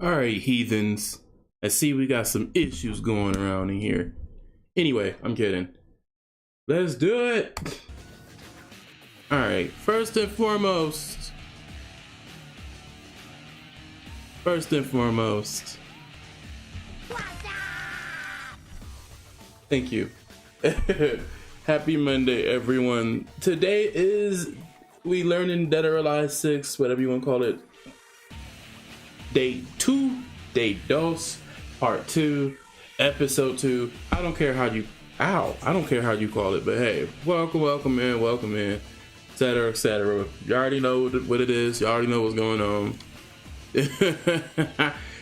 Alright, heathens. I see we got some issues going around in here. Anyway, I'm kidding. Let's do it! Alright, first and foremost. Thank you. Happy Monday, everyone. Today is we learning Dead or Alive 6, whatever you want to call it. Day 2, Day Dos, Part 2, Episode 2. I don't care how you call it, but hey, welcome in, etc, etc. You already know what it is. You already know what's going on.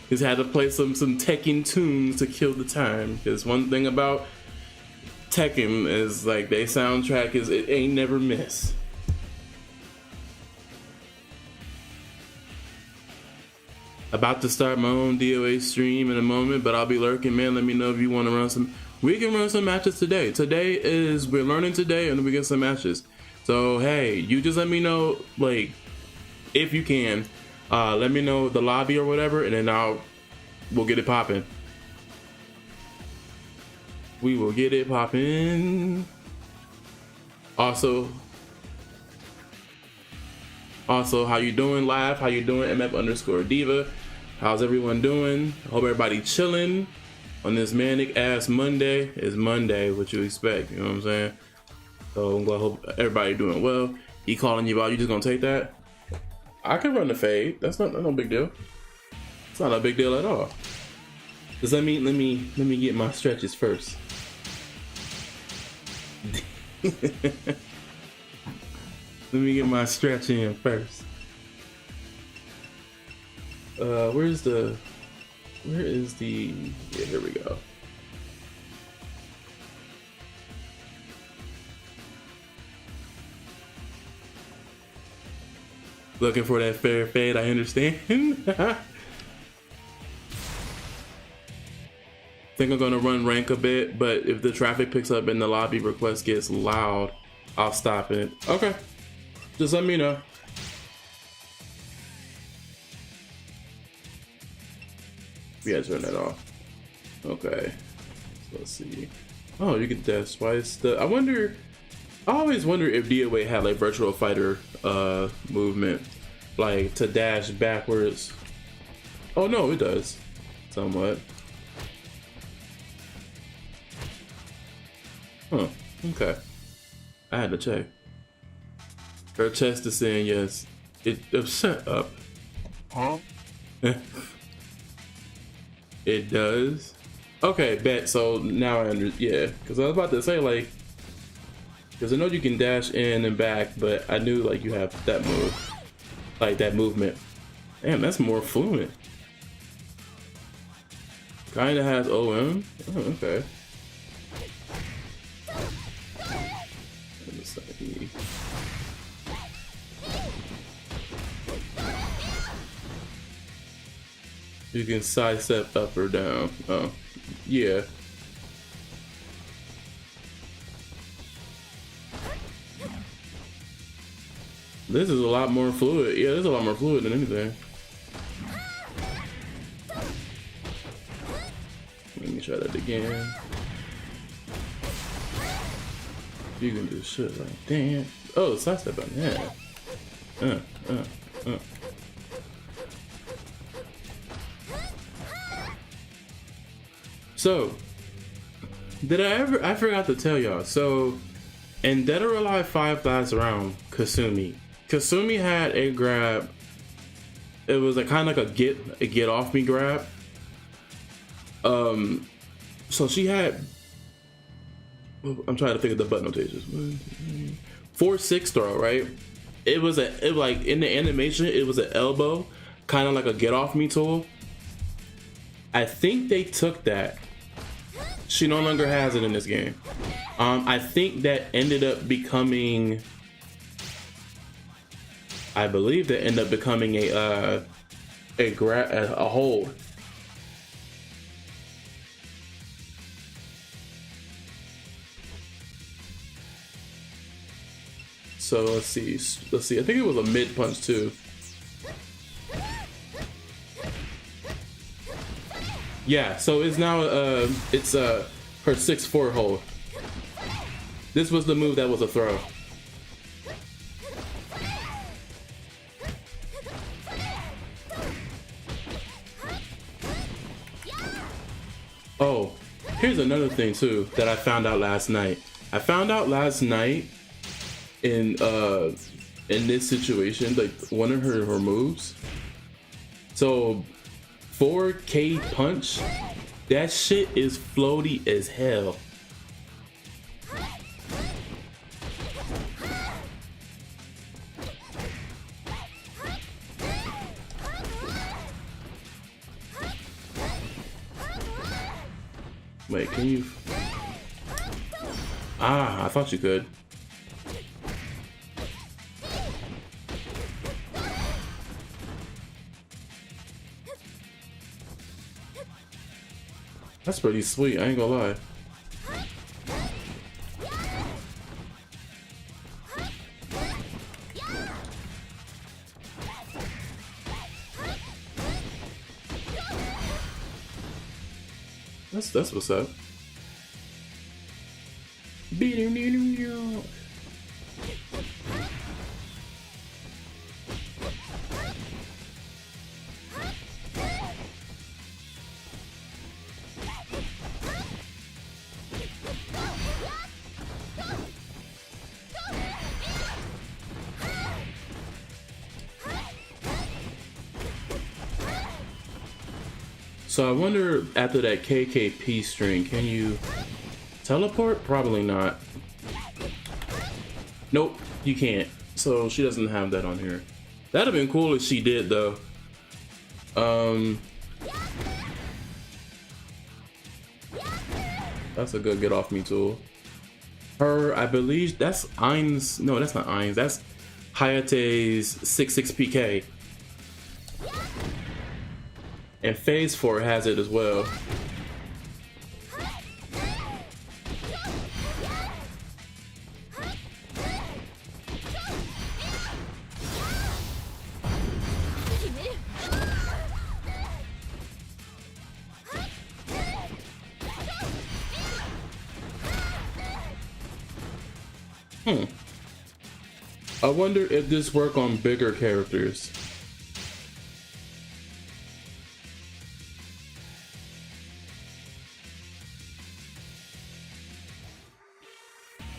Just had to play some Tekken tunes to kill the time, because one thing about Tekken is like their soundtrack is it ain't never miss. About to start my own DOA stream in a moment, but I'll be lurking, man. Let me know if you want to run some. We can run some matches today. We're learning today, and then we get some matches. So hey, you just let me know, like, if you can, let me know the lobby or whatever, and then we'll get it popping. We will get it popping. Also, how you doing, live? How you doing, MF_Diva? How's everyone doing? Hope everybody chilling on this manic ass Monday. It's Monday, what you expect, you know what I'm saying? So I'm gonna hope everybody doing well. He calling you out, you just gonna take that? I can run the fade. That's no big deal. It's not a big deal at all. Just let me get my stretches first. Let me get my stretch in first. Where is the yeah, here we go. Looking for that fair fade, I understand. Think I'm gonna run rank a bit, but if the traffic picks up and the lobby request gets loud, I'll stop it. Okay, just let me know. Yeah, turn that off. Okay, so let's see. Oh, you can dash twice. I always wonder if DOA had like virtual fighter movement, like to dash backwards. Oh no, it does somewhat. Huh, okay. I had to check. Her chest is saying yes. Shut up. Huh? It does? Okay, bet. So now I yeah. Because I was about to say, like, because I know you can dash in and back, but I knew, like, you have that move. Like, that movement. Damn, that's more fluent. Kinda has OM? Oh, okay. You can sidestep up or down. Oh, yeah. This is a lot more fluid. Yeah, this is a lot more fluid than anything. Let me try that again. You can do shit like damn. Oh, sidestep on that. So, I forgot to tell y'all. So, in Dead or Alive 5 last round, Kasumi had a grab. It was a kind of like a get off me grab. So she had. I'm trying to think of the button notations. 4-6 throw, right? It was like in the animation, it was an elbow, kind of like a get off me tool. I think they took that. She no longer has it in this game. I think that ended up becoming. I believe that ended up becoming a hold. So let's see. I think it was a mid punch too. Yeah, so it's now it's her 6-4 hold. This was the move that was a throw. Oh, here's another thing too that I found out last night. I found out last night in this situation, like one of her moves. So 4K punch, that shit is floaty as hell. Wait, can you? Ah, I thought you could. That's pretty sweet, I ain't gonna lie. That's what's up. So I wonder, after that KKP string, can you teleport? Probably not. Nope, you can't. So she doesn't have that on here. That'd have been cool if she did though. That's a good get off me tool. Her, I believe that's Ain's. No, that's not Ain's. That's Hayate's 6-6 PK. And Phase 4 has it as well. I wonder if this work on bigger characters.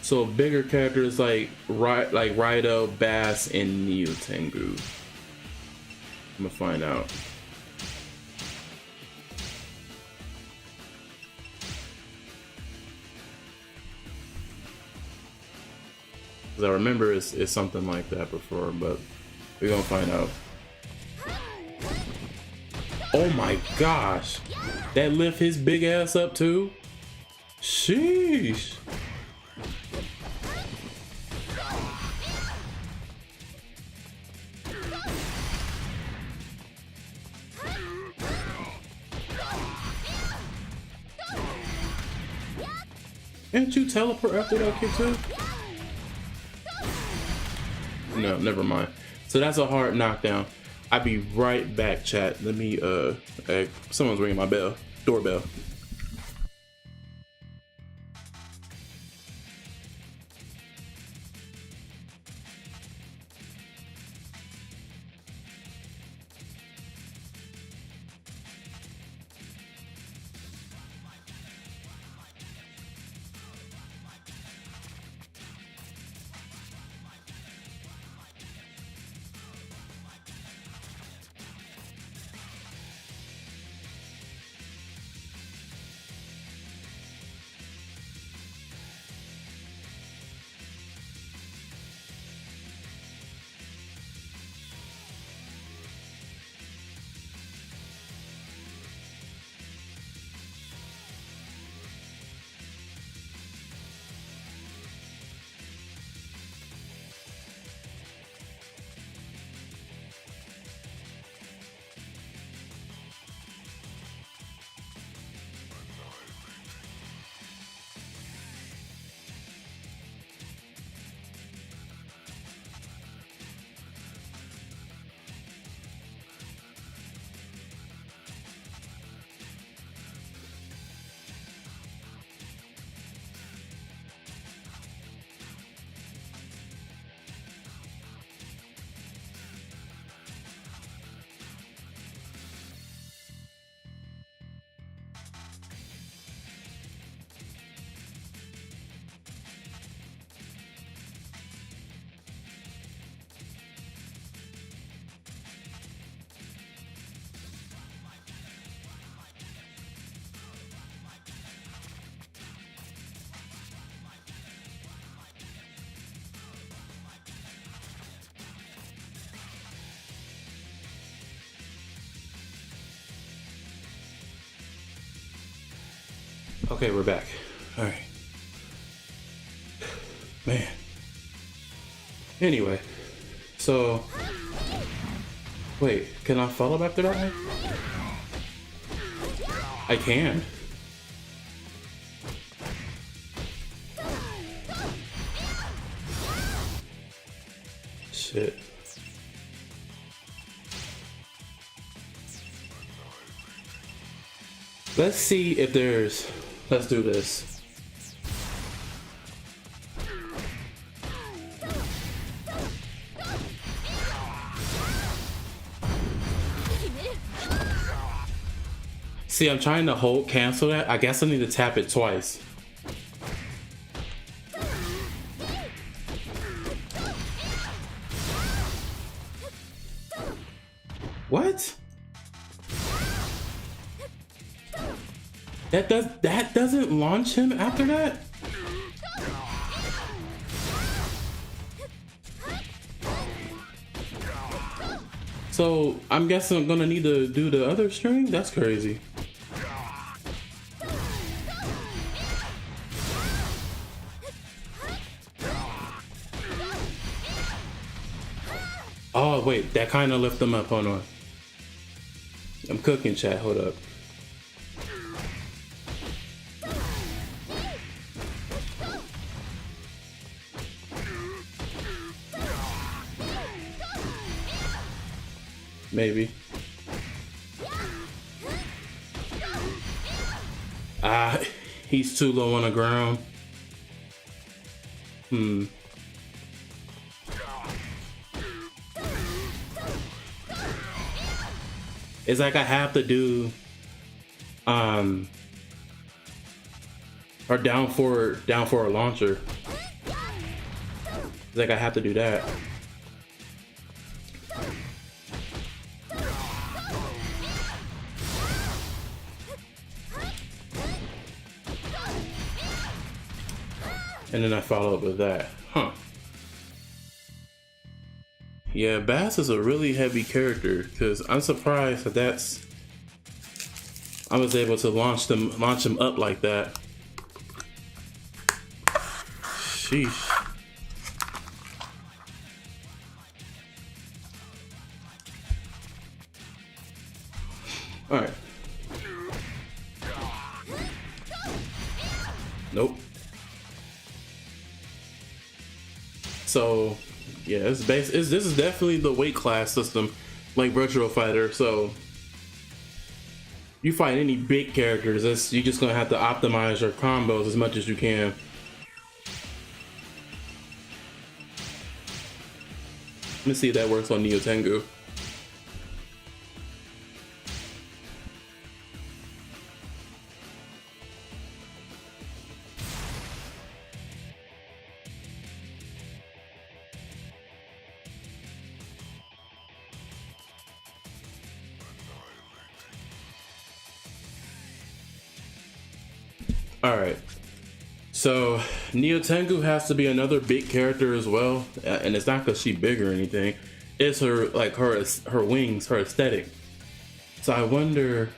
So bigger characters like Raido, Bass, and Neo Tengu. I'm gonna find out. Cause I remember it's something like that before, but we're gonna find out. Oh my gosh, that lift his big ass up too. Sheesh. Didn't you teleport after that kick too? No, never mind. So that's a hard knockdown. I'll be right back, chat. Let me someone's ringing my bell. Doorbell. Okay, we're back. All right. Man. Anyway, so wait, can I follow after that one? I can. Shit. Let's see if there's. Let's do this. See, I'm trying to hold cancel that. I guess I need to tap it twice. What? That doesn't launch him after that? So I'm guessing I'm gonna need to do the other string? That's crazy. Oh wait, that kind of lift them up. Hold on. I'm cooking, chat. Hold up. Maybe. Ah, he's too low on the ground. It's like I have to do or down for a launcher. It's like I have to do that. And then I follow up with that. Huh. Yeah, Bass is a really heavy character because I'm surprised that I was able to launch him up like that. Sheesh. All right. Nope. So yeah, this is definitely the weight class system, like Virtual Fighter. So you fight any big characters, you're just gonna have to optimize your combos as much as you can. Let me see if that works on Neo Tengu. Alright, so Neo Tengu has to be another big character as well, and it's not because she's big or anything. It's her wings, her aesthetic. So I wonder.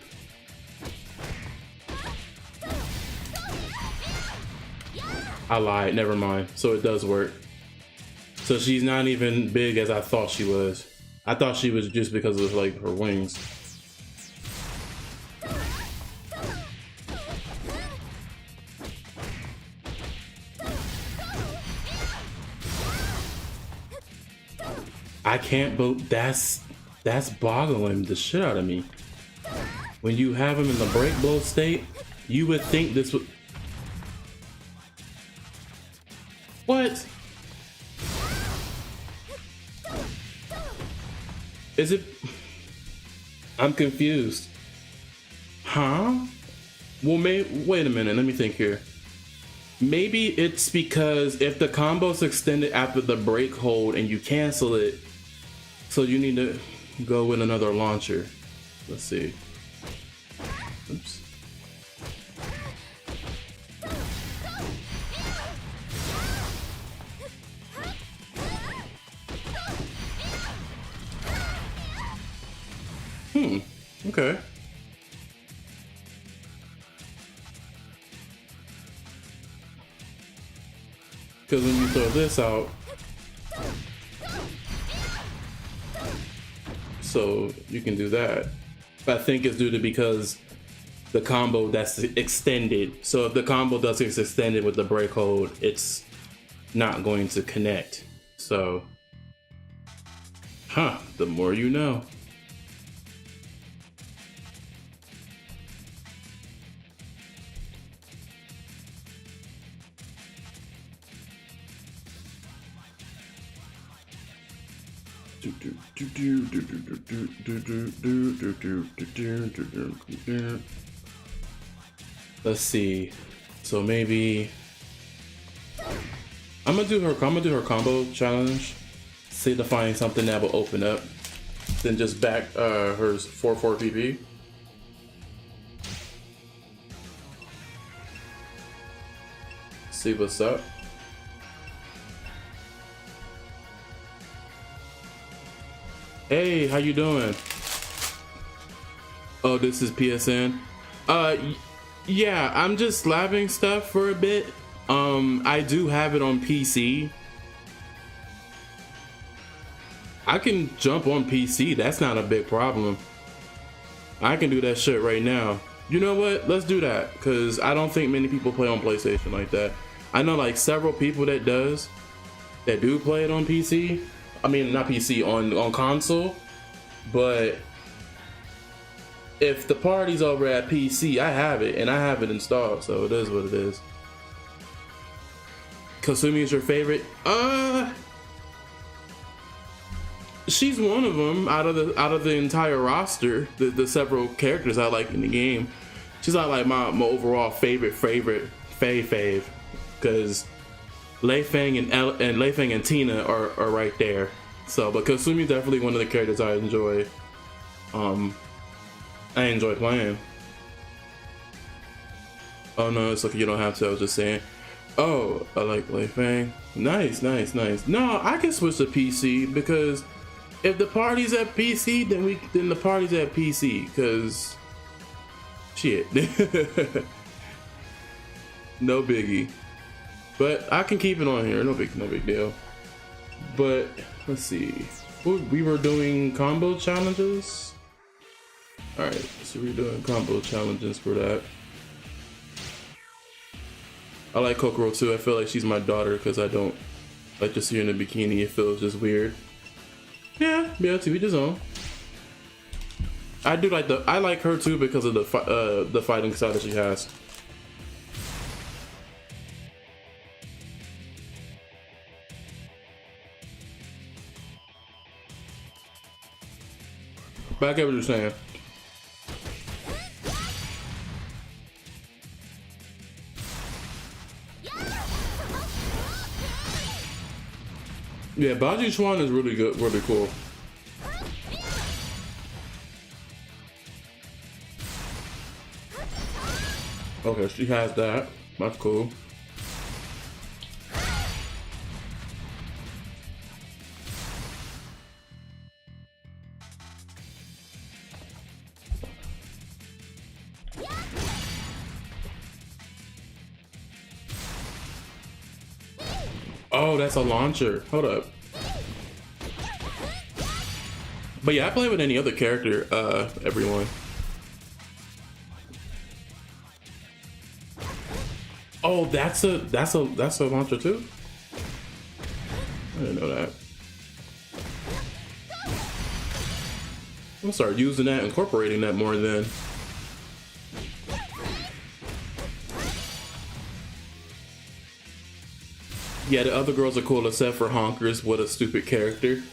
I lied, never mind. So it does work. So she's not even big as I thought she was. I thought she was just because of like her wings. I can't believe that's boggling the shit out of me. When you have him in the break blow state, you would think this would. What? Is it? I'm confused. Huh? Well, wait a minute. Let me think here. Maybe it's because if the combo's extended after the break hold and you cancel it, so you need to go with another launcher. Let's see. Oops. Okay. Because when you throw this out, so you can do that. I think it's due to because the combo that's extended. So if the combo does get extended with the break hold, it's not going to connect. So, the more you know. Let's see. So maybe I'm gonna do her combo challenge. See to find something that will open up. Then just back her 4-4 PP. See what's up. Hey, how you doing? Oh, this is PSN. Yeah, I'm just slabbing stuff for a bit. I do have it on PC. I can jump on PC. That's not a big problem. I can do that shit right now. You know what? Let's do that, because I don't think many people play on PlayStation like that. I know like several people that do play it on PC. I mean, not PC, on console. But if the party's over at PC, I have it, and I have it installed, so it is what it is. Kasumi is your favorite? She's one of them out of the entire roster, the several characters I like in the game. She's not like my overall favorite fave, because Lei Feng and Tina are right there. So, but Kasumi is definitely one of the characters I enjoy. I enjoy playing. Oh no, it's okay, you don't have to. I was just saying. Oh, I like Lei Feng. Nice. No, I can switch to PC, because if the party's at PC, then the party's at PC. Cause shit, no biggie. But I can keep it on here. No big deal. But let's see. We were doing combo challenges. All right, so we're doing combo challenges for that. I like Kokoro too. I feel like she's my daughter because I don't like to see her in a bikini. It feels just weird. Yeah, to each his own. I like her too because of the fighting style that she has. But I get what you're saying. Yeah, Baji Chuan is really good, really cool. Okay, she has that. That's cool. Oh, that's a launcher. Hold up. But yeah, I play with any other character, everyone. Oh, that's a launcher too? I didn't know that. I'm gonna start using that, incorporating that more then. Yeah, the other girls are cool except for Honkers with a stupid character.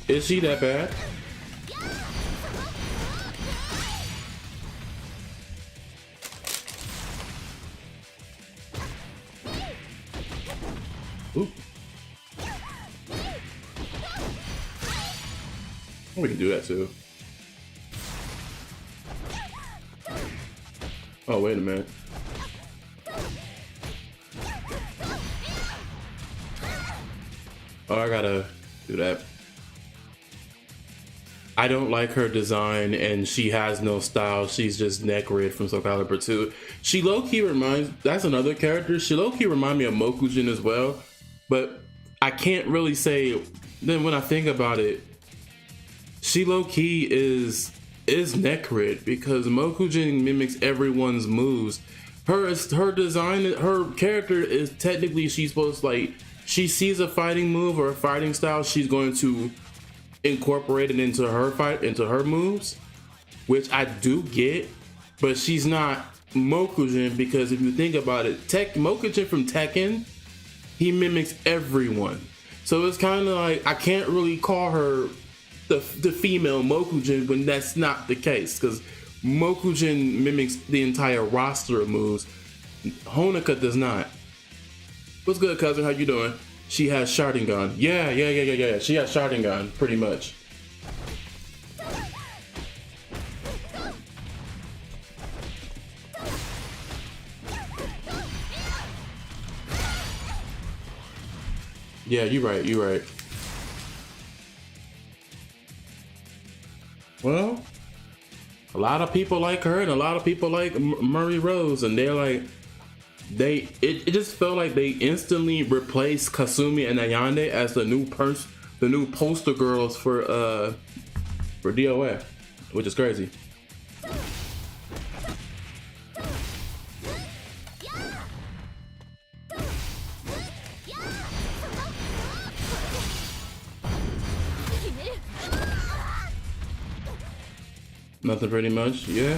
Is she that bad? Oop. We can do that too. Oh, wait a minute. Oh, I gotta do that. I don't like her design, and she has no style. She's just neck red from Soul Calibur 2. She low-key reminds, that's another character. She low-key reminds me of Mokujin as well, but I can't really say, then when I think about it, she low-key is neck red because Mokujin mimics everyone's moves. Her design, her character is technically, she's supposed to, like, she sees a fighting move or a fighting style, she's going to incorporate it into her moves, which I do get, but she's not Mokujin because if you think about it, Mokujin from Tekken, he mimics everyone. So it's kind of like I can't really call her the female Mokujin when that's not the case because Mokujin mimics the entire roster of moves. Honoka does not. What's good, cousin? How you doing? She has Sharingan. Yeah. She has Sharingan, pretty much. Yeah, you're right. Well, a lot of people like her and a lot of people like Murray Rose, and they're like, it just felt like they instantly replaced Kasumi and Ayane as the new poster girls for DOA, which is crazy. Nothing pretty much, yeah.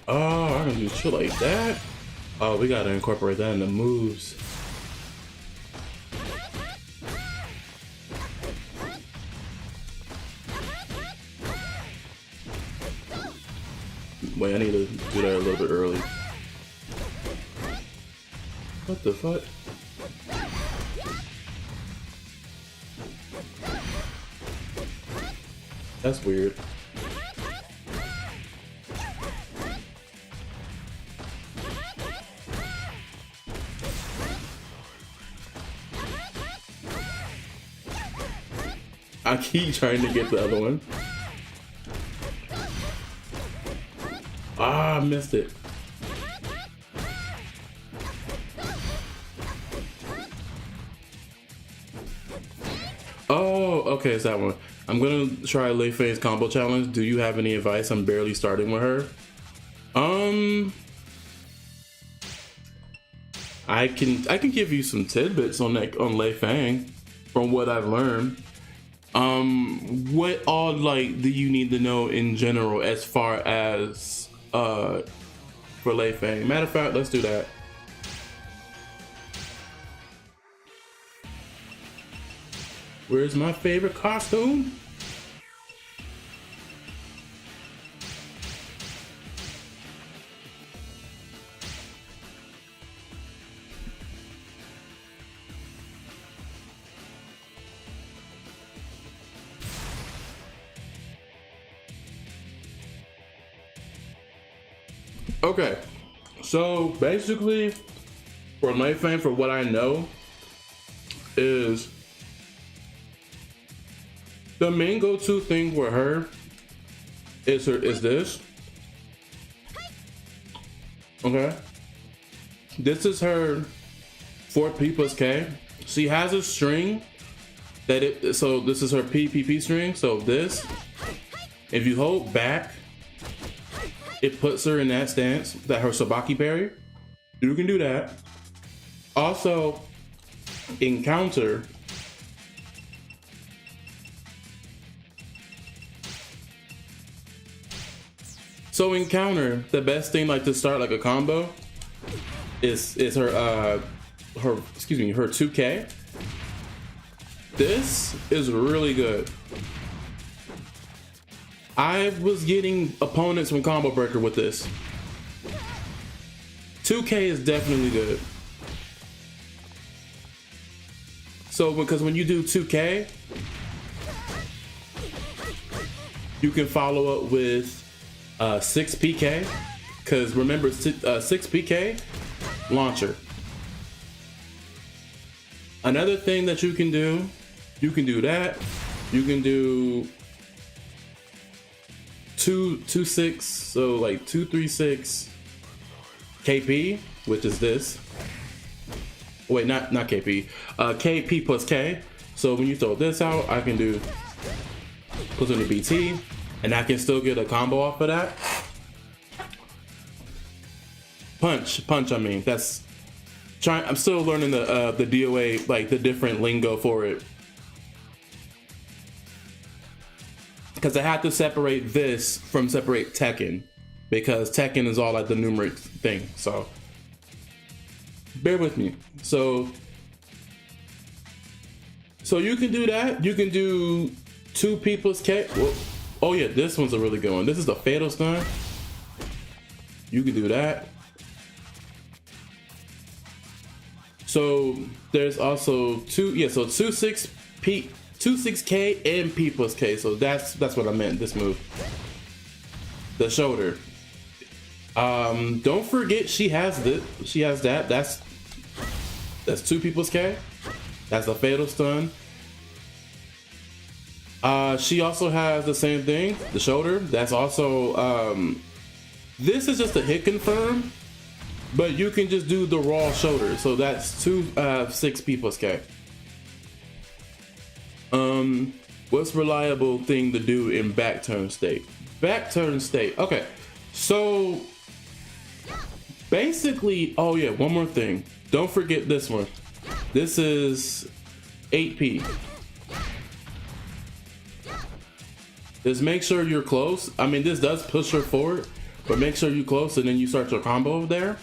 Oh, I can do shit like that. Oh, we gotta incorporate that in the moves. Wait, I need to do that a little bit early. What the fuck? That's weird. I keep trying to get the other one. Ah, I missed it. Oh, okay, it's that one. I'm gonna try Lei Fei's combo challenge. Do you have any advice? I'm barely starting with her. I can give you some tidbits on Lei Fei from what I've learned. What all like do you need to know in general as far as for Lei Fei? Matter of fact, let's do that. Where's my favorite costume? Okay, so basically, for Lei Fei, for what I know, is the main go-to thing with her is this. Okay, this is her 4P plus K. She has a string that so this is her PPP string. So this, if you hold back, it puts her in that stance, that her Sabaki parry. You can do that. Also, in counter, the best thing like to start like a combo is her her 2K. This is really good. I was getting opponents from Combo Breaker with this. 2K is definitely good. So because when you do 2K, you can follow up with 6 PK, because remember 6 PK launcher. Another thing that you can do that. You can do 2-6, so like 2-3-6 KP, which is this. Wait, not KP. KP plus K. So when you throw this out, I can do push on the BT, and I can still get a combo off of that. Punch. I mean, that's trying. I'm still learning the DOA, like the different lingo for it, because I have to separate this from separate Tekken, because Tekken is all like the numeric thing. So bear with me. So you can do that. You can do 2 P plus K. Well, oh yeah, this one's a really good one. This is the fatal stun. You can do that. So there's also 2-6K and P plus K. So that's what I meant. This move, the shoulder. Don't forget she has this. She has that. That's 2 P plus K. That's a fatal stun. She also has the same thing, the shoulder. That's also this is just a hit confirm, but you can just do the raw shoulder. So that's 6 P plus K. What's reliable thing to do in back turn state? Back turn state. Okay, so basically, oh yeah, one more thing. Don't forget this one. This is 8P. Just make sure you're close. I mean, this does push her forward, but make sure you're close, and then you start your combo over there.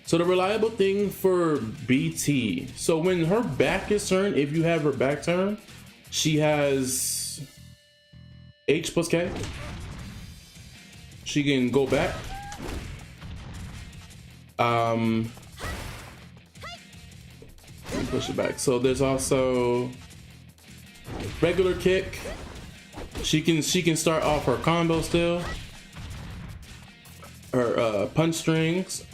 So the reliable thing for BT. So when her back is turned, if you have her back turn, she has H plus K. She can go back. Let me push it back. So there's also regular kick. She can start off her combo still. Her punch strings.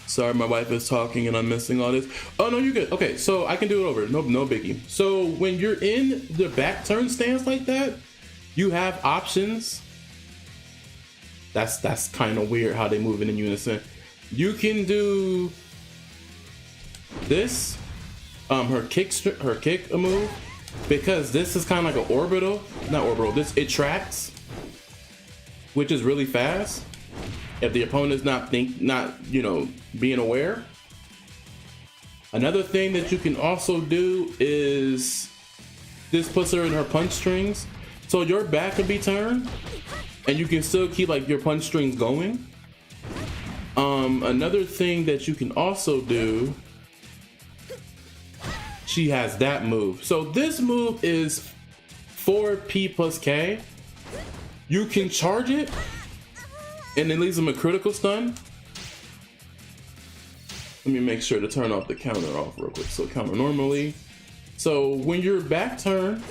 Sorry, my wife is talking and I'm missing all this. Oh no, you're good. Okay, so I can do it over. No biggie. So when you're in the back turn stance like that, you have options. That's kind of weird how they move in unison. You can do this, her kick move, because this is kind of like an orbital, not orbital. It tracks, which is really fast. If the opponent's not being aware. Another thing that you can also do is this puts her in her punch strings, so your back can be turned, and you can still keep like your punch strings going. Another thing that you can also do, she has that move. So this move is 4P plus K. You can charge it, and it leaves them a critical stun. Let me make sure to turn off the counter off real quick. So counter normally. So when you're back turn,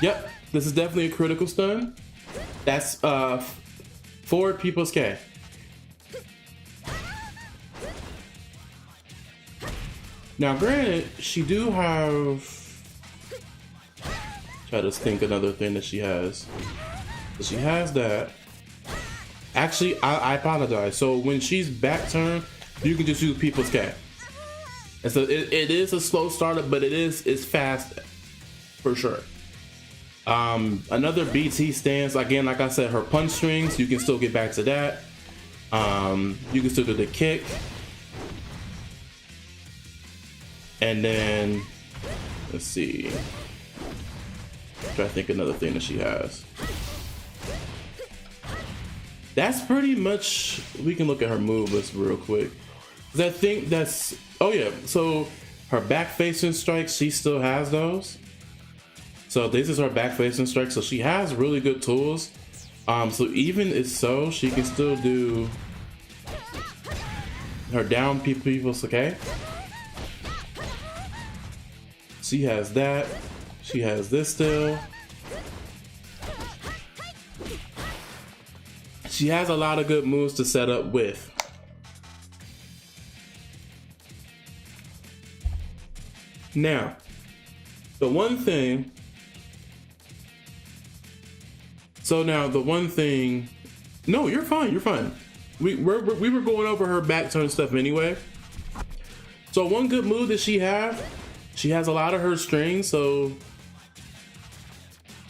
yep, this is definitely a critical stun. That's 4P plus K. Now granted, she do have, try to think another thing that she has. So she has that. Actually, I apologize. So when she's back turned, you can just use P plus K. And so it is a slow startup, but it's fast for sure. Another BT stance, again, like I said, her punch strings, you can still get back to that. You can still do the kick. And then, let's see. Try to think another thing that she has. That's pretty much, we can look at her move list real quick. 'Cause I think that's, oh yeah, so her back facing strikes, she still has those. So this is her back facing strike, so she has really good tools. So even if so, she can still do her down people, okay? She has that. She has this still. She has a lot of good moves to set up with. Now, the one thing. So now the one thing. No, you're fine. You're fine. We were going over her back turn stuff anyway. So one good move that she has a lot of her strings, so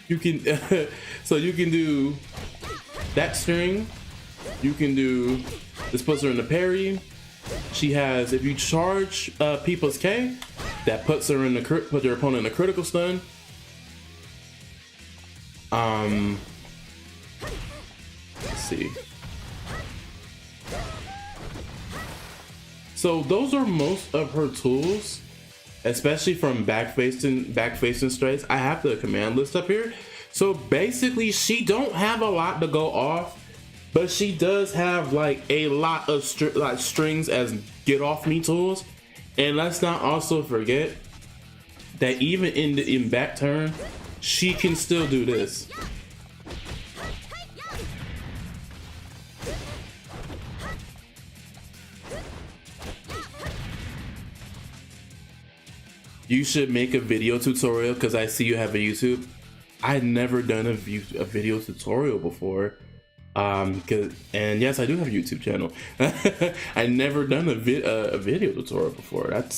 you can you can do that string. You can do this, puts her in the parry. She has, if you charge people's K, that puts her in the put your opponent in a critical stun. Let's see. So those are most of her tools, especially from back facing strikes. I have the command list up here. So basically she don't have a lot to go off, but she does have like a lot of strings as get off me tools. And let's not also forget that even in back turn, she can still do this. You should make a video tutorial because I see you have a YouTube. I've never done a video tutorial before. And yes, I do have a YouTube channel. I never done a video tutorial before. That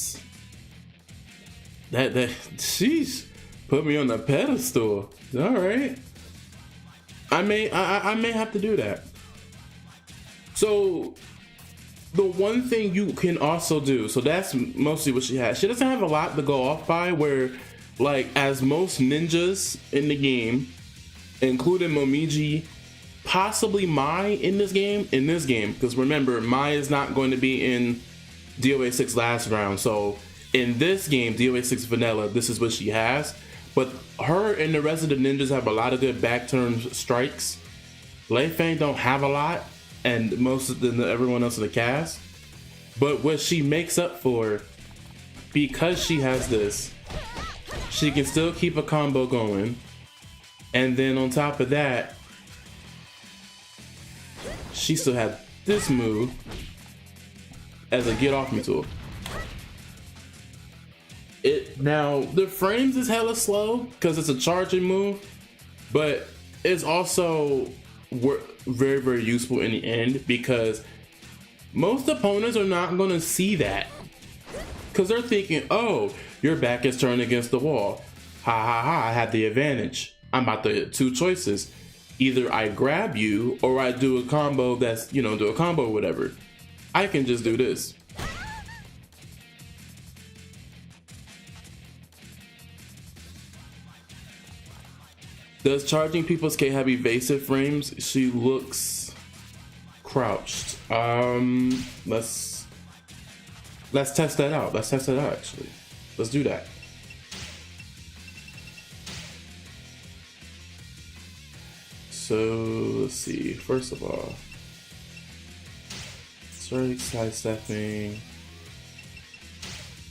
sheesh, put me on the pedestal. All right, I may have to do that. So the one thing you can also do, so that's mostly what she has. She doesn't have a lot to go off by, where like as most ninjas in the game, including Momiji, possibly Mai in this game, because remember, Mai is not going to be in DOA 6 last round. So in this game, DOA 6 vanilla, this is what she has. But her and the rest of the ninjas have a lot of good back turn strikes. Lei Fang don't have a lot, and most of everyone else in the cast. But what she makes up for, because she has this, she can still keep a combo going. And then on top of that, she still has this move as a get off me tool. Now the frames is hella slow because it's a charging move, but it's also very, very useful in the end, because most opponents are not going to see that, because they're thinking, oh, your back is turned against the wall. Ha ha ha, I have the advantage. I'm about to two choices. Either I grab you or I do a combo that's, do a combo or whatever. I can just do this. Does charging people's K have evasive frames? She looks crouched. Let's test that out. Let's test that out, actually. Let's do that. So let's see. First of all, strike, sidestepping,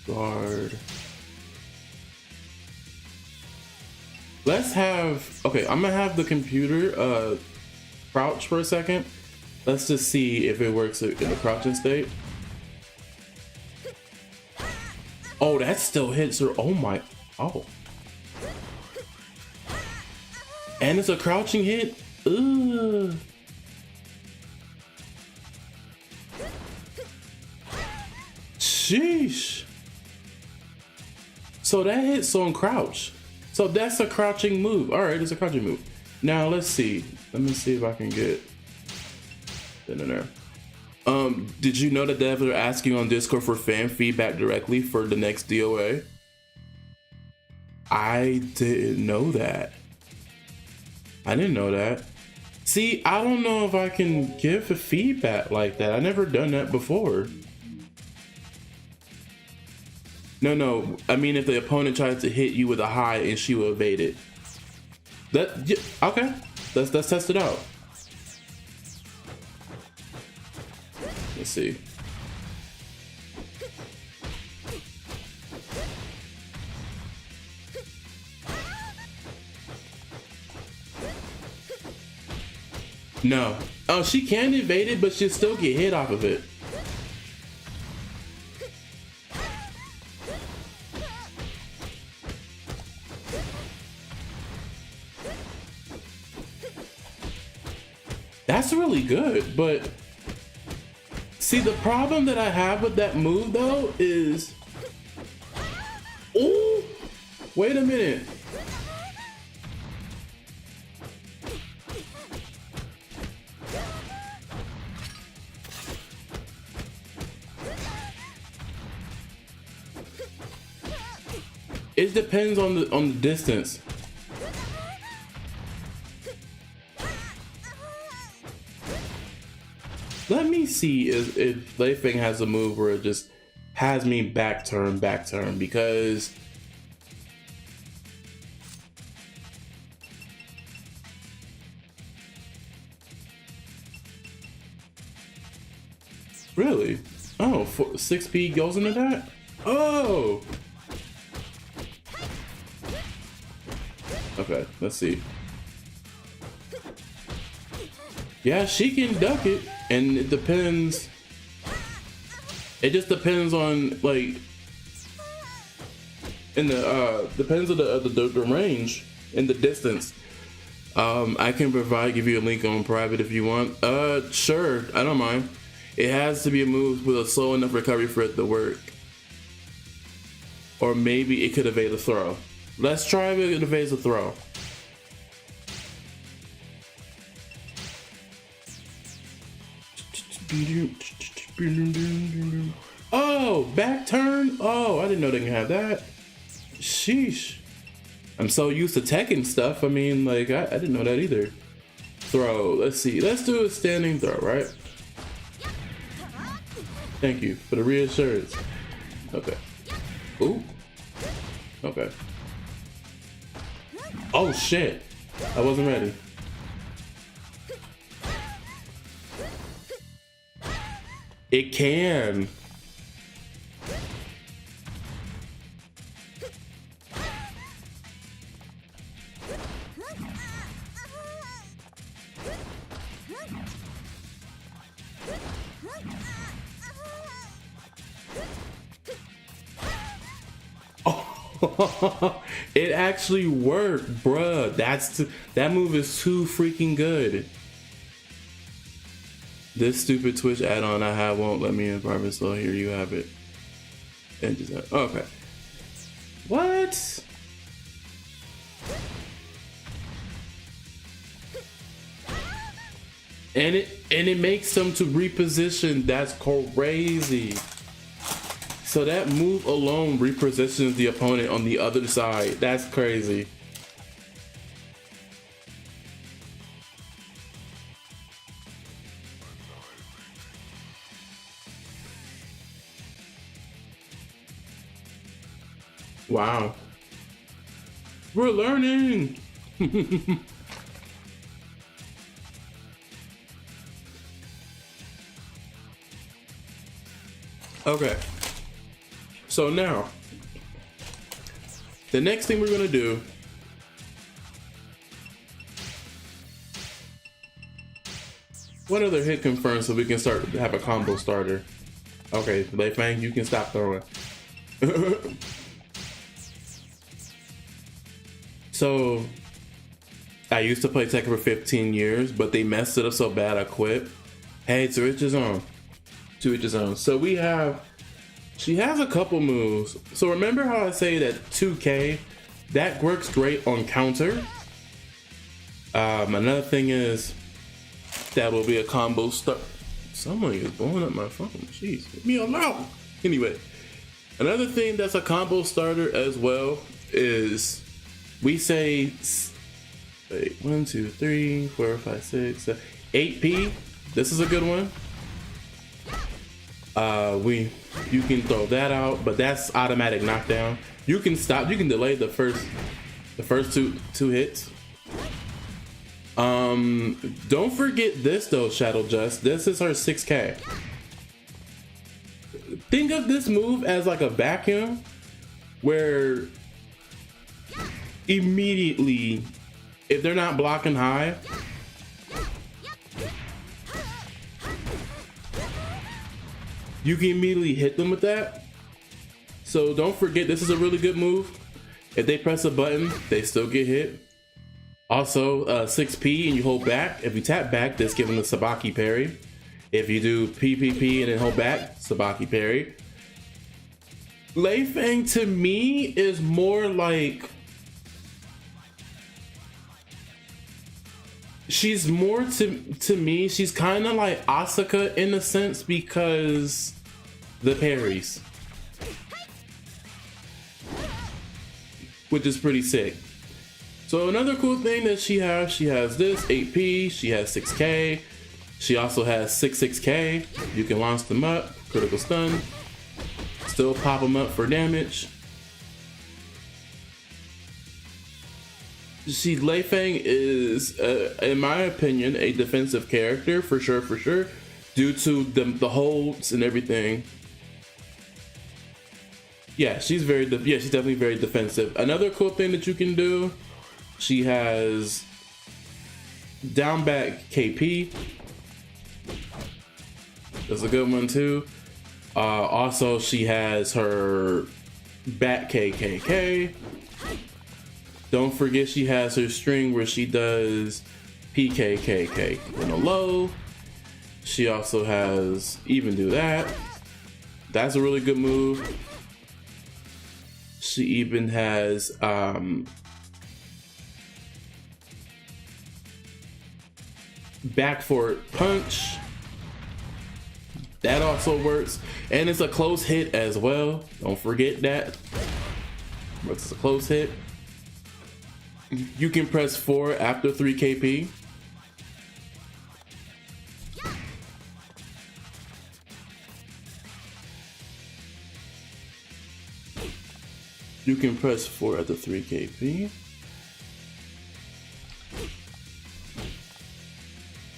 guard. Let's have, okay, I'm gonna have the computer crouch for a second. Let's just see if it works in the crouching state. Oh, that still hits her. Oh my, oh. And it's a crouching hit. Ugh. Sheesh. So that hits on crouch. So that's a crouching move. All right, it's a crouching move. Now let's see. Let me see if I can get in there. Did you know that devs are asking on Discord for fan feedback directly for the next DOA? I didn't know that. I didn't know that. See, I don't know if I can give a feedback like that. I've never done that before. No. I mean, if the opponent tries to hit you with a high and she will evade it. Yeah, okay. Let's test it out. Let's see. No. Oh, she can evade it, but she'll still get hit off of it. That's really good, but see, the problem that I have with that move though is, ooh, wait a minute. It depends on the distance. Let me see if Leifeng has a move where it just has me back turn, because really? Oh, 6P goes into that? Oh! Okay, let's see. Yeah, she can duck it, and it depends. It just depends on, like, in the depends on the range and the distance. I can give you a link on private if you want. Sure, I don't mind. It has to be a move with a slow enough recovery for it to work, or maybe it could evade a throw. Let's try if it evades a throw. Oh, back turn. Oh, I didn't know they can have that. Sheesh. I'm so used to Tekken stuff. I mean, like, I didn't know that either. Throw. Let's see. Let's do a standing throw, right? Thank you for the reassurance. Okay. Ooh. Okay. Oh, shit. I wasn't ready. It can. Oh, it actually worked, bruh. That move is too freaking good. This stupid Twitch add-on I have won't let me in private, so here you have it. And just okay. What? And it makes them to reposition. That's crazy. So that move alone repositions the opponent on the other side. That's crazy. Wow. We're learning. Okay. So now, the next thing we're gonna do what other hit confirmed so we can start to have a combo starter? Okay, Leifeng, you can stop throwing. So, I used to play Tekken for 15 years, but they messed it up so bad I quit. Hey, to each his own. To each his own. So she has a couple moves. So remember how I say that 2K, that works great on counter. Another thing is that will be a combo start. Someone is blowing up my phone. Jeez, leave me alone. Anyway, another thing that's a combo starter as well is we say, wait, 1, 2, 3, 4, 5, 6, 7, 8P. This is a good one. You can throw that out, but that's automatic knockdown. You can stop. You can delay the first two hits. Don't forget this though, Shadow Just. This is her 6K. Think of this move as like a vacuum, where immediately, if they're not blocking high, you can immediately hit them with that. So don't forget, this is a really good move. If they press a button, they still get hit. Also, 6P and you hold back. If you tap back, that's giving the Sabaki parry. If you do PPP and then hold back, Sabaki parry. Lei Fang to me is more like, she's more to me, she's kind of like Asuka in a sense because the parries, which is pretty sick. So another cool thing that she has this 8P, she has 6K, she also has 6K. You can launch them up, critical stun, still pop them up for damage. See, Lei Fang is, in my opinion, a defensive character for sure, due to the holds and everything. Yeah, she's definitely very defensive. Another cool thing that you can do, she has down back KP. That's a good one too. Also, she has her back KKK. Don't forget she has her string where she does PKKK in a low. She also has even do that. That's a really good move. She even has back forward punch. That also works. And it's a close hit as well. Don't forget that. It's a close hit. You can press 4 after 3 KP. You can press 4 after 3 KP.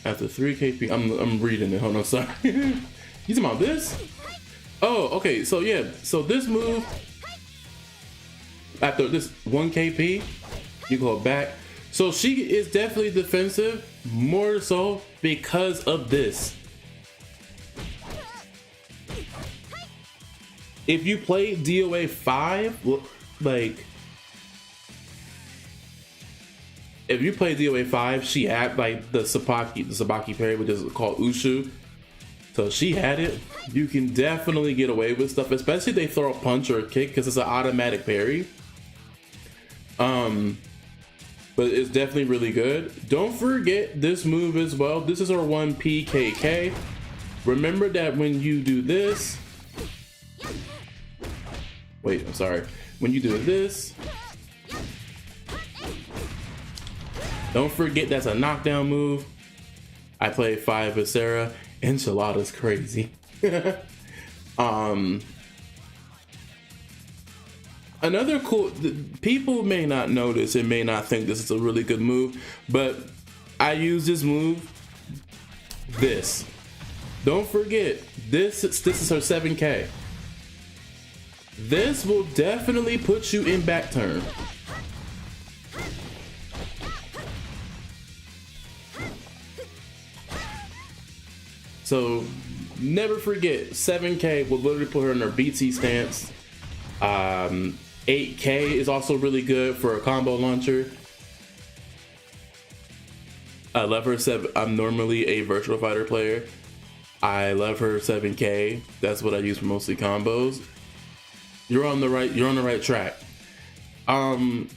After 3 KP, I'm reading it. Hold on, sorry. You talking about this? Oh, okay. So yeah, so this move after this 1 KP, you go back. So she is definitely defensive, more so because of this. If you play DOA 5, like, if you play DOA 5, she had like the Sabaki parry, which is called Ushu. So she had it. You can definitely get away with stuff, especially if they throw a punch or a kick, because it's an automatic parry. But it's definitely really good. Don't forget this move as well. This is our 1 PKK. Remember that when you do this, wait, I'm sorry. When you do this, don't forget that's a knockdown move. I play 5 with Sarah. Enchilada's crazy. Another cool, people may not notice and may not think this is a really good move, but I use this move, this. Don't forget, this is her 7K. This will definitely put you in back turn. So never forget, 7K will literally put her in her BT stance. 8K is also really good for a combo launcher. I love her 7. I'm normally a virtual fighter player. I love her 7K. That's what I use for mostly combos. You're on the right track. The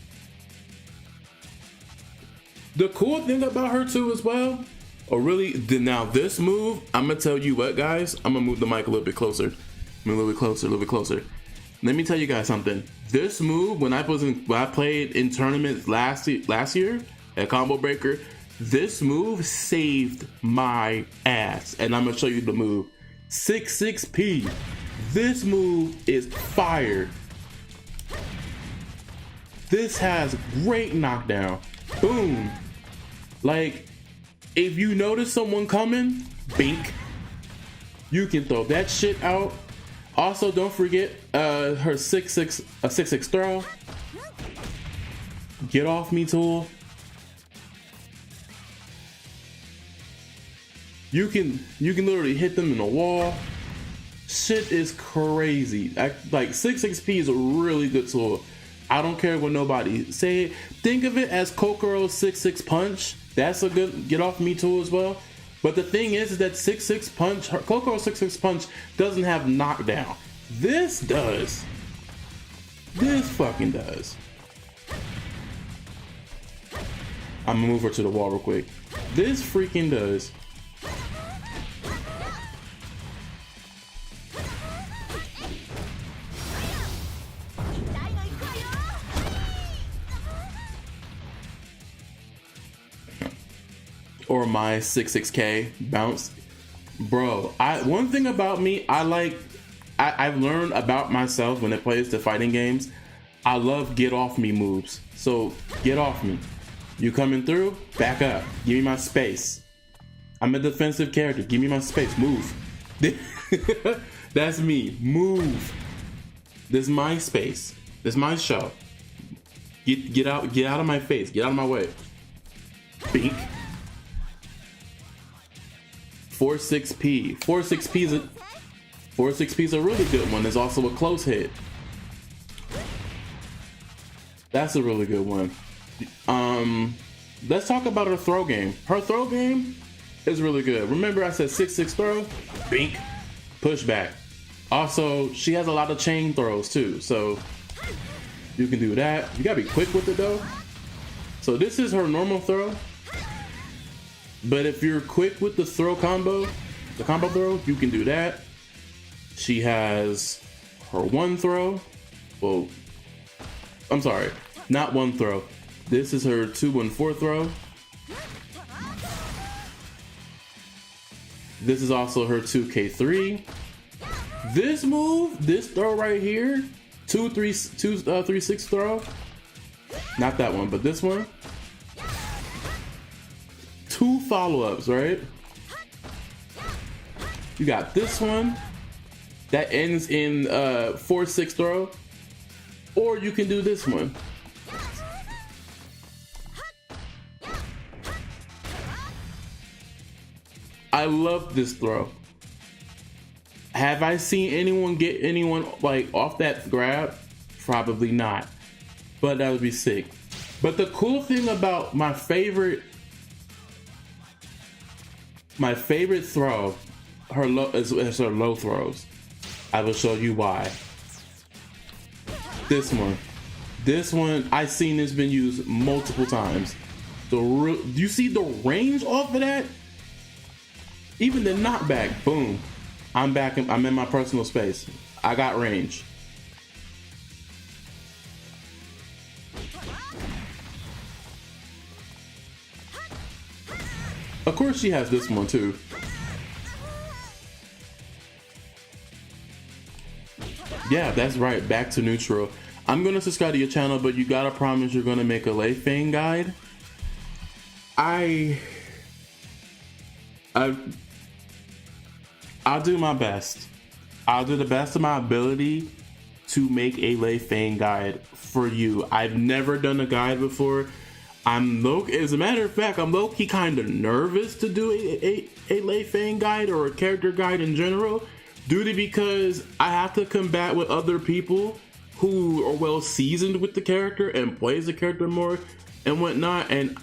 cool thing about her too as well, or really, now this move, I'm gonna tell you what, guys. I'm gonna move the mic a little bit closer. A little bit closer. Let me tell you guys something. This move, when I played in tournaments last year at Combo Breaker, this move saved my ass. And I'm gonna show you the move. 6P. This move is fire. This has great knockdown. Boom. Like, if you notice someone coming, bink. You can throw that shit out. Also, don't forget her 6-6 throw. Get off me, tool. You can literally hit them in the wall. shit is crazy. Like 6-6P is a really good tool. I don't care what nobody say. Think of it as Kokoro's 6-6 punch. That's a good get off me tool as well. But the thing is that 6-6 punch, Kokoro's 6-6 punch doesn't have knockdown. This does. This fucking does. I'm gonna move her to the wall real quick. This freaking does. Or my 6-6K bounce. Bro, one thing about me, I've learned about myself when it plays to fighting games. I love get off me moves. So get off me. You coming through? Back up. Give me my space. I'm a defensive character. Give me my space. Move. That's me. Move. This is my space. This is my show. Get out of my face. Get out of my way. Bink. 4-6P. 4-6P is a really good one. There's also a close hit. That's a really good one. Let's talk about her throw game. Her throw game is really good. Remember I said 6-6 throw? Bink. Push back. Also, she has a lot of chain throws too, so you can do that. You gotta be quick with it though. So this is her normal throw. But if you're quick with the throw combo, the combo throw, you can do that. She has her one throw. Well, I'm sorry, not one throw. This is her 2-1-4 throw. This is also her 2K3. This move, this throw right here, 3-6 throw. Not that one, but this one. 2 follow-ups, right? You got this one that ends in 4-6 throw, or you can do this one. I love this throw. Have I seen anyone get anyone like off that grab? Probably not, but that would be sick. But the cool thing about my favorite throw, her low is her low throws. I will show you why. This one, I've seen this been used multiple times. Do you see the range off of that? Even the knockback, boom. I'm back, I'm in my personal space. I got range. Of course she has this one too. Yeah, that's right, back to neutral. I'm gonna subscribe to your channel, but you gotta promise you're gonna make a Lei Fang guide. I'll do my best. I'll do the best of my ability to make a Lei Fang guide for you. I've never done a guide before. As a matter of fact, I'm low-key kind of nervous to do a Lei Fang guide or a character guide in general, because I have to combat with other people who are well seasoned with the character and plays the character more and whatnot, and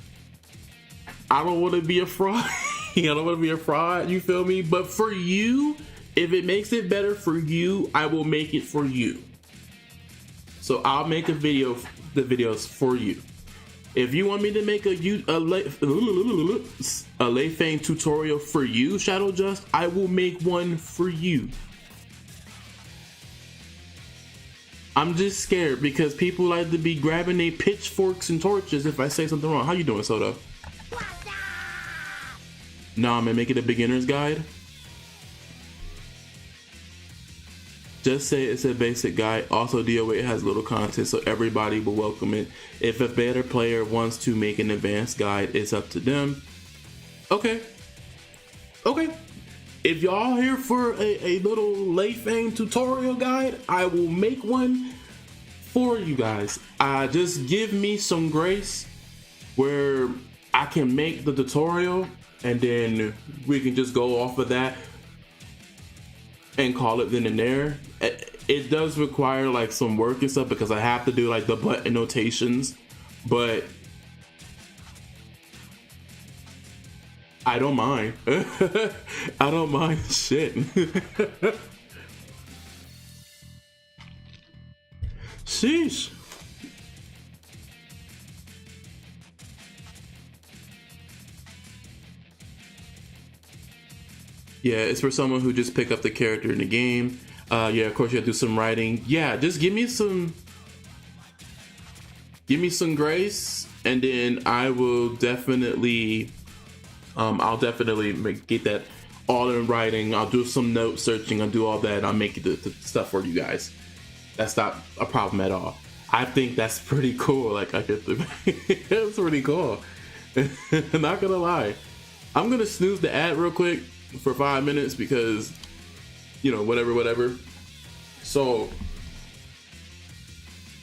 I don't want to be a fraud. I don't want to be a fraud, you feel me? But for you, if it makes it better for you, I will make it for you. So I'll make the videos for you. If you want me to make a Lei Fang tutorial for you, Shadow Just, I will make one for you. I'm just scared because people like to be grabbing their pitchforks and torches if I say something wrong. How you doing, Soto? No, I'm gonna make it a beginner's guide. Just say it's a basic guide. Also, DOA has little content, so everybody will welcome it. If a better player wants to make an advanced guide, it's up to them. Okay. If y'all here for a little Lei Fang tutorial guide, I will make one for you guys. Just give me some grace where I can make the tutorial, and then we can just go off of that. and call it then and there. It does require like some work and stuff because I have to do like the button notations, but I don't mind. I don't mind shit. Sheesh. Yeah, it's for someone who just pick up the character in the game. Yeah, of course you have to do some writing. Yeah, just give me some grace, and then I will definitely, I'll definitely get that all in writing. I'll do some note searching. I'll do all that. I'll make the stuff for you guys. That's not a problem at all. I think that's pretty cool. Like I get the, it's pretty cool. Not gonna lie. I'm gonna snooze the ad real quick for 5 minutes because, you know, whatever. So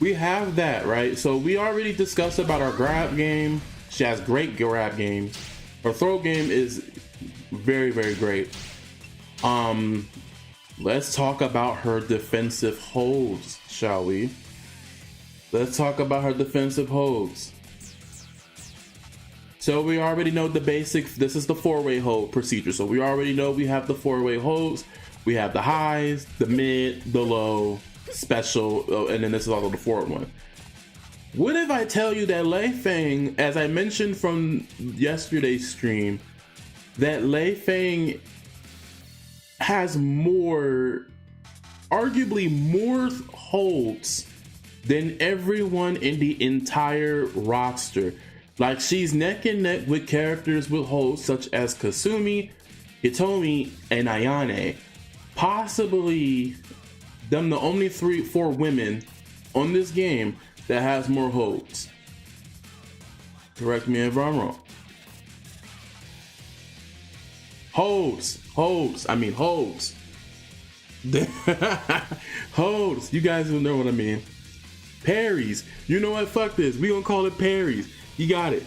we have that, right? So we already discussed about our grab game. She has great grab games. Her throw game is very, very great. Let's talk about her defensive holds, shall we? Let's talk about her defensive holds. So we already know the basic, this is the 4-way hold procedure. So we already know we have the 4-way holds. We have the highs, the mid, the low, special, and then this is also the forward one. What if I tell you that Lei Feng, as I mentioned from yesterday's stream, that Lei Feng has more, arguably more holds than everyone in the entire roster. Like, she's neck and neck with characters with holds such as Kasumi, Hitomi, and Ayane. Possibly them the only 3-4 women on this game that has more holds. Correct me if I'm wrong. Holds. Holds. You guys will know what I mean. Parries. You know what? Fuck this. We gonna call it parries. You got it.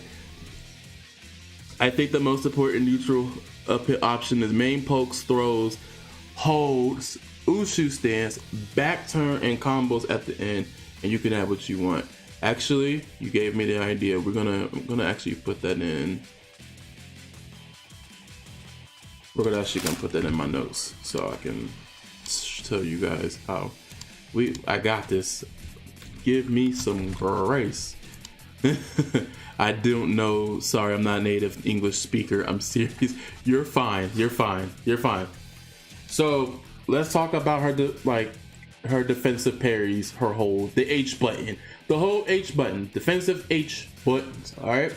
I think the most important neutral option is main pokes, throws, holds, Ushu stance, back turn, and combos at the end, and you can have what you want. Actually, you gave me the idea. I'm gonna actually put that in. We're actually gonna put that in my notes so I can tell you guys how I got this. Give me some grace. I don't know. Sorry, I'm not a native English speaker. I'm serious. You're fine. So let's talk about her defensive parries, her hold, the H button, the whole H button, defensive H buttons. All right.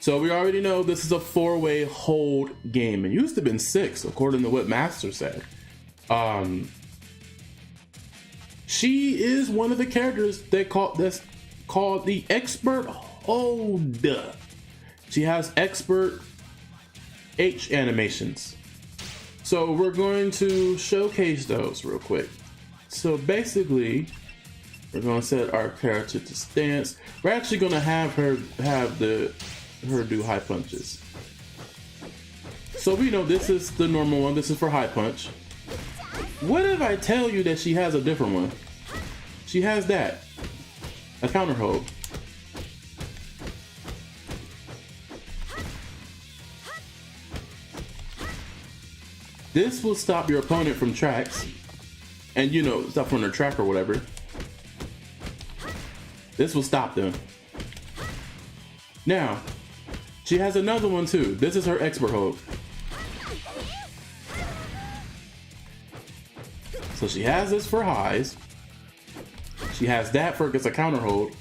So we already know this is a 4-way hold game. It used to have been 6, according to what Master said. She is one of the characters that's called the expert hold. She has expert H animations. So we're going to showcase those real quick. So basically, we're going to set our character to stance. We're actually going to have her do high punches. So we know this is the normal one. This is for high punch. What if I tell you that she has a different one? She has that. A counter hold. This will stop your opponent from tracks. And stop from their track or whatever. This will stop them. Now, she has another one too. This is her expert hold. So she has this for highs. She has that for it's a counter hold.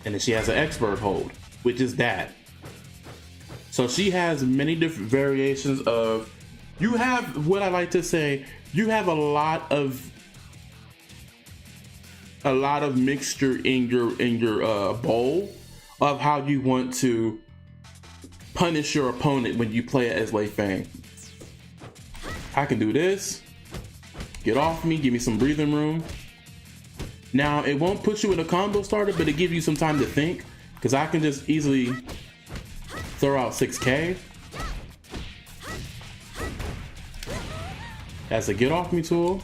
And then she has an expert hold, which is that. So she has many different variations of, you have what I like to say, you have a lot of mixture in your bowl of how you want to punish your opponent when you play it as Lei Feng. I can do this. Get off me, give me some breathing room. Now, it won't put you in a combo starter, but it gives you some time to think, because I can just easily throw out 6K. as a get off me tool,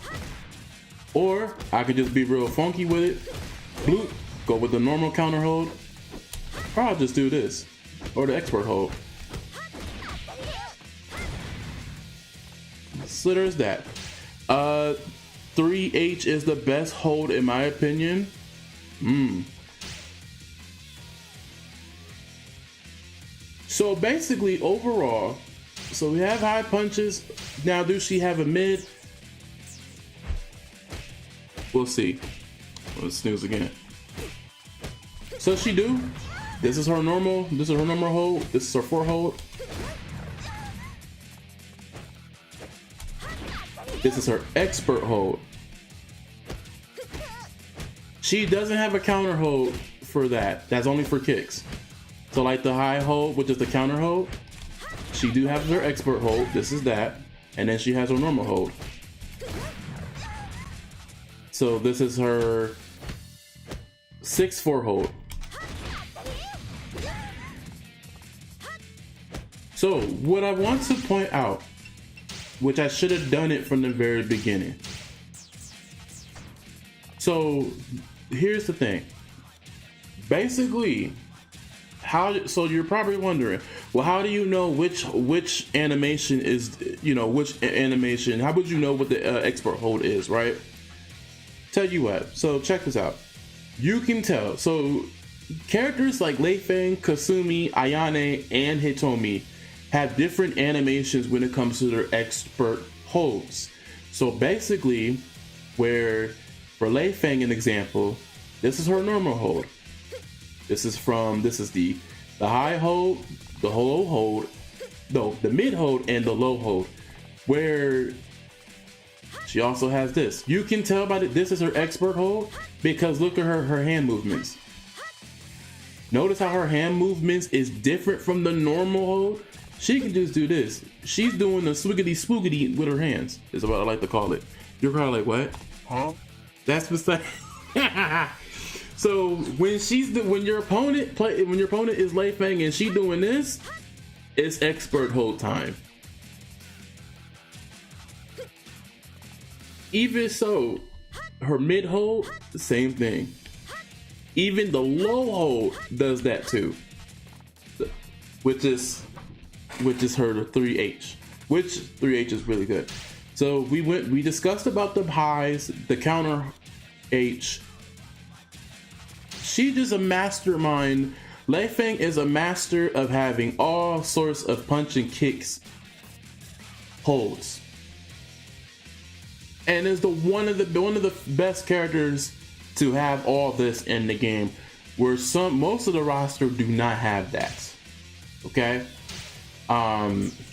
or I could just be real funky with it. Bloop, go with the normal counter hold, or I'll just do this, or the expert hold. So there's that. 3H is the best hold in my opinion. So basically overall, so we have high punches. Now does she have a mid? We'll see. Let's snooze again. So she do. This is her normal. This is her normal hold. This is her 4 hold. This is her expert hold. She doesn't have a counter hold for that. That's only for kicks. So like the high hold, which is the counter hold, she do have her expert hold. This is that. And then she has her normal hold. So this is her 6-4 hold. So what I want to point out, which I should have done it from the very beginning. So here's the thing. Basically, so you're probably wondering, well, how do you know which animation is, which animation, how would you know what the expert hold is, right? Tell you what, so check this out. You can tell. So characters like Lei Feng, Kasumi, Ayane, and Hitomi have different animations when it comes to their expert holds. So basically, where for Lei Feng, an example, this is her normal hold. This is the high hold, the low hold, no, the mid hold and the low hold, where she also has this. You can tell by this is her expert hold because look at her hand movements. Notice how her hand movements is different from the normal hold. She can just do this. She's doing the swiggity spoogity with her hands, is what I like to call it. You're probably like, what? Huh? That's beside. So when your opponent is Lei Feng and she doing this, it's expert hold time. Even so, her mid hold, the same thing. Even the low hold does that too, which is her 3H, which 3H is really good. So we discussed about the highs, the counter H. She's just a mastermind. Lei Feng is a master of having all sorts of punch and kicks holds, and is one of the best characters to have all this in the game, where most of the roster do not have that. Okay.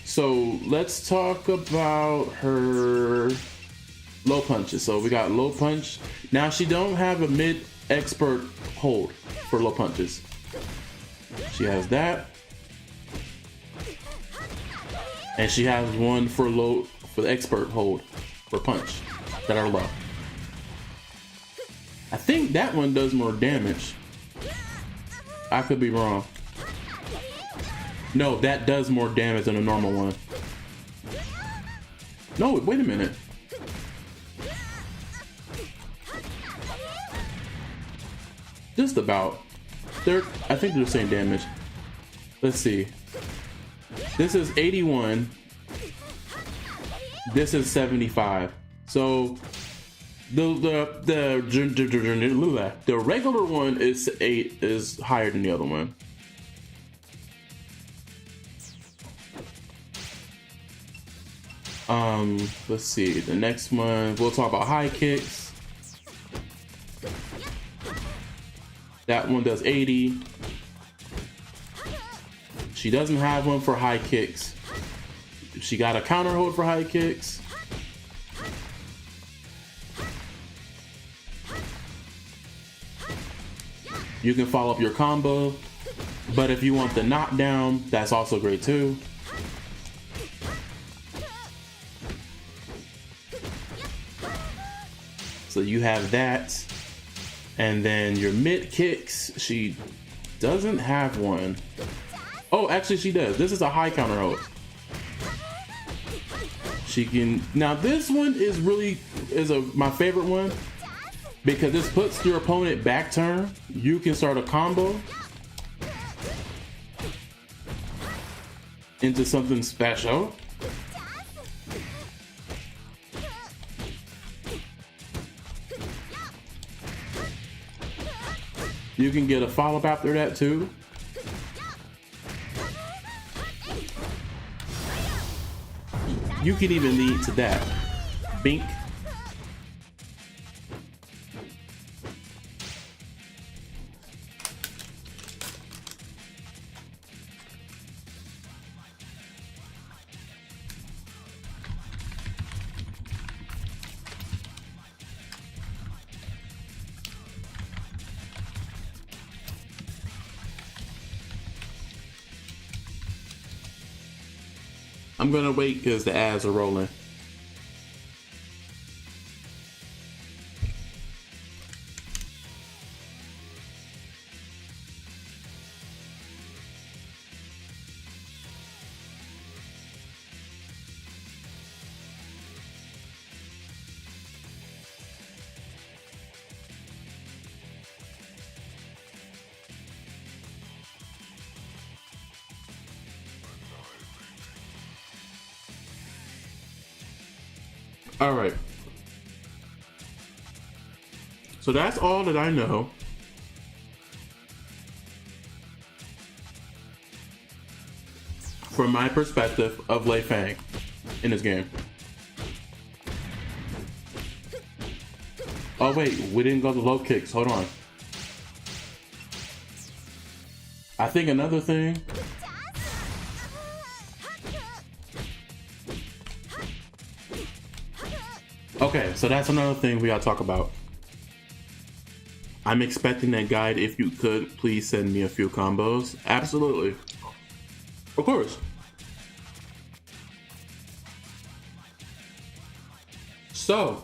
So let's talk about her low punches. So we got low punch. Now she don't have a mid expert hold for low punches. She has that, and she has one for the expert hold for punch that are low. I think that one does more damage. I could be wrong. No, that does more damage than a normal one. No, wait a minute. Just about. I think they're the same damage. Let's see. This is 81. This is 75. So the regular one is higher than the other one. Let's see, the next one, we'll talk about high kicks. That one does 80. She doesn't have one for high kicks. She got a counter hold for high kicks. You can follow up your combo, but if you want the knockdown, that's also great too. So you have that, and then your mid kicks, she doesn't have one. Oh, actually she does. This is a high counter hold. She can, now this one is really, my favorite one because this puts your opponent back turn. You can start a combo into something special. You can get a follow-up after that too. You can even lead to that. Bink. I'm gonna wait because the ads are rolling. All right. So that's all that I know. From my perspective of Lei Fang in this game. Oh wait, we didn't go to low kicks. Hold on. I think another thing. Okay, so that's another thing we gotta talk about. I'm expecting that guide. If you could, please send me a few combos. Absolutely. Of course. So,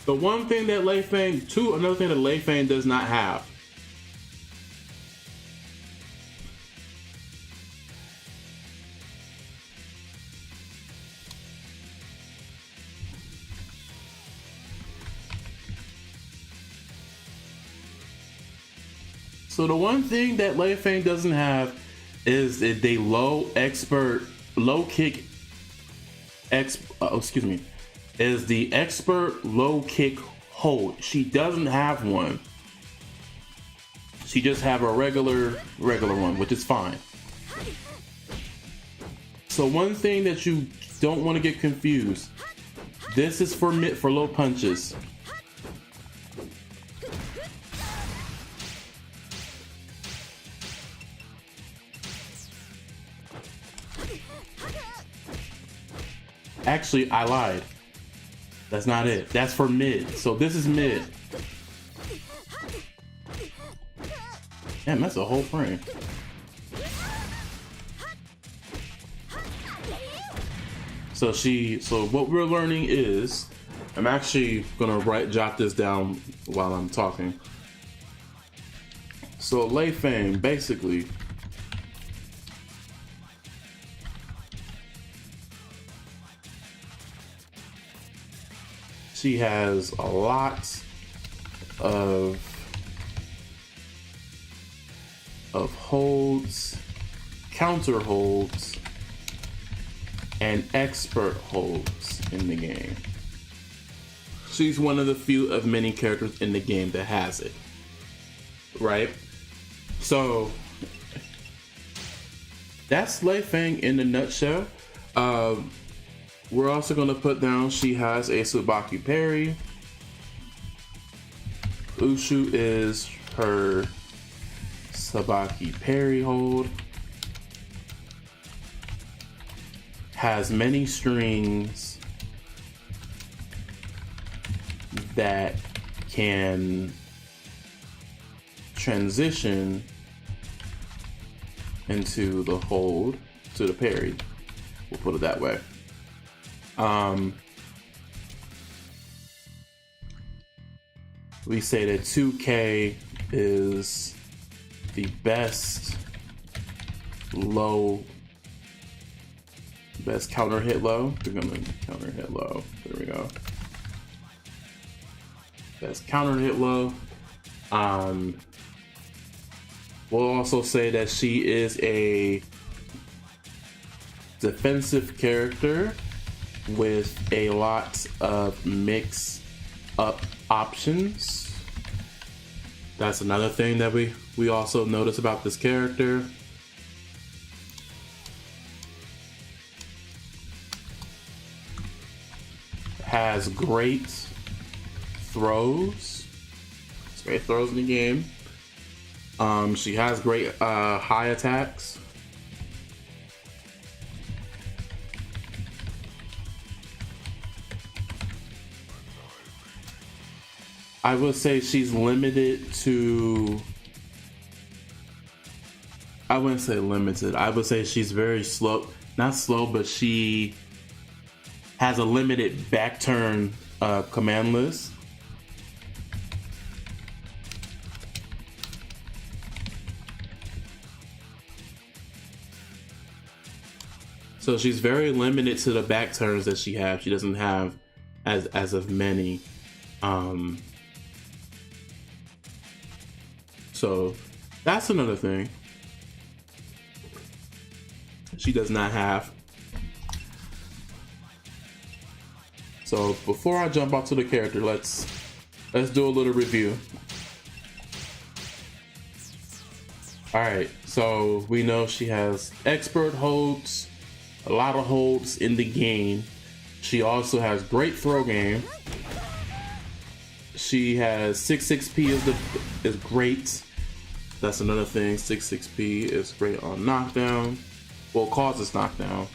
the one thing that Lei Fang, another thing that Lei Fang does not have. So the one thing that Lei Fang doesn't have is the low kick is the expert low kick hold. She doesn't have one. She just have a regular one, which is fine. So one thing that you don't want to get confused. This is for low punches. Actually, I lied. That's not it. That's for mid. So this is mid. Damn, that's a whole frame. So what we're learning is, I'm actually gonna jot this down while I'm talking. So Lei Fang, basically, she has a lot of holds, counter holds, and expert holds in the game. She's one of the few of many characters in the game that has it. Right? So that's Lei Fang in a nutshell. We're also going to put down she has a Tsubaki parry. Ushu is her Tsubaki parry hold. Has many strings that can transition into the hold, to the parry. We'll put it that way. We say that 2K is the best low Best counter hit low. We're gonna counter hit low. There we go. Best counter hit low. We'll also say that she is a defensive character with a lot of mix up options. That's another thing that we also notice about this character. Has great throws. Great throws in the game. She has great high attacks. I would say she's limited to, I wouldn't say limited. I would say she's very slow. Not slow, but she has a limited back turn command list. So she's very limited to the back turns that she has. She doesn't have as of many. So that's another thing she does not have. So before I jump onto the character, let's do a little review. All right, so we know she has expert holds, a lot of holds in the game. She also has great throw game. She has 6-6P is great. That's another thing. 6-6P is great on knockdown. Well, causes knockdown.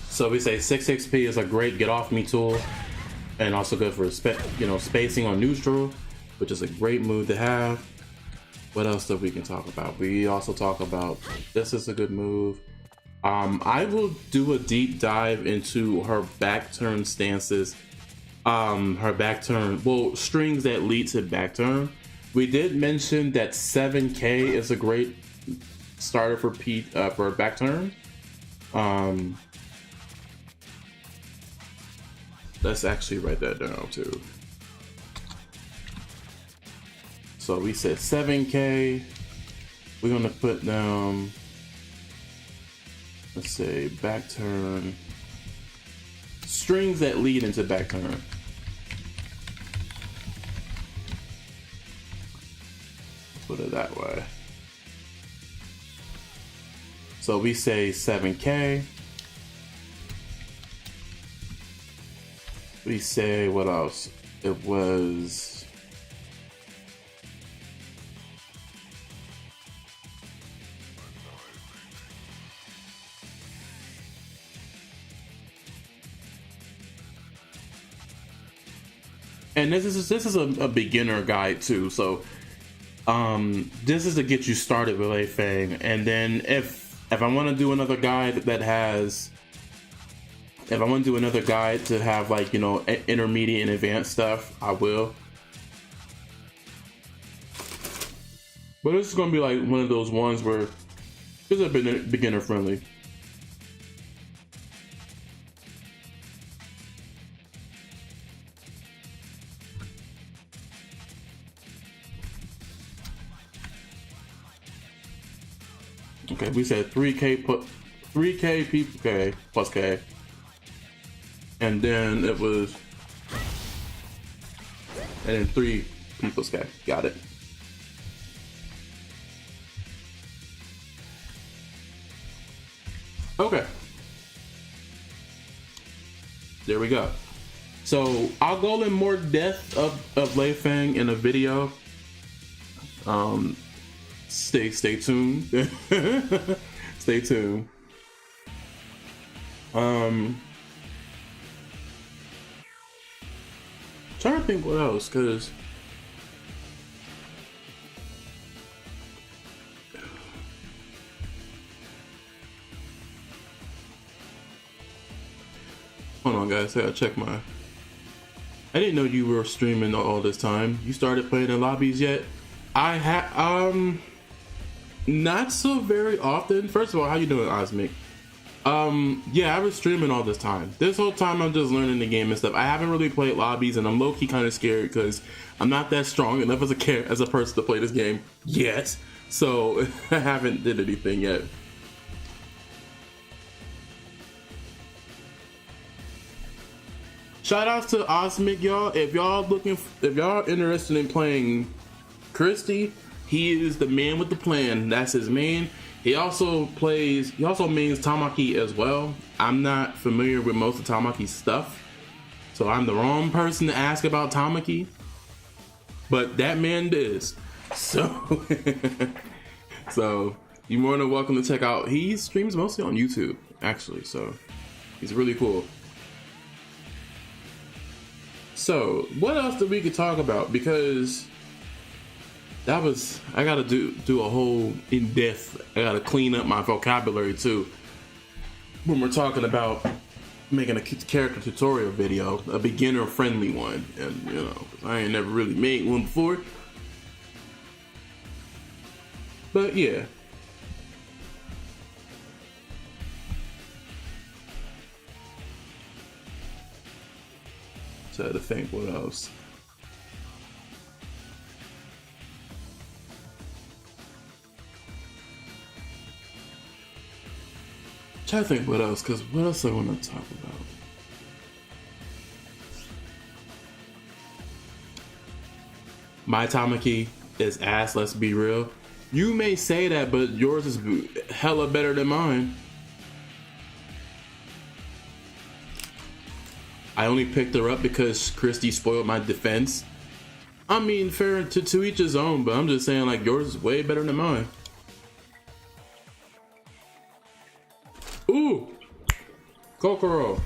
So we say 6-6P is a great get off me tool, and also good for spacing on neutral, which is a great move to have. What else that we can talk about? We also talk about this is a good move. I will do a deep dive into her back turn stances. Her back turn, well, strings that lead to back turn. We did mention that 7K is a great starter for back turn. Let's actually write that down too. So we said 7K. We're gonna put down, let's say, back turn. Strings that lead into back turn. Put it that way. So we say 7K. We say, what else? It was and this is a beginner guide too, so this is to get you started with Lei Feng, and then if I want to do another guide that has, if I want to do another guide to have, like, you know, intermediate and advanced stuff, I will. But this is going to be like one of those ones where it's a beginner friendly. Okay, we said 3K PK plus K. And then it was, and then 3 P plus K. Got it. Okay. There we go. So I'll go in more depth of Lei Feng in a video. Stay tuned. Stay tuned. Trying to think what else, cause hold on, guys. I gotta check my. I didn't know you were streaming all this time. You started playing in lobbies yet? I not so very often. First of all, how you doing, Osmic? Yeah, I was streaming all this time. This whole time I'm just learning the game and stuff. I haven't really played lobbies, and I'm low-key kind of scared because I'm not that strong enough as a person to play this game yet. So I haven't did anything yet. Shout out to Osmic, y'all. If y'all interested in playing Christy, he is the man with the plan. That's his main. He also mains Tamaki as well. I'm not familiar with most of Tamaki's stuff, so I'm the wrong person to ask about Tamaki. But that man does. So, so you're more than welcome to check out. He streams mostly on YouTube, actually, so he's really cool. So, what else that we could talk about? Because I gotta do a whole in-depth, I gotta clean up my vocabulary too. When we're talking about making a character tutorial video, a beginner-friendly one. And, you know, I ain't never really made one before. But, yeah. Try to think what else. Try to think what else, because what else I want to talk about? My Tamaki is ass, let's be real. You may say that, but yours is hella better than mine. I only picked her up because Christy spoiled my defense. I mean, fair to each his own, but I'm just saying, like, yours is way better than mine. Ooh! Kokoro.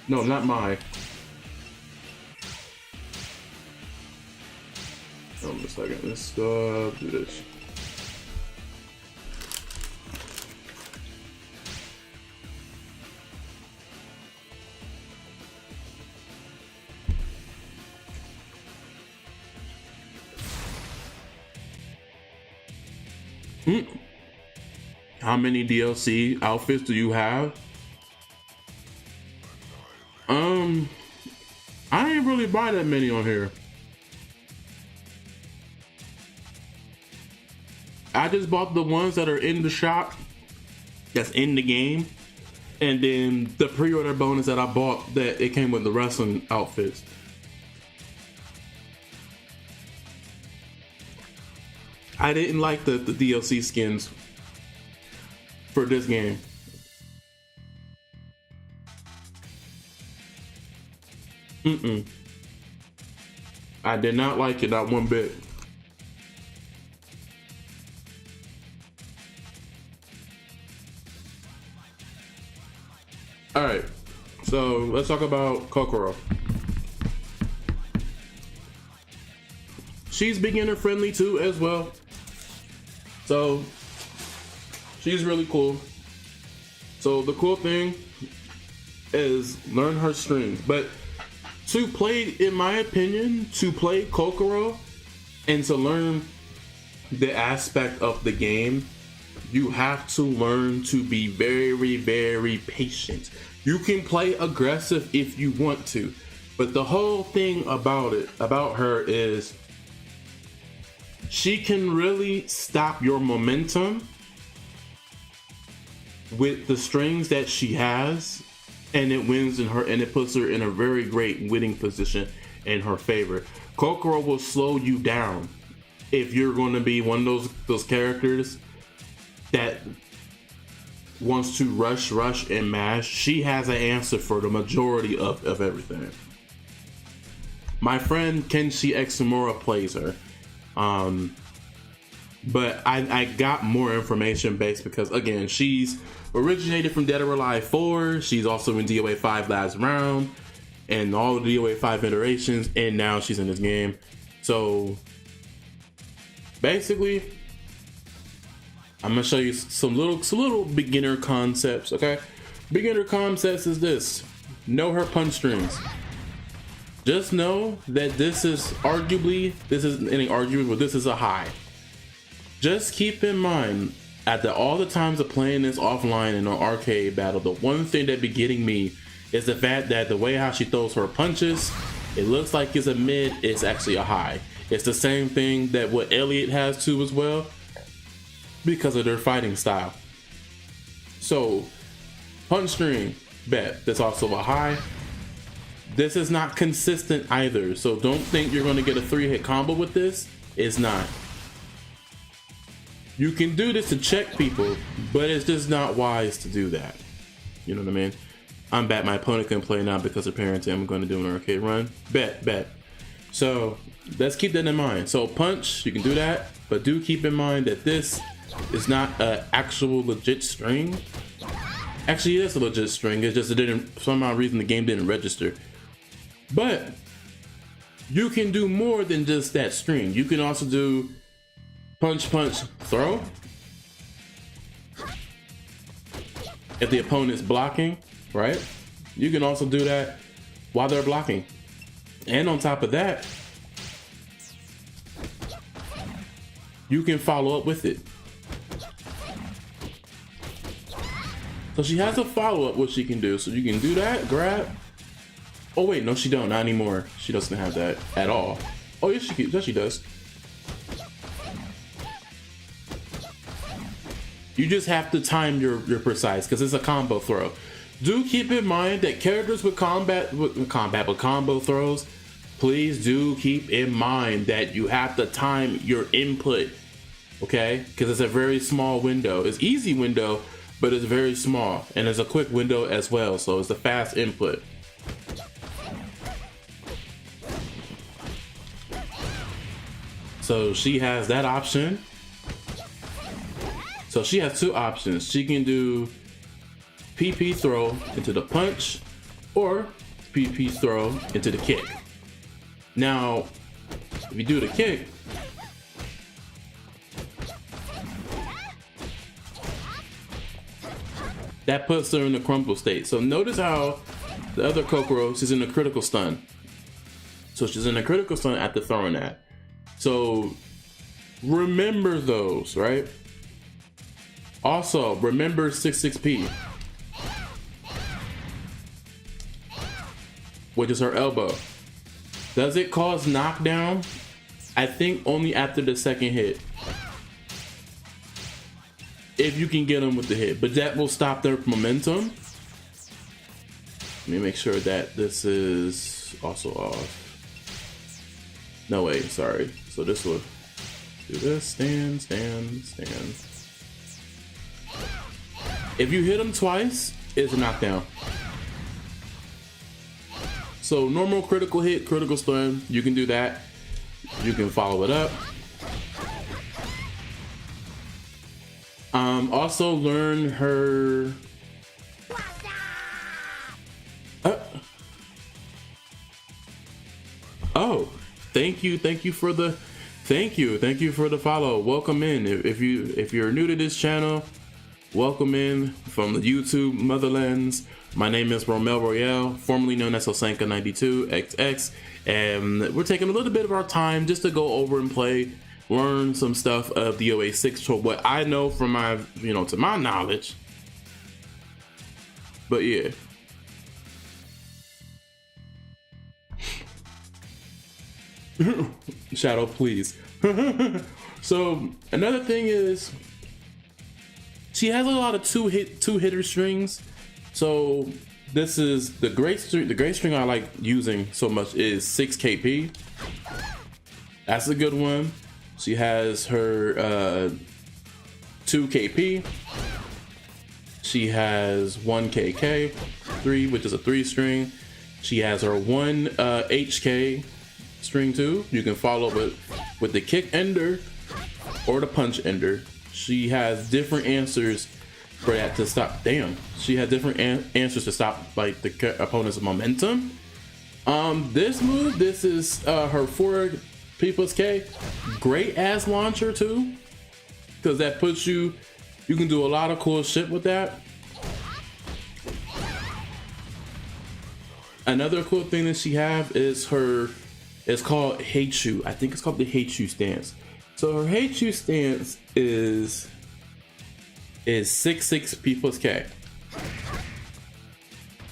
No, not mine. Hold on a second. Let's do this. How many DLC outfits do you have? I ain't really buy that many on here. I just bought the ones that are in the shop, that's in the game, and then the pre-order bonus that I bought, that it came with the wrestling outfits. I didn't like the DLC skins for this game. I did not like it, not one bit. Alright, so let's talk about Kokoro. She's beginner friendly too as well. So she's really cool. So the cool thing is learn her strings. But to play, in my opinion, to play Kokoro and to learn the aspect of the game, you have to learn to be very, very patient. You can play aggressive if you want to, but the whole thing about her is she can really stop your momentum with the strings that she has, and it wins in her, and it puts her in a very great winning position in her favor. Kokoro will slow you down if you're going to be one of those characters that wants to rush and mash. She has an answer for the majority of everything. My friend Kenshi Examura plays her. But I got more information based because, again, she's originated from Dead or Alive 4. She's also in DOA 5 Last Round and all the DOA 5 iterations, and now she's in this game. So basically, I'm gonna show you some little beginner concepts. Okay, beginner concepts is this: know her punch strings. Just know that this isn't any argument, but this is a high. Just keep in mind, after all the times of playing this offline in an arcade battle, the one thing that be getting me is the fact that the way how she throws her punches, it looks like it's a mid, it's actually a high. It's the same thing that what Elliot has too as well, because of their fighting style. So, punch string, bet, that's also a high. This is not consistent either, so don't think you're gonna get a 3-hit combo with this. It's not. You can do this to check people, but it's just not wise to do that. You know what I mean? I'm back. My opponent can play now because apparently I'm going to do an arcade run. Bet. So let's keep that in mind. So punch, you can do that, but do keep in mind that this is not an actual legit string. Actually, it is a legit string. It's just it didn't, for some odd reason, the game didn't register. But you can do more than just that string. You can also do punch, throw. If the opponent's blocking, right? You can also do that while they're blocking. And on top of that, you can follow up with it. So she has a follow-up what she can do. So you can do that, grab. Oh wait, no she don't, not anymore. She doesn't have that at all. Oh yes she can, yes she does. You just have to time your precise because it's a combo throw. Do keep in mind that characters with combo throws, please do keep in mind that you have to time your input, okay? Because it's a very small window. It's easy window, but it's very small, and it's a quick window as well, so it's a fast input. So she has that option. So she has two options. She can do PP throw into the punch or PP throw into the kick. Now, if you do the kick, that puts her in the crumple state. So notice how the other Kokoro, she's in a critical stun. So she's in a critical stun after throwing that. So remember those, right? Also, remember 66P, which is her elbow. Does it cause knockdown? I think only after the second hit. If you can get them with the hit, but that will stop their momentum. Let me make sure that this is also off. No, wait, sorry. So this will do this, stand. If you hit them twice, it's a knockdown. So normal critical hit, critical stun, you can do that. You can follow it up. Also learn her. Oh, thank you for the follow. Welcome in. If you're new to this channel, welcome in from the YouTube motherlands. My name is Romel Royale, formerly known as Osanka92XX, and we're taking a little bit of our time just to go over and play, learn some stuff of the DOA 6 for what I know from my, to my knowledge. But yeah. Shadow, please. So another thing is she has a lot of two hitter strings. So this is the great string I like using so much is 6KP. That's a good one. She has her 2KP. She has 1KK 3, which is a 3 string. She has her 1 HK string 2. You can follow with the kick ender. or the punch ender. She has different answers for that to stop. Damn, she had different answers to stop like the opponent's momentum. This move, this is her forward P+K. Great ass launcher too, because that puts you can do a lot of cool shit with that. Another cool thing that she have is it's called Hate You. I think it's called the Hate You stance. So her Hate You stance is 6/6 P+K.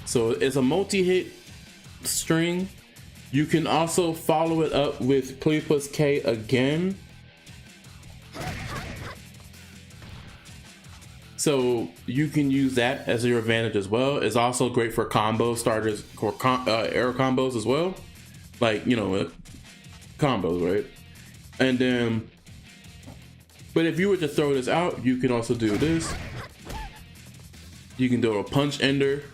So it's a multi-hit string. You can also follow it up with P+K again. So you can use that as your advantage as well. It's also great for combo starters or air combos as well. Like, you know, combos, right? And then, but if you were to throw this out, you can also do this. You can do a punch ender,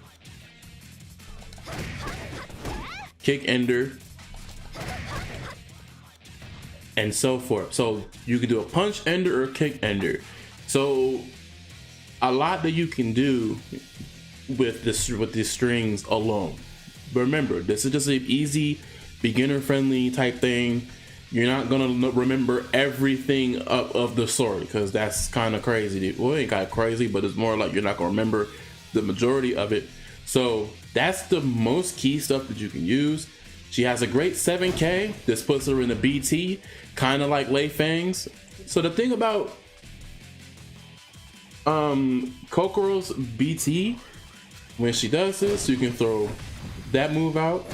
kick ender, and so forth. So you can do a punch ender or kick ender. So a lot that you can do with these strings alone. But remember, this is just an easy, beginner-friendly type thing. You're not gonna remember everything of the story, because that's kind of crazy. Well, it ain't kind of crazy, but it's more like you're not gonna remember the majority of it. So that's the most key stuff that you can use. She has a great 7K. This puts her in the BT, kind of like Lei Fang's. So the thing about Kokoro's BT, when she does this, you can throw that move out,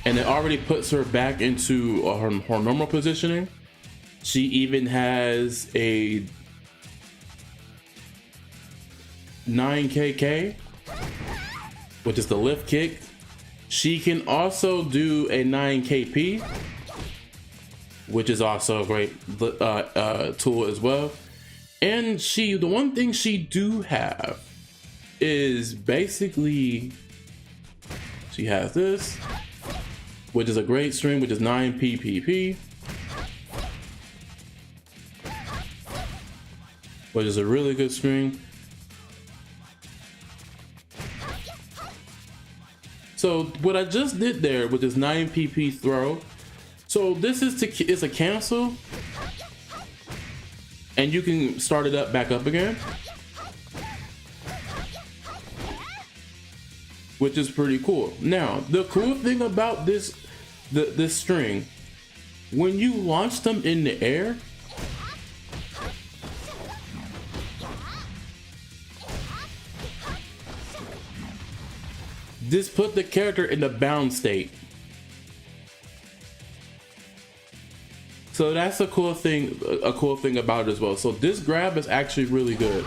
and it already puts her back into her normal positioning. She even has a 9KK, which is the lift kick. She can also do a 9KP, which is also a great tool as well. And the one thing she do have is basically, she has this, which is a great string, which is 9PPP, which is a really good string. So what I just did there with this 9PP throw, so this is a cancel, and you can start it up back up again, which is pretty cool. Now, the cool thing about this string, when you launch them in the air, this put the character in the bound state. So that's a cool thing about it as well. So this grab is actually really good.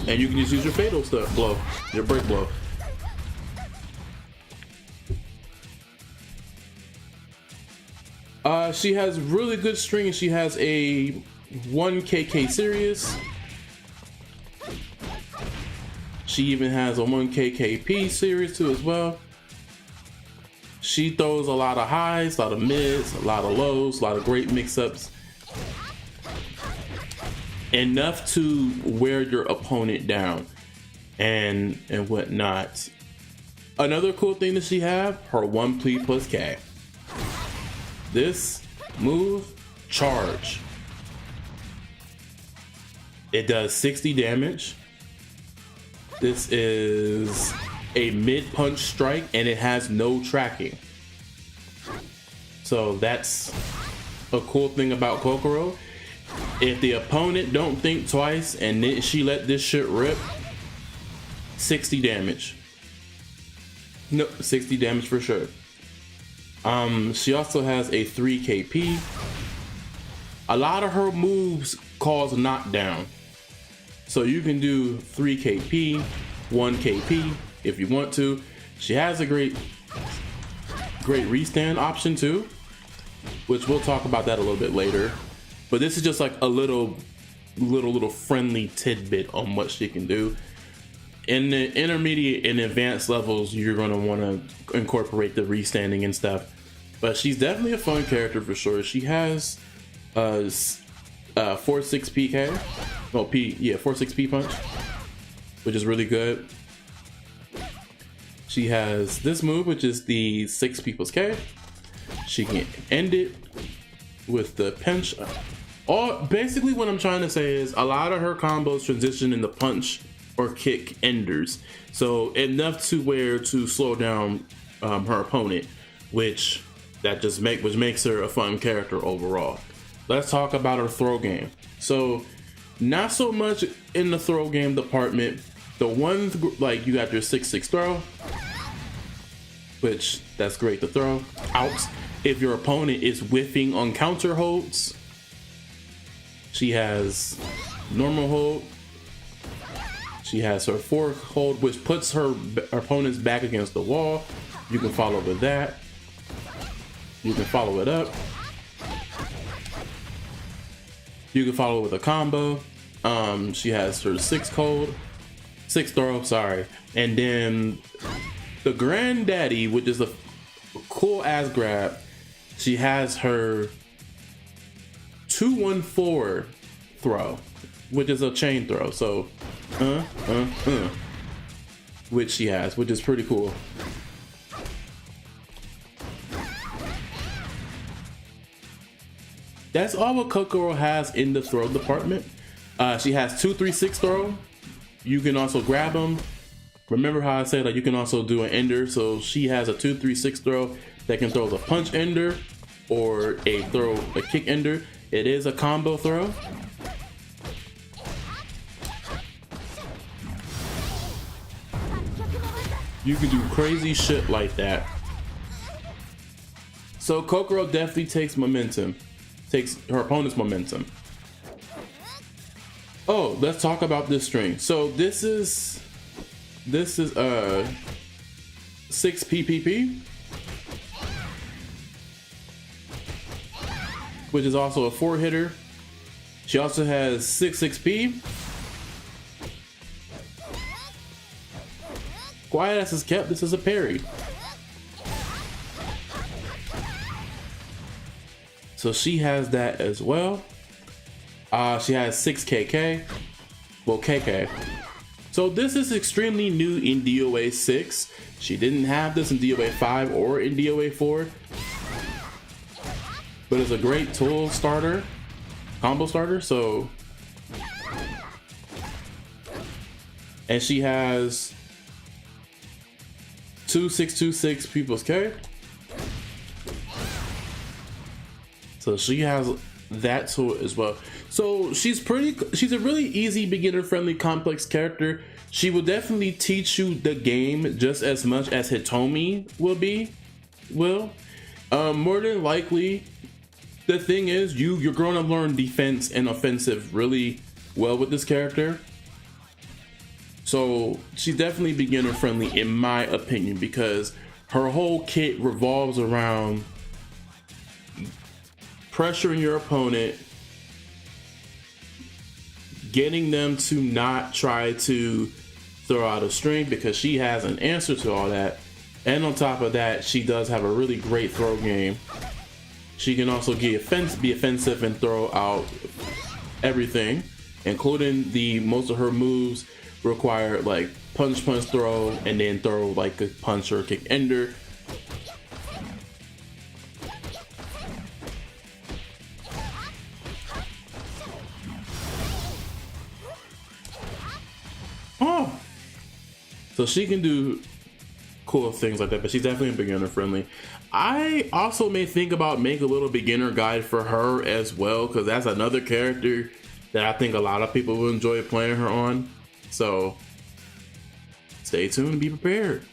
And you can just use your fatal blow, your break blow. She has really good string. She has a 1KK series. She even has a 1KKP series too as well. She throws a lot of highs, a lot of mids, a lot of lows, a lot of great mix-ups. Enough to wear your opponent down and whatnot. Another cool thing that she have, her 1P+K. This move, charge. It does 60 damage. This is a mid punch strike, and it has no tracking. So that's a cool thing about Kokoro. If the opponent don't think twice and then she let this shit rip, 60 damage. No, 60 damage for sure. She also has a 3KP. A lot of her moves cause knockdown. So you can do 3KP, 1KP if you want to. She has a great restand option too, which we'll talk about that a little bit later. But this is just like a little friendly tidbit on what she can do. In the intermediate and advanced levels, you're gonna want to incorporate the restanding and stuff. but she's definitely a fun character for sure. She has 4-6 PK. Oh, 4-6 P punch, which is really good. She has this move, which is the 6 people's K. She can end it with the pinch. Basically what I'm trying to say is a lot of her combos transition into punch or kick enders. So enough to slow down her opponent, which makes her a fun character overall. Let's talk about her throw game. So not so much in the throw game department. The one, like, you got your 6-6 throw, which that's great to throw out if your opponent is whiffing on counter holds. She has normal hold. She has her fork hold, which puts her opponent's back against the wall. You can follow with that. You can follow it up. You can follow with a combo. She has her 6 throw, sorry. And then the granddaddy, which is a cool ass grab, she has her 2-1-4 throw, which is a chain throw. So, which she has, which is pretty cool. That's all what Kokoro has in the throw department. She has 2-3-6 throw. You can also grab them. Remember how I said, like, you can also do an ender. So she has a 2-3-6 throw that can throw a punch ender or a kick ender. It is a combo throw. You can do crazy shit like that. So Kokoro definitely takes her opponent's momentum. Oh, let's talk about this string. So this is 6 PPP, which is also a 4-hitter. She also has 6-6P. Quiet as is kept, this is a parry. So she has that as well. She has 6KK. Well, KK. So this is extremely new in DOA 6. She didn't have this in DOA 5 or in DOA 4. But it's a great tool starter, combo starter. So, and she has 2-6-2-6 people's K. So she has that tool as well. So she's a really easy, beginner friendly, complex character. She will definitely teach you the game just as much as Hitomi will. More than likely, the thing is, you're going to learn defense and offensive really well with this character. So she's definitely beginner friendly in my opinion, because her whole kit revolves around pressuring your opponent, getting them to not try to throw out a string, because she has an answer to all that. And on top of that, she does have a really great throw game. She can also be offensive and throw out everything, including most of her moves require like punch, throw, and then throw like a punch or a kick ender. Oh, so she can do cool things like that, but she's definitely beginner friendly. I also may think about making a little beginner guide for her as well, because that's another character that I think a lot of people will enjoy playing her on. So stay tuned and be prepared.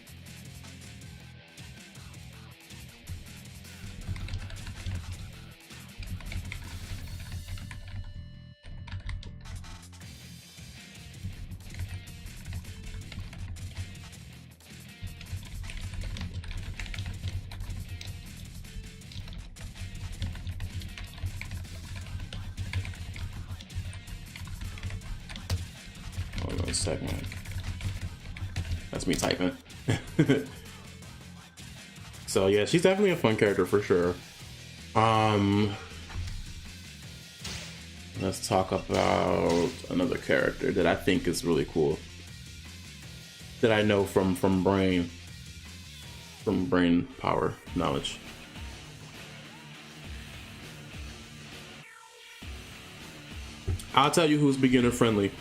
Hold on a second. That's me typing. So yeah, she's definitely a fun character for sure. Let's talk about another character that I think is really cool, that I know from brain power knowledge. I'll tell you who's beginner friendly.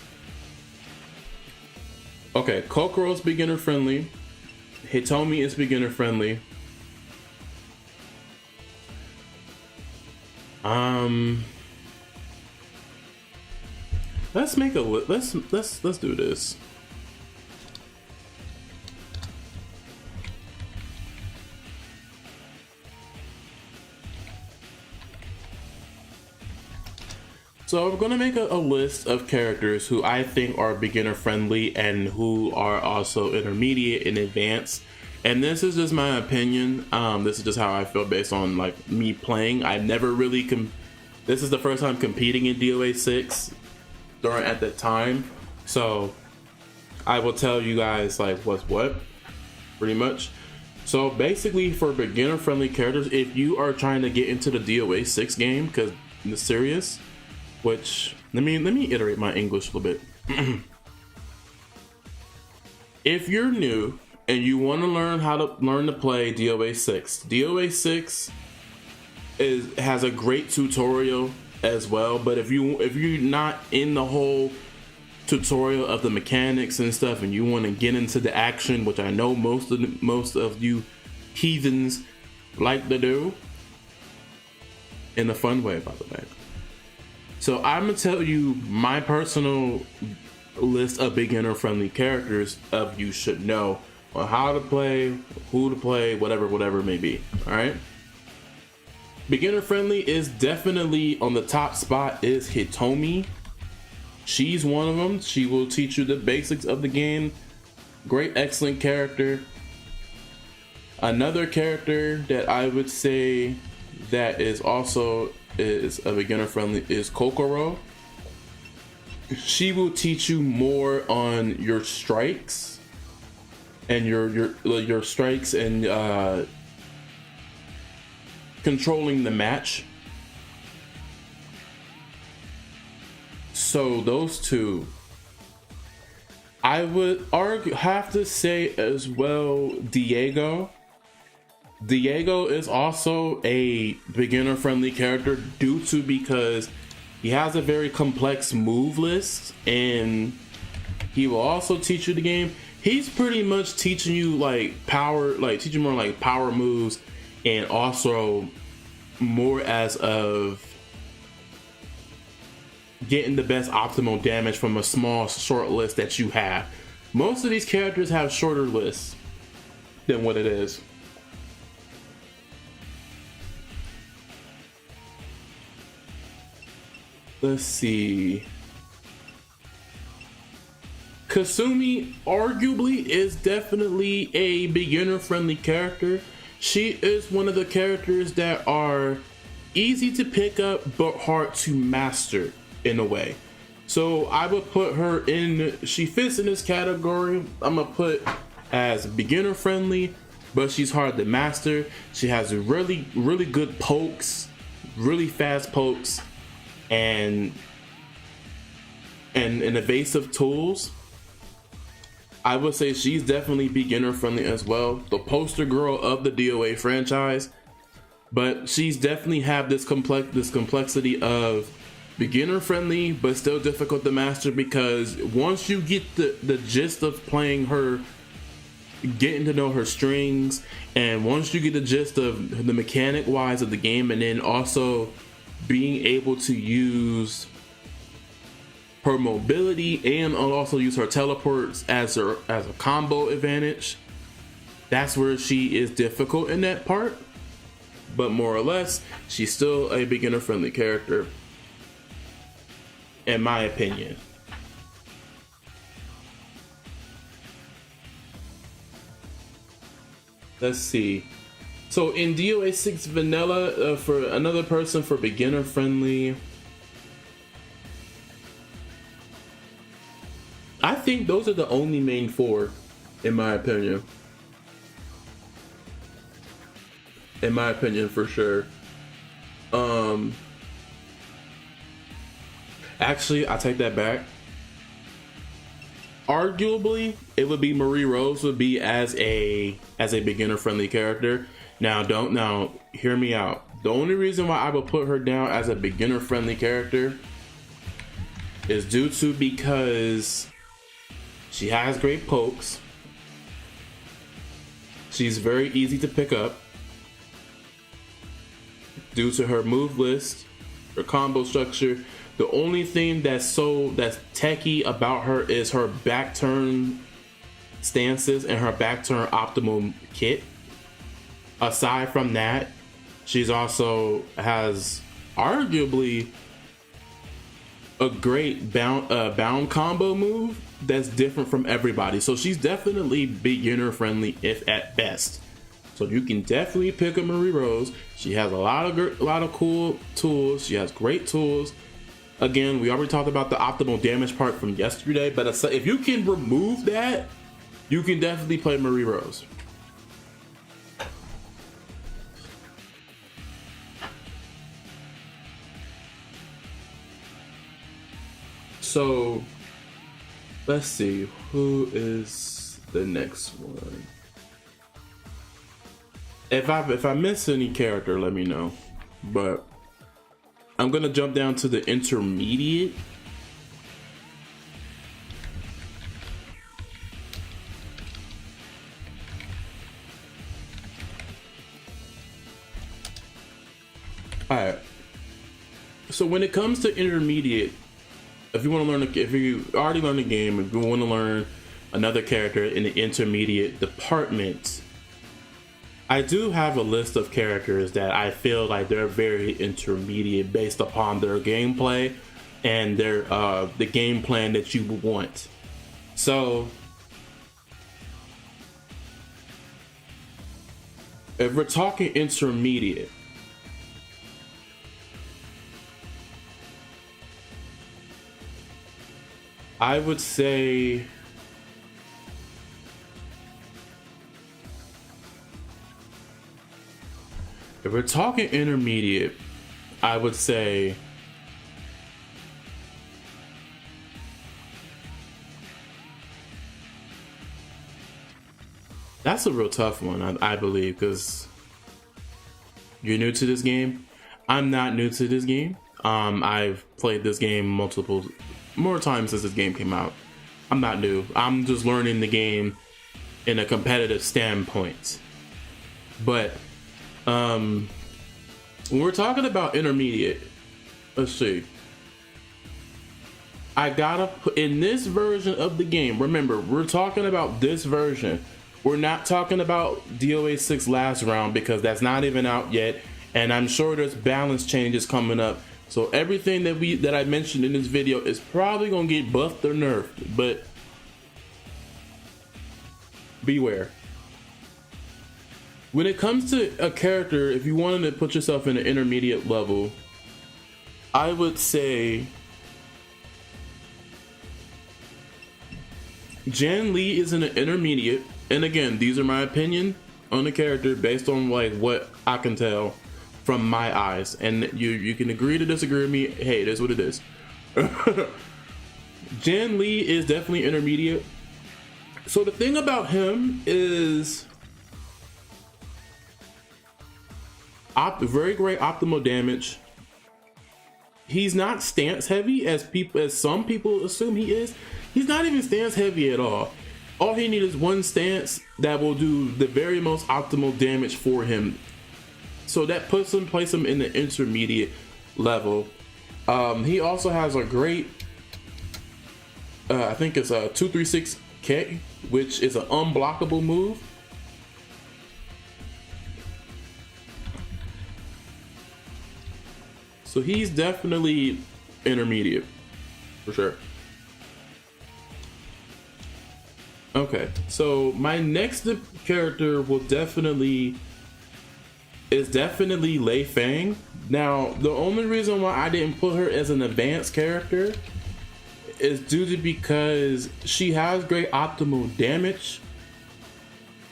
Okay, Kokoro's beginner friendly. Hitomi is beginner friendly. Let's make a let's do this. So we're gonna make a list of characters who I think are beginner friendly and who are also intermediate and advanced. And this is just my opinion. This is just how I feel based on like me playing. I've never really this is the first time competing in DOA 6 at that time. So I will tell you guys like what's what, pretty much. So basically for beginner friendly characters, if you are trying to get into the DOA 6 game, because it's serious, which let me iterate my English a little bit. If you're new and you want to learn how to play DOA 6, DOA 6 has a great tutorial as well. But if you're not in the whole tutorial of the mechanics and stuff, and you want to get into the action, which I know most of you heathens like to do, in a fun way, by the way. So I'm gonna tell you my personal list of beginner friendly characters of you should know on how to play, who to play, whatever it may be. All right. Beginner friendly is definitely on the top spot is Hitomi. She's one of them. She will teach you the basics of the game. Great, excellent character. Another character that I would say that is also is a beginner friendly is Kokoro. She will teach you more on your strikes and your strikes and controlling the match. So those two. I would have to say as well Diego. Diego is also a beginner friendly character because he has a very complex move list, and he will also teach you the game. He's pretty much teaching you like power, teaching more like power moves, and also more as of getting the best optimal damage from a small short list that you have. Most of these characters have shorter lists than what it is. Let's see. Kasumi arguably is definitely a beginner friendly character. She is one of the characters that are easy to pick up but hard to master in a way. So I would put her in, she fits in this category. I'm gonna put as beginner friendly, but she's hard to master. She has really good pokes, really fast pokes, and evasive tools. I would say she's definitely beginner friendly as well. The poster girl of the DOA franchise, but she's definitely have this complexity of beginner friendly but still difficult to master, because once you get the gist of playing her, getting to know her strings, and once you get the gist of the mechanic wise of the game, and then also being able to use her mobility and also use her teleports as a combo advantage, that's where she is difficult in that part. But more or less, she's still a beginner friendly character, in my opinion. Let's see. So in DOA 6 vanilla, for another person for beginner friendly, I think those are the only main four, in my opinion. in my opinion, for sure. Actually, I take that back. Arguably, it would be Marie Rose would be as a beginner friendly character. Now hear me out. The only reason why I would put her down as a beginner friendly character is due to because she has great pokes. She's very easy to pick up due to her move list, her combo structure. The only thing that's techie about her is her back turn stances and her back turn optimal kit. Aside from that, she's also has arguably a great bound combo move that's different from everybody. So she's definitely beginner friendly, if at best. So you can definitely pick up Marie Rose. She has a lot of cool tools. She has great tools. Again, we already talked about the optimal damage part from yesterday, but if you can remove that, you can definitely play Marie Rose. So let's see, who is the next one? If I miss any character, let me know. But I'm gonna jump down to the intermediate. Alright. So when it comes to intermediate, if you want to learn, if you already learned the game, if you want to learn another character in the intermediate department, I do have a list of characters that I feel like they're very intermediate based upon their gameplay and their the game plan that you want. So if we're talking intermediate, I would say if we're talking intermediate, I would say that's a real tough one, I believe, because you're new to this game. I'm not new to this game. I've played this game more times since this game came out. I'm not new. I'm just learning the game in a competitive standpoint. But when we're talking about intermediate, let's see. I gotta put in this version of the game. Remember, we're talking about this version. We're not talking about DOA 6 last round because that's not even out yet, and I'm sure there's balance changes coming up. So everything that I mentioned in this video is probably gonna get buffed or nerfed, but beware. When it comes to a character, if you wanted to put yourself in an intermediate level, I would say Jan Lee is in an intermediate, and again, these are my opinion on the character based on like what I can tell from my eyes, and you can agree to disagree with me. Hey, it is what it is. Jan Lee is definitely intermediate. So the thing about him is very great optimal damage. He's not stance heavy as some people assume he is. He's not even stance heavy at all. All he needs is one stance that will do the very most optimal damage for him. So that places him in the intermediate level. He also has a great, I think it's a 236K, which is an unblockable move. So he's definitely intermediate, for sure. Okay, so my next character is definitely Lei Fang. Now, the only reason why I didn't put her as an advanced character is due to because she has great optimal damage,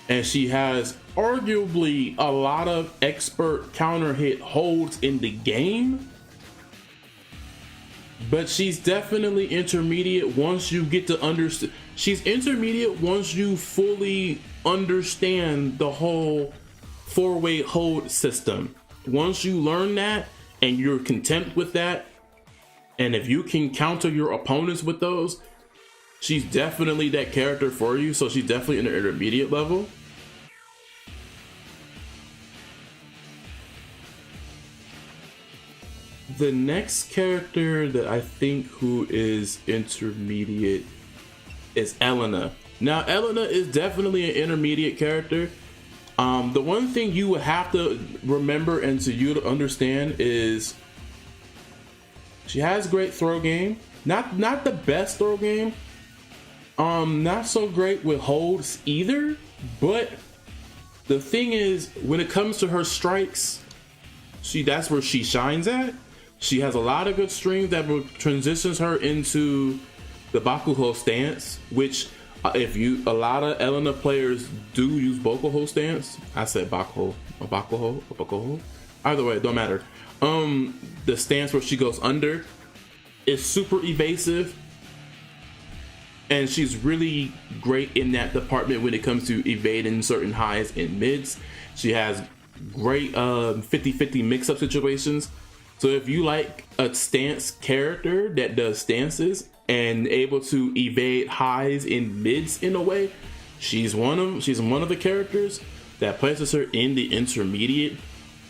and she has arguably a lot of expert counter hit holds in the game. But she's definitely intermediate once you get to understand. She's intermediate once you fully understand the whole four-way hold system. Once you learn that and you're content with that, and if you can counter your opponents with those, she's definitely that character for you. So she's definitely in the intermediate level. The next character that I think who is intermediate is Elena. Now, Elena is definitely an intermediate character. The one thing you would have to remember and to you to understand is she has great throw game. Not the best throw game. Not so great with holds either. But the thing is, when it comes to her strikes, that's where she shines at. She has a lot of good strings that transitions her into the Bakuho stance, which a lot of Elena players do use Bakuho stance. I said Bakuho. Either way, it don't matter. The stance where she goes under is super evasive, and she's really great in that department when it comes to evading certain highs and mids. She has great 50-50 mix-up situations. So if you like a stance character that does stances and able to evade highs and mids in a way, she's one of the characters that places her in the intermediate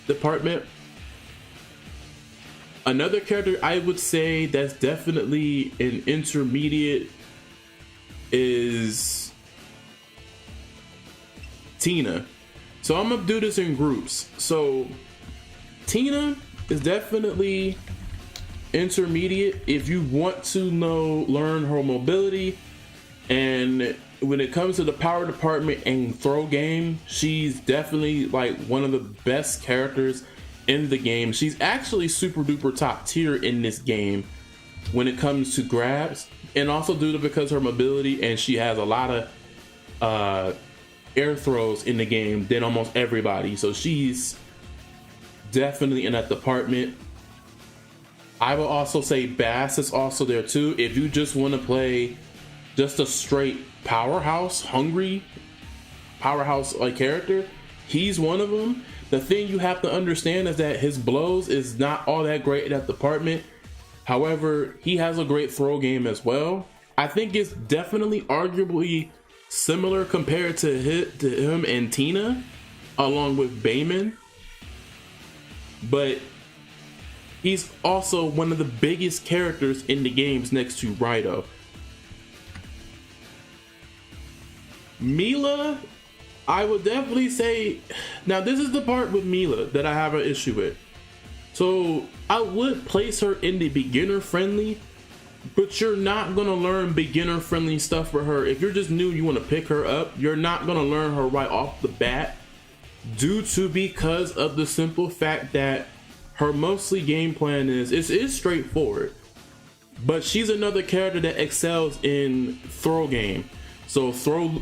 department. Another character I would say that's definitely an intermediate is Tina. So I'm gonna do this in groups. So Tina is definitely intermediate if you want to learn her mobility, and when it comes to the power department and throw game, she's definitely like one of the best characters in the game. She's actually super duper top tier in this game when it comes to grabs, and also due to because her mobility, and she has a lot of air throws in the game than almost everybody. So she's definitely in that department. I will also say Bass is also there too. If you just want to play just a straight powerhouse, hungry powerhouse like character, he's one of them. The thing you have to understand is that his blows is not all that great in that department. However, he has a great throw game as well. I think it's definitely arguably similar compared to him and Tina, along with Bayman. But he's also one of the biggest characters in the games next to Raito. Mila, I would definitely say, now this is the part with Mila that I have an issue with. So I would place her in the beginner friendly, but you're not gonna learn beginner friendly stuff for her. If you're just new, you wanna pick her up, you're not gonna learn her right off the bat, because of the simple fact that her mostly game plan is straightforward, but she's another character that excels in throw game. So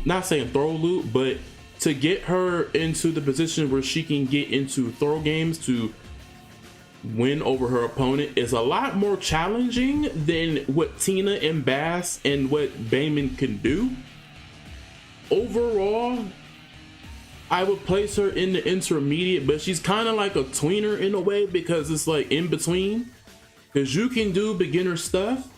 not saying throw loop, but to get her into the position where she can get into throw games to win over her opponent is a lot more challenging than what Tina and Bass and what Bayman can do. Overall, I would place her in the intermediate, but she's kind of like a tweener in a way, because it's like in between, because you can do beginner stuff,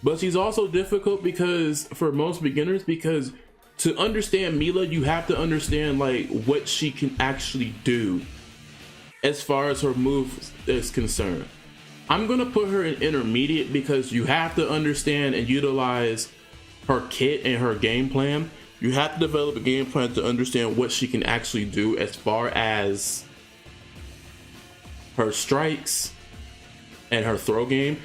but she's also difficult because for most beginners, because to understand Mila, you have to understand like what she can actually do as far as her move is concerned. I'm gonna put her in intermediate because you have to understand and utilize her kit and her game plan. You have to develop a game plan to understand what she can actually do as far as her strikes and her throw game,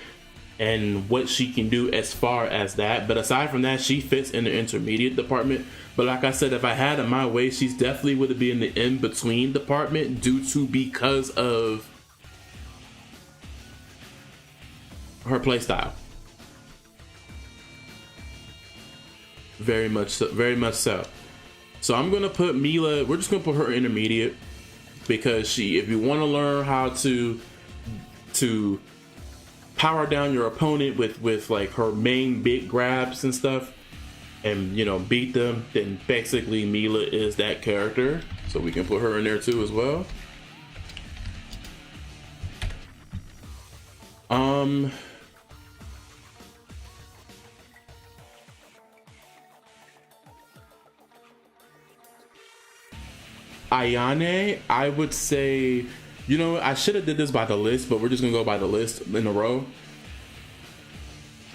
and what she can do as far as that. But aside from that, she fits in the intermediate department. But like I said, if I had it my way, she's definitely would be in the in-between department because of her playstyle. Very much so. So I'm gonna put Mila. We're just gonna put her intermediate because if you want to learn how to power down your opponent with like her main big grabs and stuff, and beat them, then basically Mila is that character. So we can put her in there too as well. Ayane, I would say, I should have did this by the list, but we're just gonna go by the list in a row.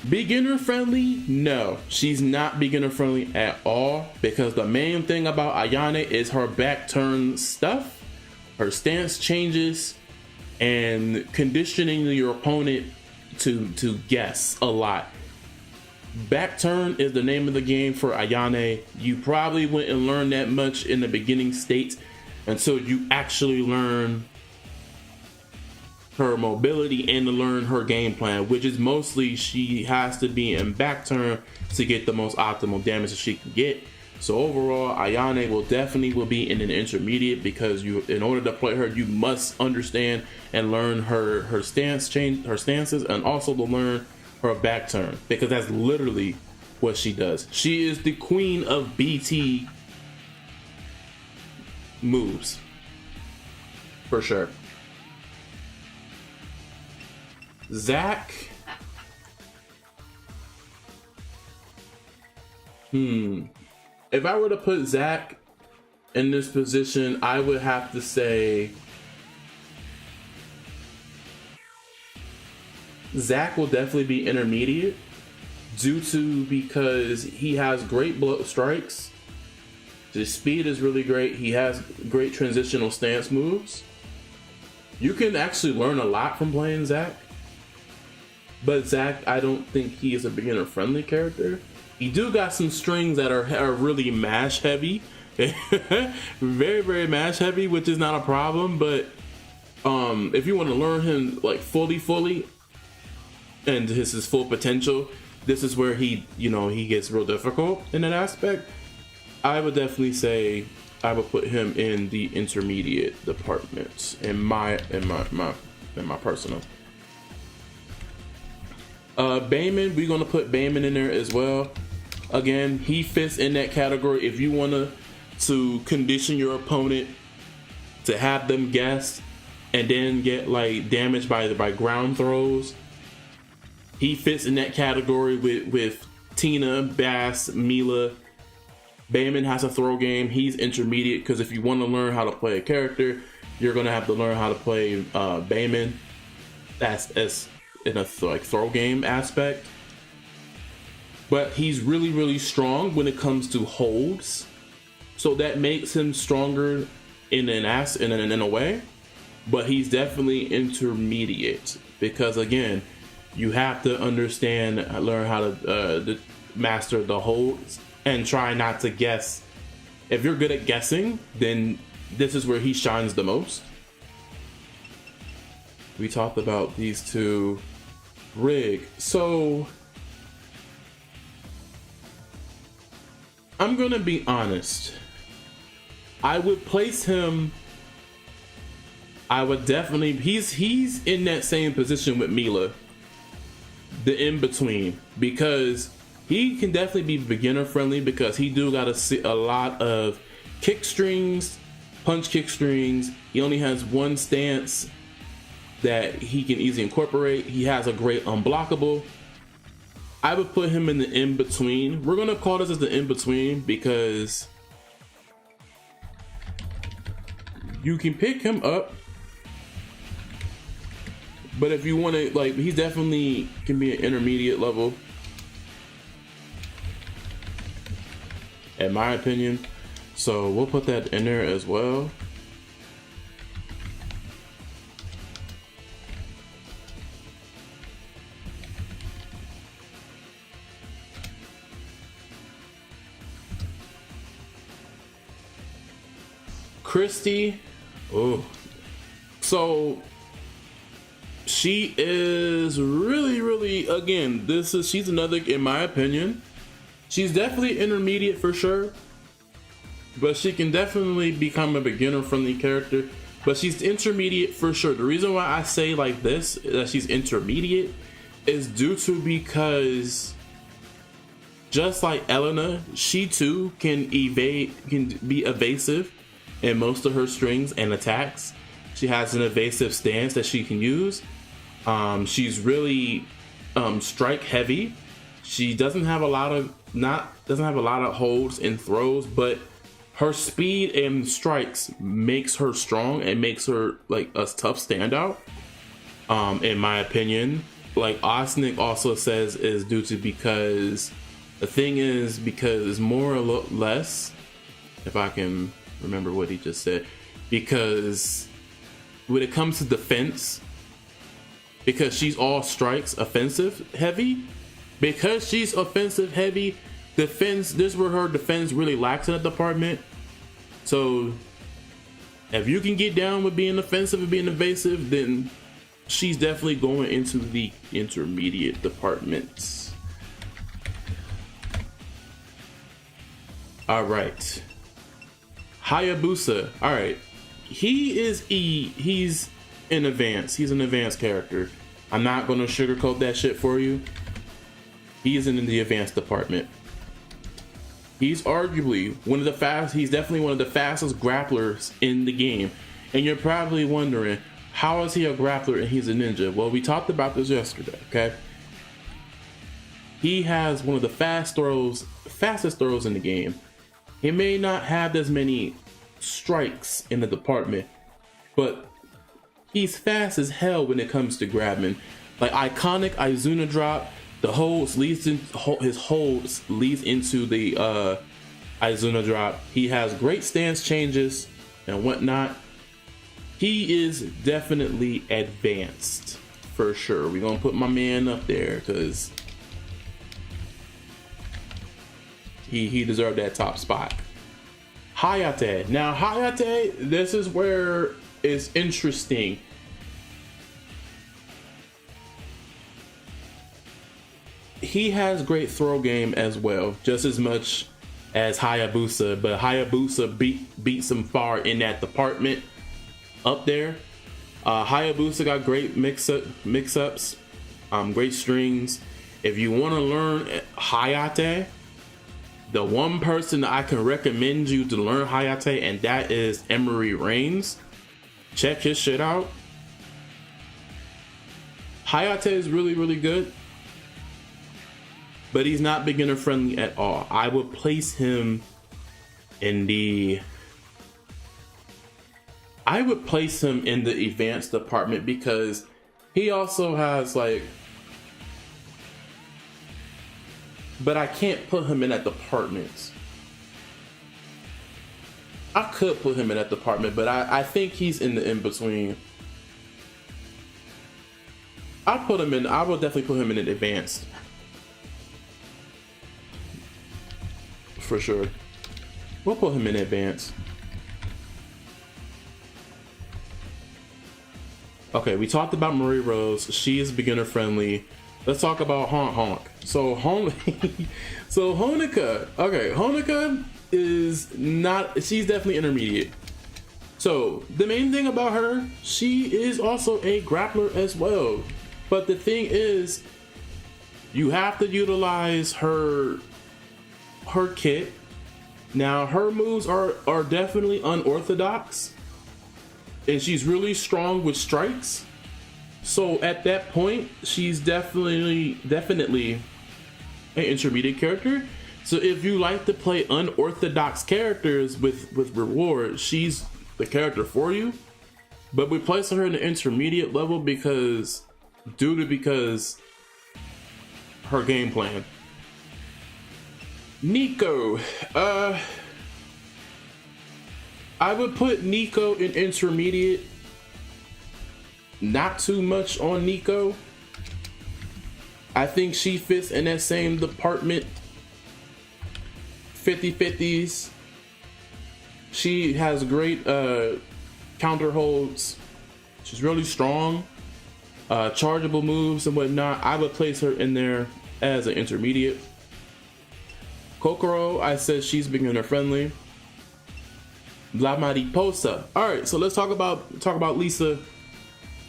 Beginner friendly? No, she's not beginner friendly at all, because the main thing about Ayane is her back turn stuff, her stance changes, and conditioning your opponent to guess a lot. Back turn is the name of the game for Ayane. You probably wouldn't learn that much in the beginning states until you actually learn her mobility and to learn her game plan, which is mostly she has to be in back turn to get the most optimal damage that she can get. So overall, Ayane will be in an intermediate, because in order to play her, you must understand and learn her stances, and also to learn her back turn, because that's literally what she does. She is the queen of BT moves, for sure. Zac. If I were to put Zac in this position, I would have to say Zac will definitely be intermediate because he has great blow strikes. His speed is really great. He has great transitional stance moves. You can actually learn a lot from playing Zac. But Zac, I don't think he is a beginner friendly character. He do got some strings that are really mash heavy. Very, very mash heavy, which is not a problem. But if you want to learn him like fully and his full potential, this is where he gets real difficult in that aspect. I would definitely say I would put him in the intermediate department in my personal. Bayman, we're gonna put Bayman in there as well. Again, he fits in that category. If you want to condition your opponent to have them guess and then get like damaged by ground throws, he fits in that category with Tina, Bass, Mila. Bayman has a throw game. He's intermediate, because if you want to learn how to play a character, you're gonna have to learn how to play Bayman. That's as in a throw game aspect. But he's really, really strong when it comes to holds, so that makes him stronger in a way. But he's definitely intermediate, because again, you have to learn how to master the holds and try not to guess. If you're good at guessing, then this is where he shines the most. We talked about these two. Rig. So I'm gonna be honest. I would place him. I would definitely. He's in that same position with Mila, the in between, because he can definitely be beginner friendly, because he do got a lot of kick strings, punch kick strings. He only has one stance that he can easily incorporate. He has a great unblockable. I would put him in the in-between. We're gonna call this as the in-between because you can pick him up, but if you want to, like, he definitely can be an intermediate level, in my opinion. So we'll put that in there as well. Christy, so she is really, again, she's another, in my opinion, she's definitely intermediate for sure. but she can definitely become a beginner friendly character. But she's intermediate for sure. The reason why I say like this, that she's intermediate, is due to because just like Elena, she too can be evasive in most of her strings and attacks. She has an evasive stance that she can use. She's really strike heavy. She doesn't have a lot of holds and throws, but her speed and strikes makes her strong and makes her like a tough standout. In my opinion, like Osnick also says, is due to because the thing is because more or less, if I can remember what he just said, because when it comes to defense, because she's all strikes offensive heavy, because she's offensive heavy, defense, this is where her defense really lacks in that department. So if you can get down with being offensive and being evasive, then she's definitely going into the intermediate departments. All right, Hayabusa. All right, he's in advance. He's an advanced character. I'm not gonna sugarcoat that shit for you. He is in the advanced department. He's arguably he's definitely one of the fastest grapplers in the game. And you're probably wondering, how is he a grappler and he's a ninja? Well, we talked about this yesterday, okay? He has one of the fastest throws in the game. He may not have as many strikes in the department, but he's fast as hell when it comes to grabbing. Like iconic Izuna drop, the holds leads in, his holds leads into the Izuna drop. He has great stance changes and whatnot. He is definitely advanced for sure. We're gonna put my man up there because he deserved that top spot. Hayate. Now Hayate, this is where it's interesting. He has great throw game as well, just as much as Hayabusa, but Hayabusa beats him far in that department up there. Hayabusa got great mix-ups, great strings. If you want to learn Hayate, the one person that I can recommend you to learn Hayate, and that is Emery Reigns. Check his shit out. Hayate is really, really good, but he's not beginner friendly at all. I would place him in the advanced department because he also has like, but I can't put him in that department. I could put him in that department, but I think he's in the in-between. I will definitely put him in an advanced. For sure. We'll put him in advance. Okay, we talked about Marie Rose. She is beginner friendly. Let's talk about Honk. So Honika. Okay, Honika is not, she's definitely intermediate. So the main thing about her, she is also a grappler as well. But the thing is, you have to utilize her kit. Now her moves are definitely unorthodox, and she's really strong with strikes. So at that point, she's definitely an intermediate character. So if you like to play unorthodox characters with reward, she's the character for you. But we place her in the intermediate level because her game plan. Nico, I would put Nico in intermediate. Not too much on Nico. I think she fits in that same department. 50-50s. She has great counter holds. She's really strong. Chargeable moves and whatnot. I would place her in there as an intermediate. Kokoro, I said she's beginner friendly. La Mariposa. All right, so let's talk about Lisa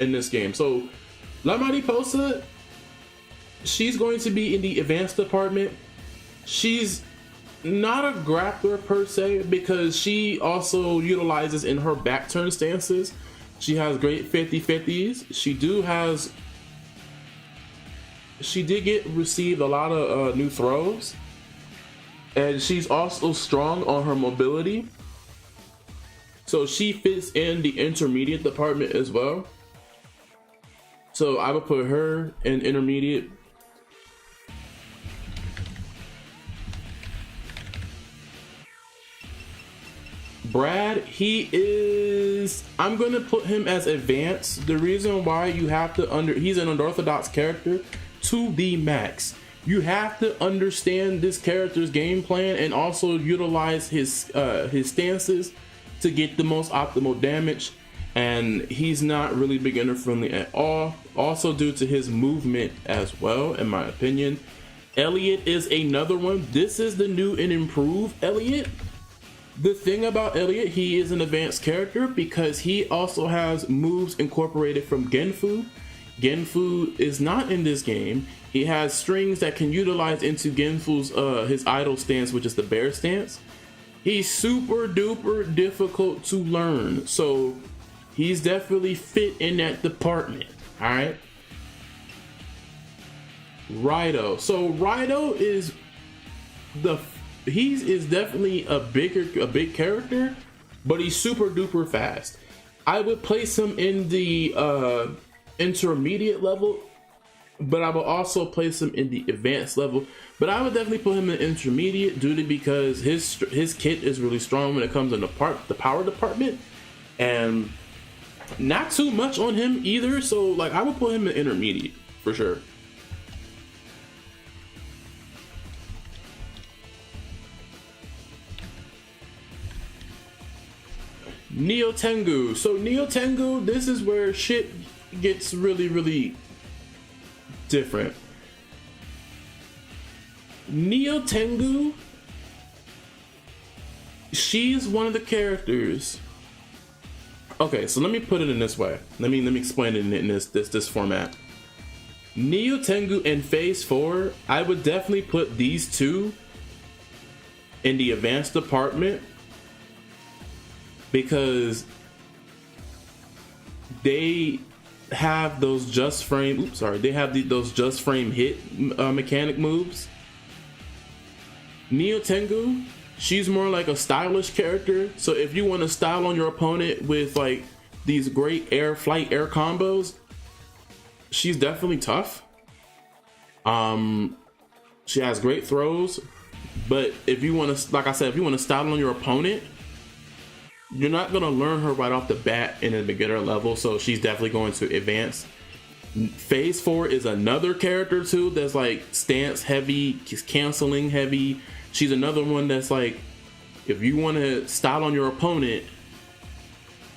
in this game. So La Mariposa, she's going to be in the advanced department. She's not a grappler per se, because she also utilizes in her back turn stances. She has great 50-50s. She did receive a lot of new throws, and she's also strong on her mobility. So she fits in the intermediate department as well. So I would put her in intermediate. Brad, I'm gonna put him as advanced. The reason why you have to he's an unorthodox character to the max. You have to understand this character's game plan and also utilize his stances to get the most optimal damage. And he's not really beginner friendly at all. Also due to his movement as well, in my opinion. Elliot is another one. This is the new and improved Elliot. The thing about Elliot, he is an advanced character because he also has moves incorporated from Genfu. Genfu is not in this game. He has strings that can utilize into Genfu's his idle stance, which is the bear stance. He's super duper difficult to learn, so he's definitely fit in that department. All right. Rido. So Rido is is definitely a big character, but he's super duper fast. I would place him in the intermediate level, but I would also place him in the advanced level. But I would definitely put him in intermediate due to because his kit is really strong when it comes in the power department, and not too much on him either. So like I would put him in intermediate for sure. Neo Tengu. So Neo Tengu, this is where shit gets really, really different. Neo Tengu, she's one of the characters. Okay, so let me put it in this way. Let me explain it in this format. Neo Tengu and Phase 4, I would definitely put these two in the advanced department, because they have those just frame. They have those just frame hit mechanic moves. Neo Tengu, she's more like a stylish character. So if you want to style on your opponent with like these great air combos, she's definitely tough. She has great throws, but if you want to, like I said, if you want to style on your opponent, you're not going to learn her right off the bat in a beginner level, so she's definitely going to advance. Phase 4 is another character too that's like stance heavy, canceling heavy. She's another one that's like, if you want to style on your opponent,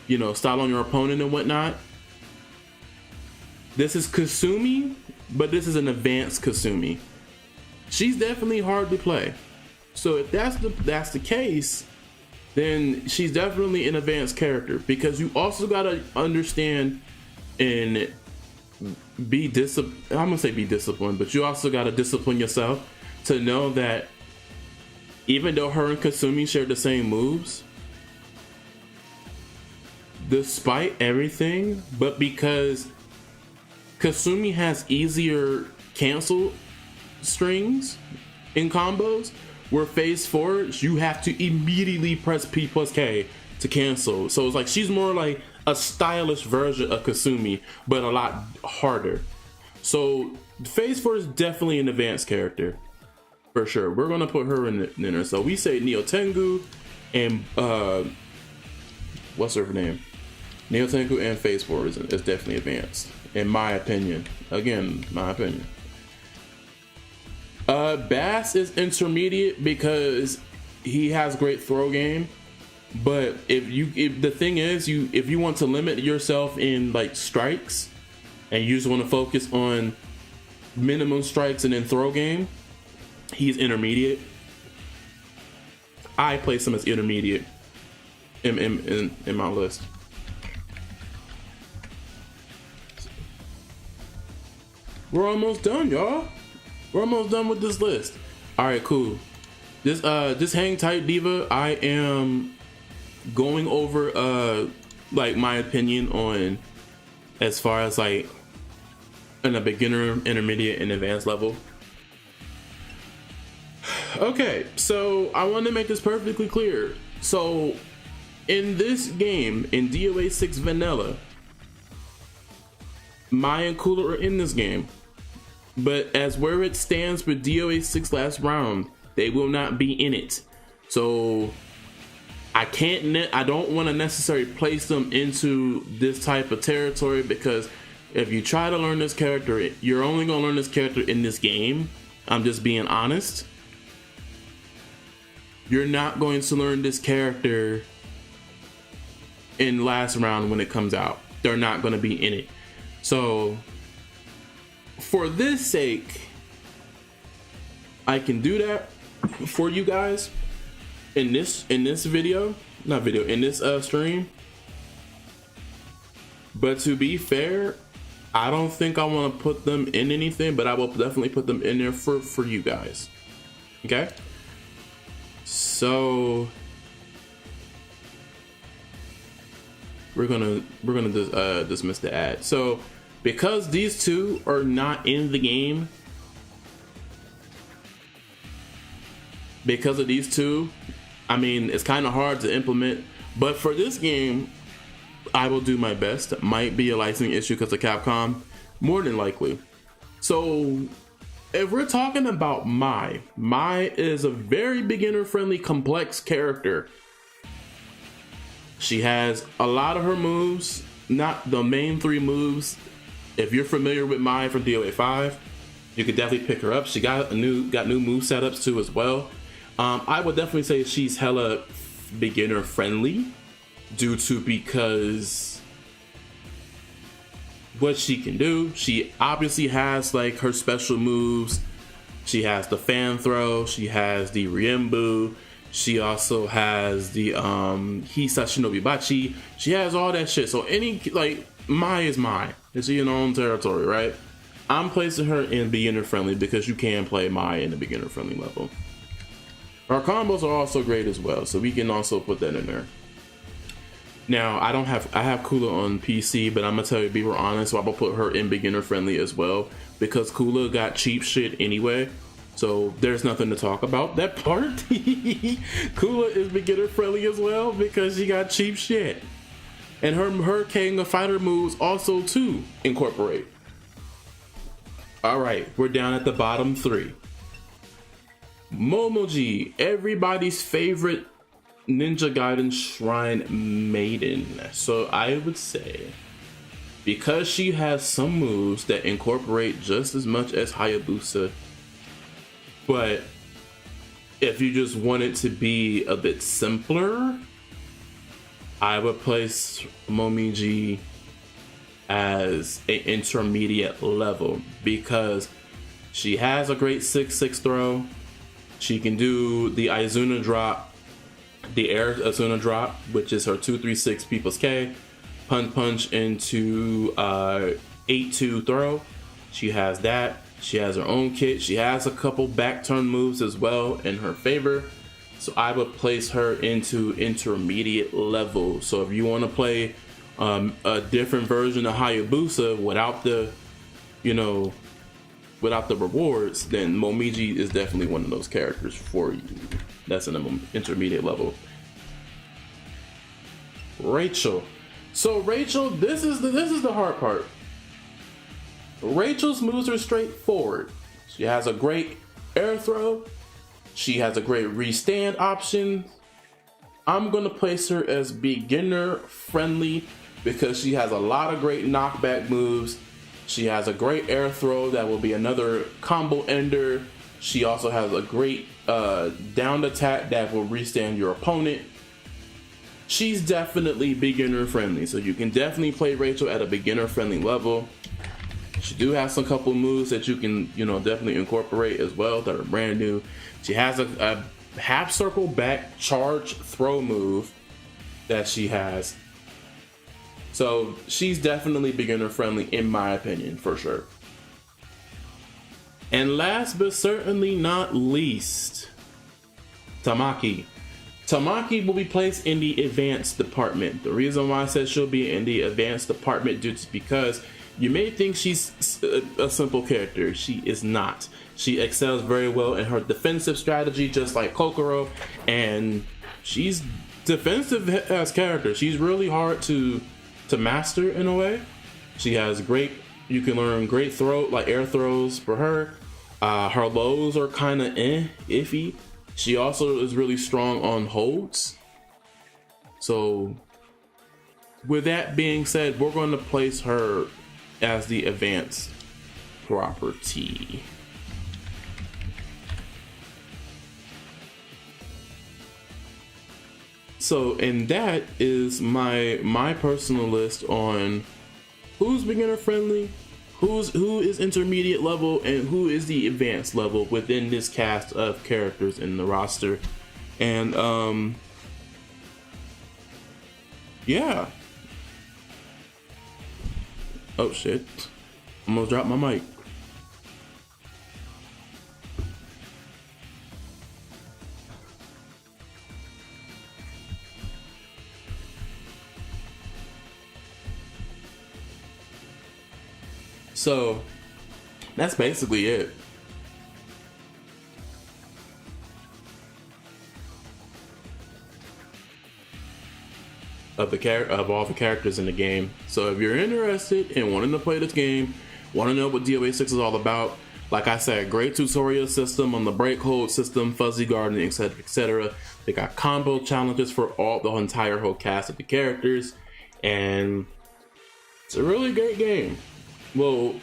and whatnot. This is Kasumi, but this is an advanced Kasumi. She's definitely hard to play. So if that's the case, then she's definitely an advanced character, because you also gotta understand and be disciplined. I'm gonna say be disciplined, but you also gotta discipline yourself to know that even though her and Kasumi share the same moves, despite everything, but because Kasumi has easier cancel strings in combos, where Phase 4, you have to immediately press P plus K to cancel. So it's like she's more like a stylish version of Kasumi, but a lot harder. So Phase 4 is definitely an advanced character, for sure. We're gonna put her in there. So we say Neo Tengu and what's her name? Neo Tengu and Phase 4 is definitely advanced, in my opinion. Again, my opinion. Bass is intermediate because he has great throw game, but if the thing is, if you want to limit yourself in like strikes, and you just want to focus on minimum strikes and then throw game, he's intermediate. I place him as intermediate. in my list. We're almost done, y'all. We're almost done with this list. All right, cool. Just hang tight, Diva. I am going over like my opinion on as far as like in a beginner, intermediate, and advanced level. Okay, so I want to make this perfectly clear. So in this game, in DOA 6 Vanilla, Mai and Cooler are in this game. But as where it stands for DOA 6 last round, they will not be in it. So I don't want to necessarily place them into this type of territory, because if you try to learn this character, you're only going to learn this character in this game. I'm just being honest. You're not going to learn this character in last round when it comes out. They're not going to be in it. So for this sake, I can do that for you guys in this video, not video, in this stream. But to be fair, I don't think I want to put them in anything, but I will definitely put them in there for you guys. Okay? So we're gonna dismiss the ad. So because these two are not in the game, because of these two, I mean, it's kind of hard to implement. But for this game, I will do my best. It might be a licensing issue because of Capcom, more than likely. So if we're talking about Mai is a very beginner-friendly, complex character. She has a lot of her moves, not the main 3 moves. If you're familiar with Mai from DOA 5, you could definitely pick her up. She got new move setups too as well. I would definitely say she's hella beginner-friendly because what she can do. She obviously has like her special moves. She has the fan throw. She has the Riembu. She also has the Hisa Shinobi Bachi. She has all that shit. So Mai is Mai. Is she in her own territory, right? I'm placing her in beginner friendly because you can play Mai in the beginner friendly level. Our combos are also great as well, so we can also put that in there. Now, I have Kula on PC, but I'm gonna tell you, be real honest, so I'm gonna put her in beginner friendly as well, because Kula got cheap shit anyway, so there's nothing to talk about that part. Kula is beginner friendly as well because she got cheap shit, and her King of Fighter moves also too incorporate. All right, we're down at the bottom 3. Momoji, everybody's favorite Ninja Gaiden Shrine maiden. So I would say, because she has some moves that incorporate just as much as Hayabusa, but if you just want it to be a bit simpler, I would place Momiji as an intermediate level, because she has a great 6-6 throw. She can do the Izuna drop, the air Izuna drop, which is her 2-3-6 P plus K, punch into 8-2 throw. She has that. She has her own kit. She has a couple back turn moves as well in her favor. So I would place her into intermediate level. So if you want to play a different version of Hayabusa without the, without the rewards, then Momiji is definitely one of those characters for you. That's in an intermediate level. Rachel. So Rachel, this is the hard part. Rachel's moves are straightforward. She has a great air throw. She has a great restand option. I'm gonna place her as beginner friendly because she has a lot of great knockback moves. She has a great air throw that will be another combo ender. She also has a great down attack that will restand your opponent. She's definitely beginner friendly, so you can definitely play Rachel at a beginner friendly level. She do have some couple moves that you can, definitely incorporate as well that are brand new. She has a half circle back charge throw move that she has. So she's definitely beginner friendly in my opinion, for sure. And last but certainly not least, Tamaki. Tamaki will be placed in the advanced department. The reason why I said she'll be in the advanced department is because you may think she's a simple character. She is not. She excels very well in her defensive strategy, just like Kokoro, and she's defensive as character. She's really hard to master in a way. She has great, you can learn great throw, like air throws for her. Her lows are kind of iffy. She also is really strong on holds. So with that being said, we're going to place her as the advanced property. So, and that is my personal list on who's beginner friendly, who is intermediate level, and who is the advanced level within this cast of characters in the roster. And yeah. Oh shit. Almost dropped my mic. So that's basically it. Of all the characters in the game. So if you're interested in wanting to play this game, want to know what DOA 6 is all about, like I said, great tutorial system on the break hold system, fuzzy garden, etc., etc. They got combo challenges for the entire whole cast of the characters, and it's a really great game. Well,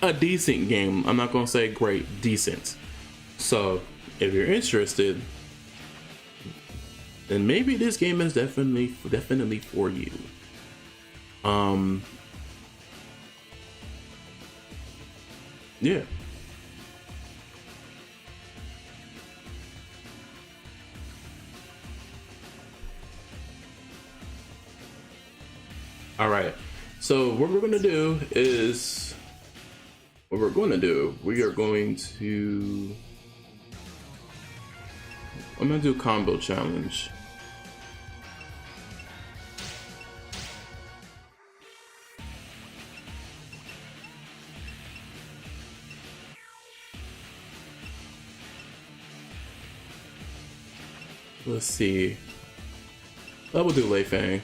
a decent game. I'm not gonna say great, decent. So if you're interested, then maybe this game is definitely for you. Yeah. All right. So what we're gonna do is, we are going to, I'm gonna do a combo challenge. Let's see. I will do Lei Fang.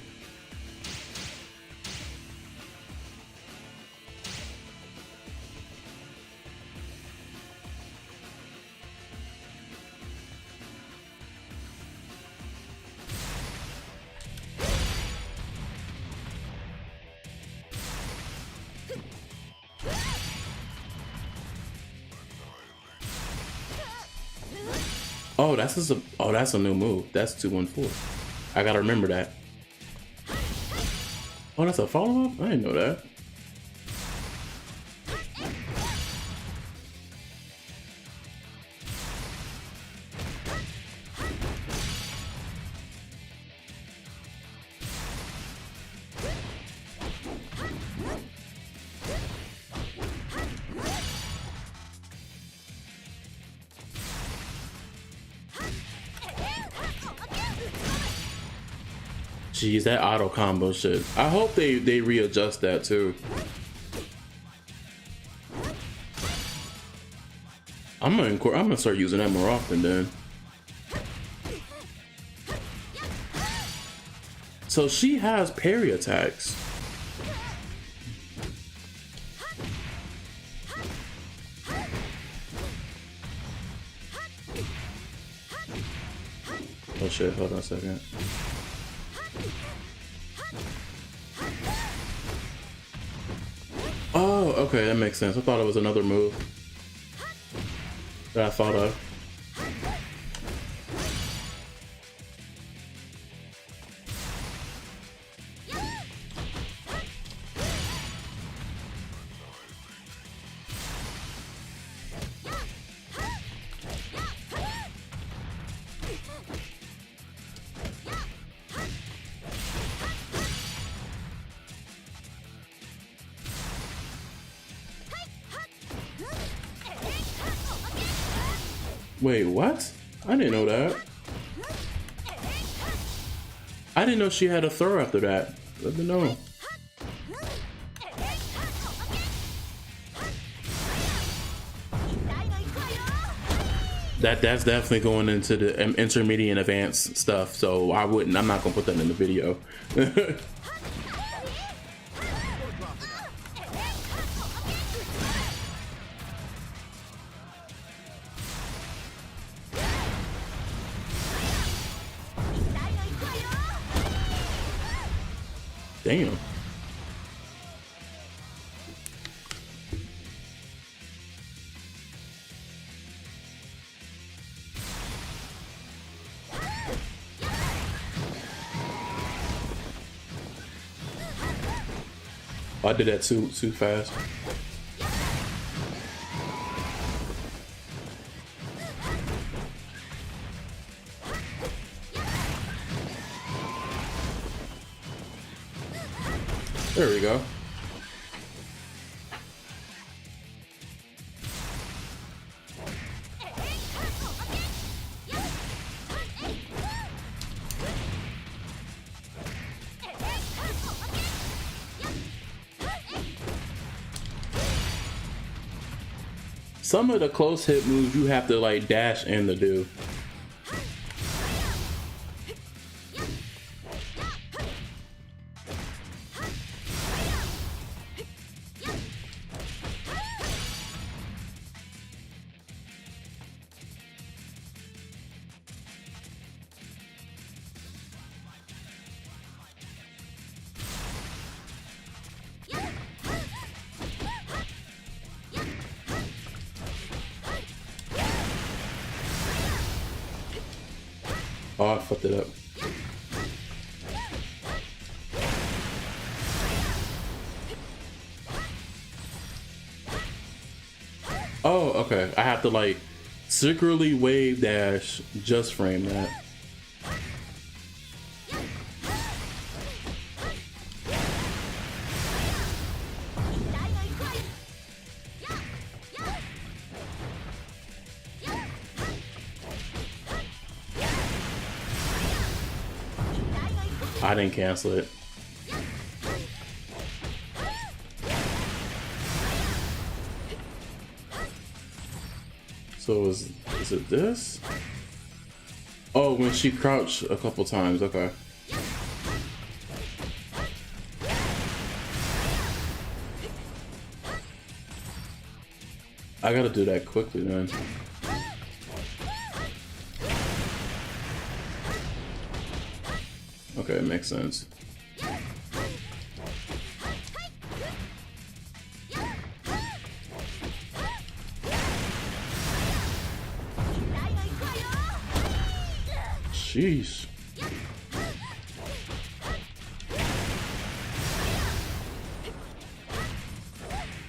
Oh, that's a new move. That's 214. I gotta remember that. Oh, that's a follow-up? I didn't know that. Jeez, that auto combo shit. I hope they readjust that too. I'm gonna start using that more often then. So she has parry attacks. Oh shit, hold on a second. Oh, okay, that makes sense. I thought it was another move that I thought of. Wait, what? I didn't know that. I didn't know she had a throw after that. Let me know. That's definitely going into the intermediate and advanced stuff. So I'm not gonna put that in the video. Damn. Oh, I did that too fast. There we go. Some of the close hit moves you have to like dash in to do. Oh, I fucked it up. Oh, okay. I have to like secretly wave dash, just frame that. I didn't cancel it. So is it this? Oh, when she crouched a couple times, okay. I gotta do that quickly then. Okay, it makes sense. Jeez.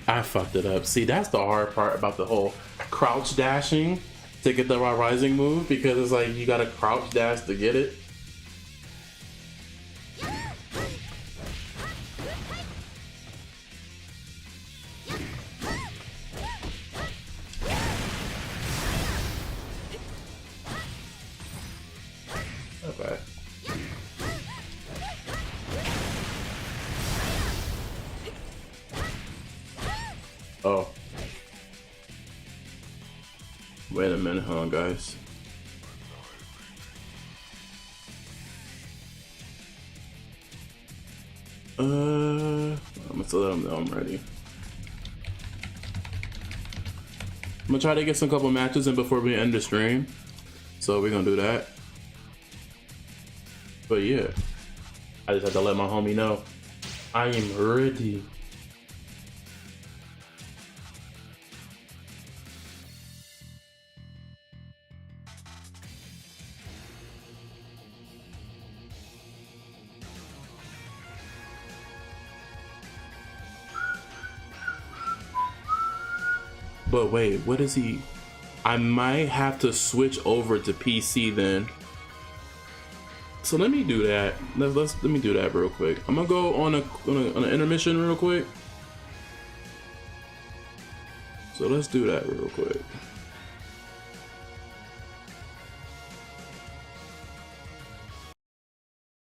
I fucked it up. See, that's the hard part about the whole crouch dashing to get the rising move, because it's like you gotta crouch dash to get it. Okay. Oh. Wait a minute, hold on, guys. I'm gonna let them know I'm ready. I'm gonna try to get some couple matches in before we end the stream. So we're gonna do that. But yeah, I just have to let my homie know I am ready. But wait, what is he? I might have to switch over to PC then. So let me do that. Let me do that real quick. I'm gonna go on an intermission real quick. So let's do that real quick.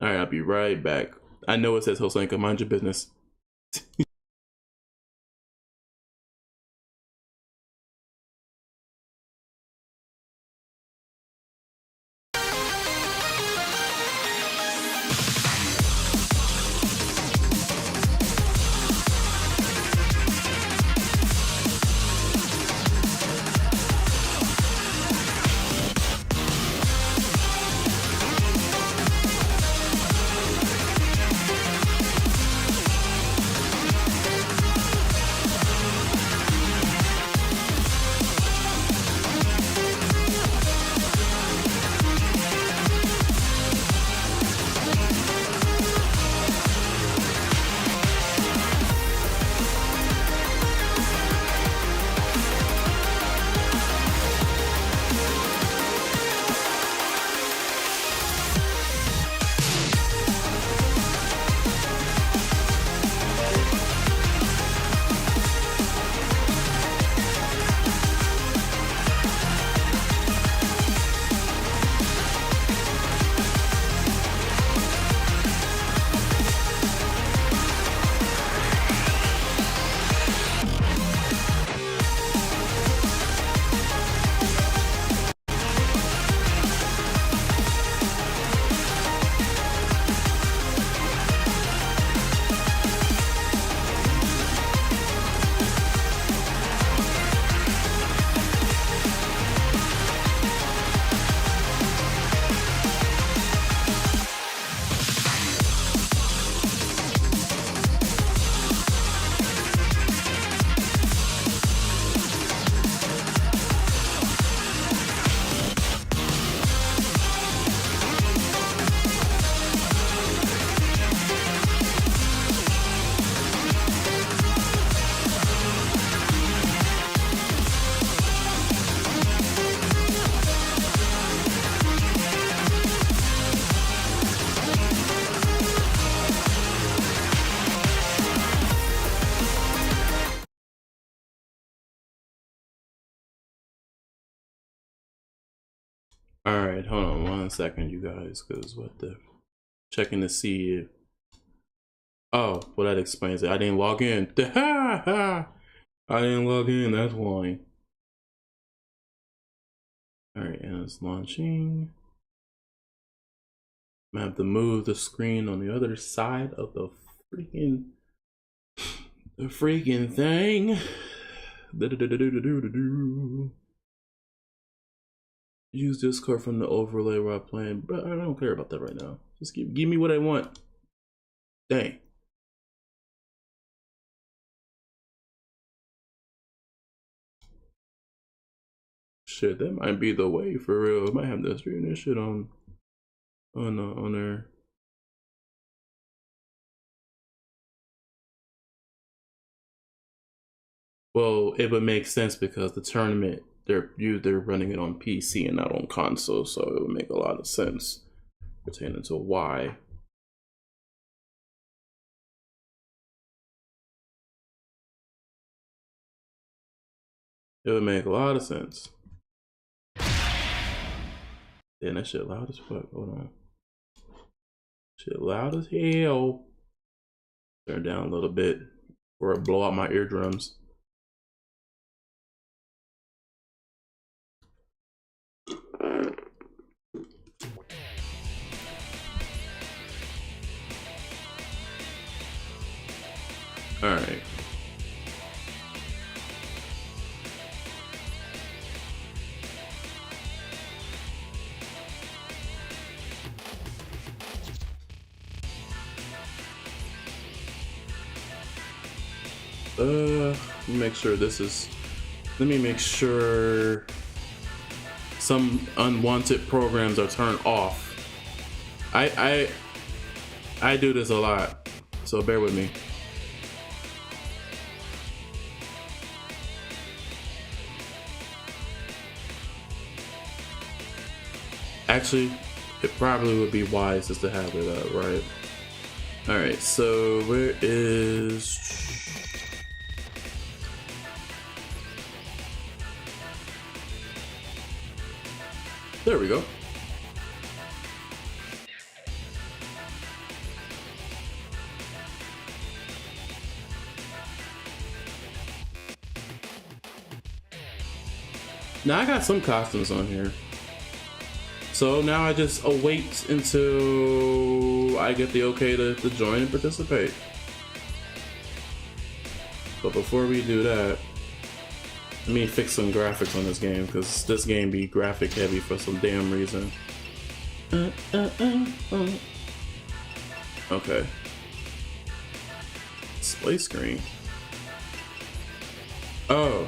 All right, I'll be right back. I know it says Hosanka, mind your business. All right, hold on 1 second, you guys, because what the checking to see if, oh, well, that explains it. I didn't log in. I didn't log in, that's why. All right, and it's launching. I have to move the screen on the other side of the freaking thing. Use Discord from the overlay while playing, but I don't care about that right now. Just give me what I want. Dang. Shit, that might be the way for real. I might have to stream this shit on there. Well, it would make sense because the tournament they're running it on PC and not on console, so it would make a lot of sense pertaining to why. It would make a lot of sense. Damn, that shit loud as fuck. Hold on. Shit loud as hell. Turn down a little bit or blow out my eardrums. All right. Let me make sure this is. Let me make sure some unwanted programs are turned off. I do this a lot, so bear with me. Actually, it probably would be wise just to have it up, right? All right, so where is... There we go. Now I got some costumes on here. So now I just await until I get the okay to join and participate. But before we do that, let me fix some graphics on this game, because this game be graphic heavy for some damn reason. Okay. Display screen. Oh.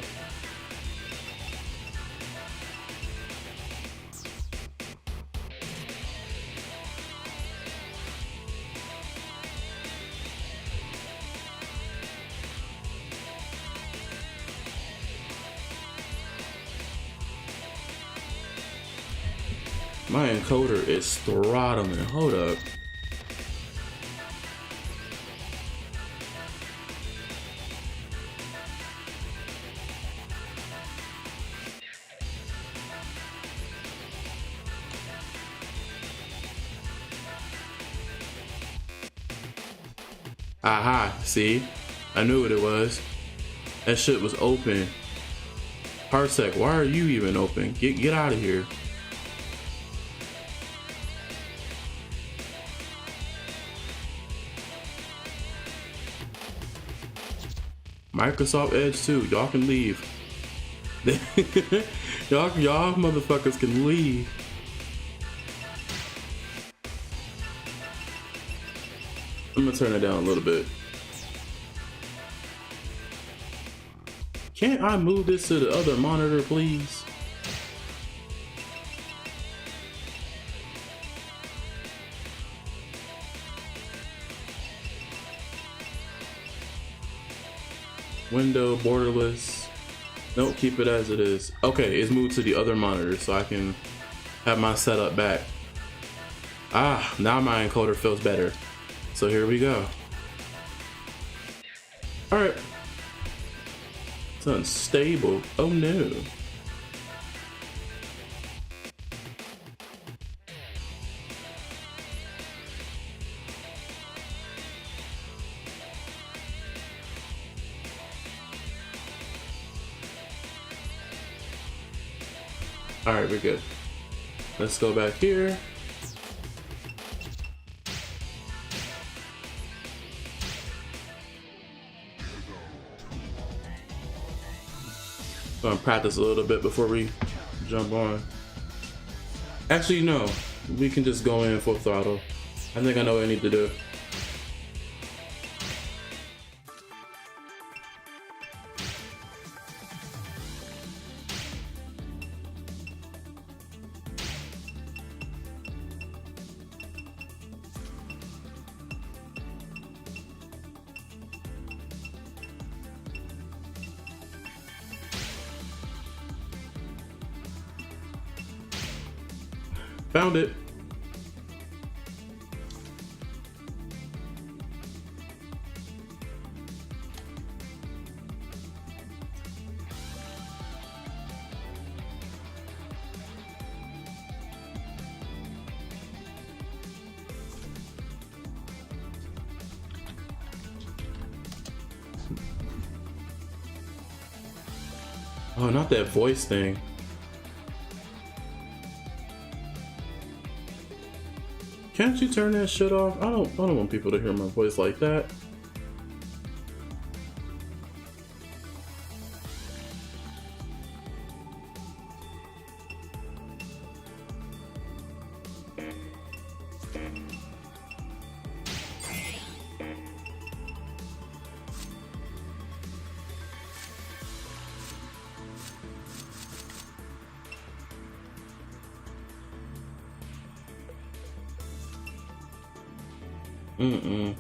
My encoder is throttling. Hold up. Aha, see? I knew what it was. That shit was open. Parsec, why are you even open? Get out of here. Microsoft Edge 2, y'all can leave. y'all motherfuckers can leave. I'm gonna turn it down a little bit. Can't I move this to the other monitor, please? Window, borderless. Nope, keep it as it is. Okay, it's moved to the other monitor so I can have my setup back. Ah, now my encoder feels better. So here we go. Alright. It's unstable. Oh no. Alright, we're good. Let's go back here. Gonna practice a little bit before we jump on. Actually, no. We can just go in full throttle. I think I know what I need to do. Found it. Oh, not that voice thing. Can't you turn that shit off? I don't want people to hear my voice like that. Mm-mm.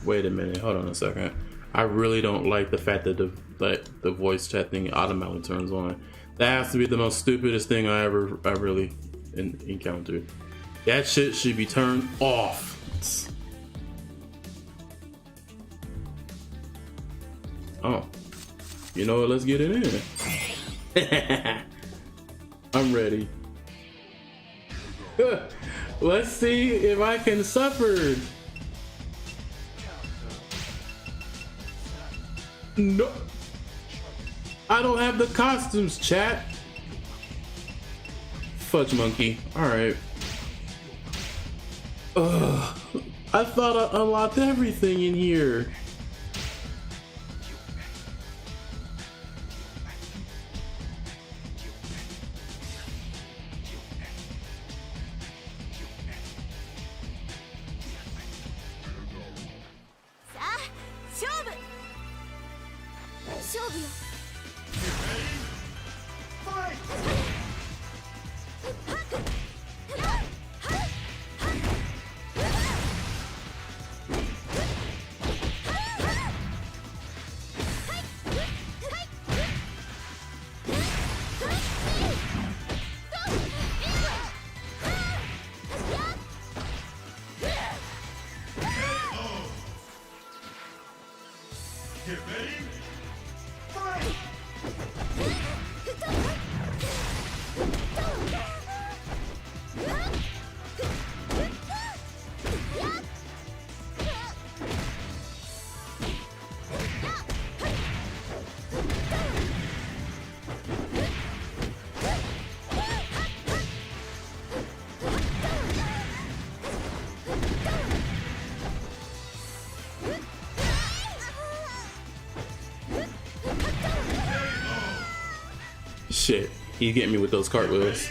Wait a minute, hold on a second. I really don't like the fact that the voice chat thing automatically turns on. That has to be the most stupidest thing I really encountered. That shit should be turned off. Oh, you know what? Let's get it in. I'm ready. Let's see if I can suffer. No, I don't have the costumes, chat. Fudge monkey. All right. Ugh. I thought I unlocked everything in here. Get ready, fight! Shit, he's getting me with those cartwheels.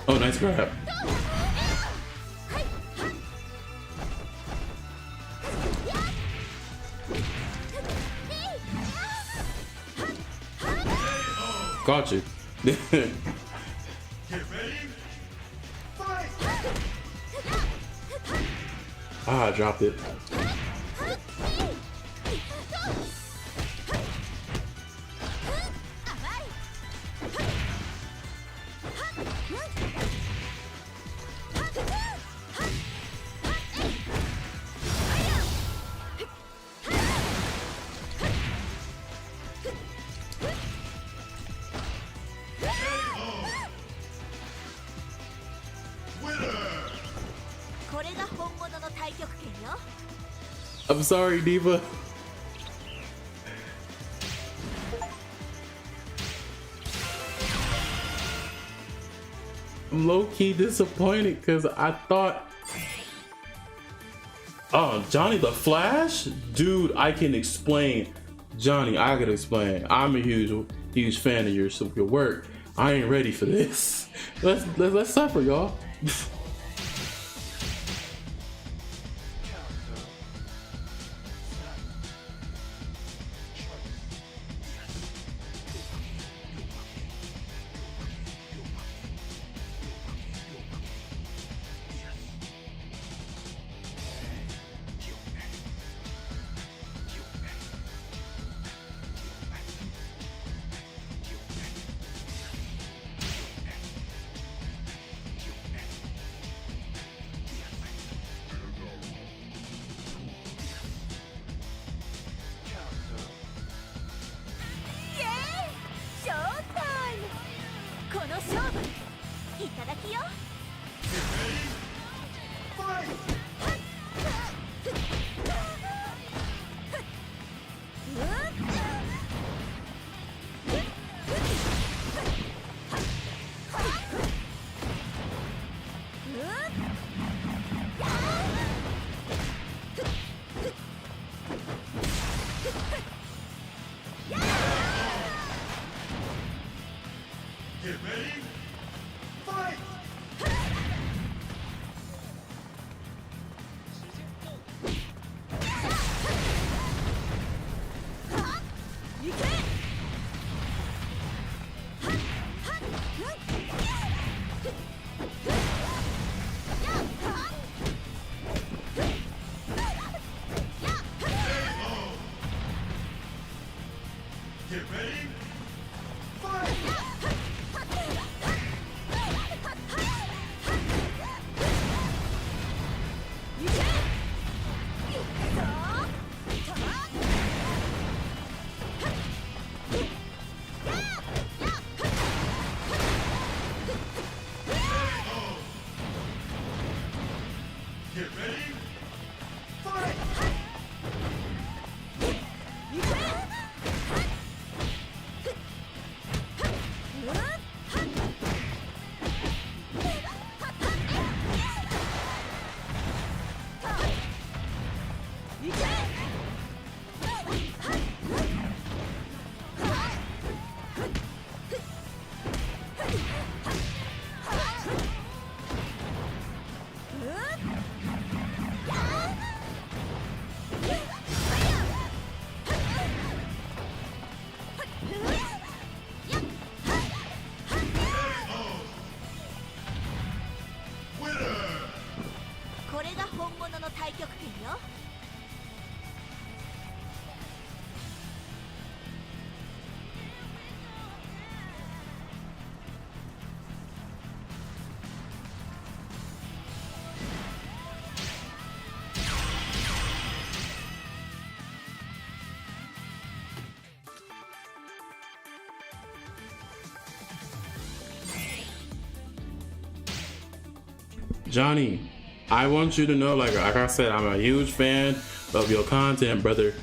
Oh, nice grab. Got you. Get ready, fight! Ah, I dropped it. I'm sorry, Diva. I'm low-key disappointed because I thought... Oh, Johnny the Flash? Dude, I can explain. Johnny, I can explain. I'm a huge fan of your work. I ain't ready for this. Let's suffer, y'all. Get ready, fight! Get ready. Fight! Get ready. Fight! Winner! これが本物の太極拳よ。Johnny, I want you to know, like I said, I'm a huge fan of your content, brother.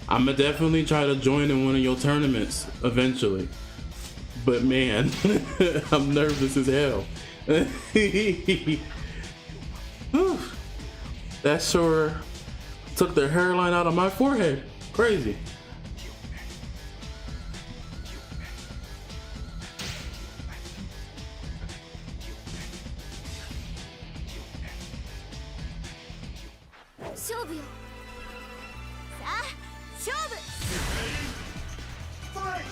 I'ma definitely try to join in one of your tournaments eventually. But man, I'm nervous as hell. Whew. That sure took the hairline out of my forehead. Crazy. Fight!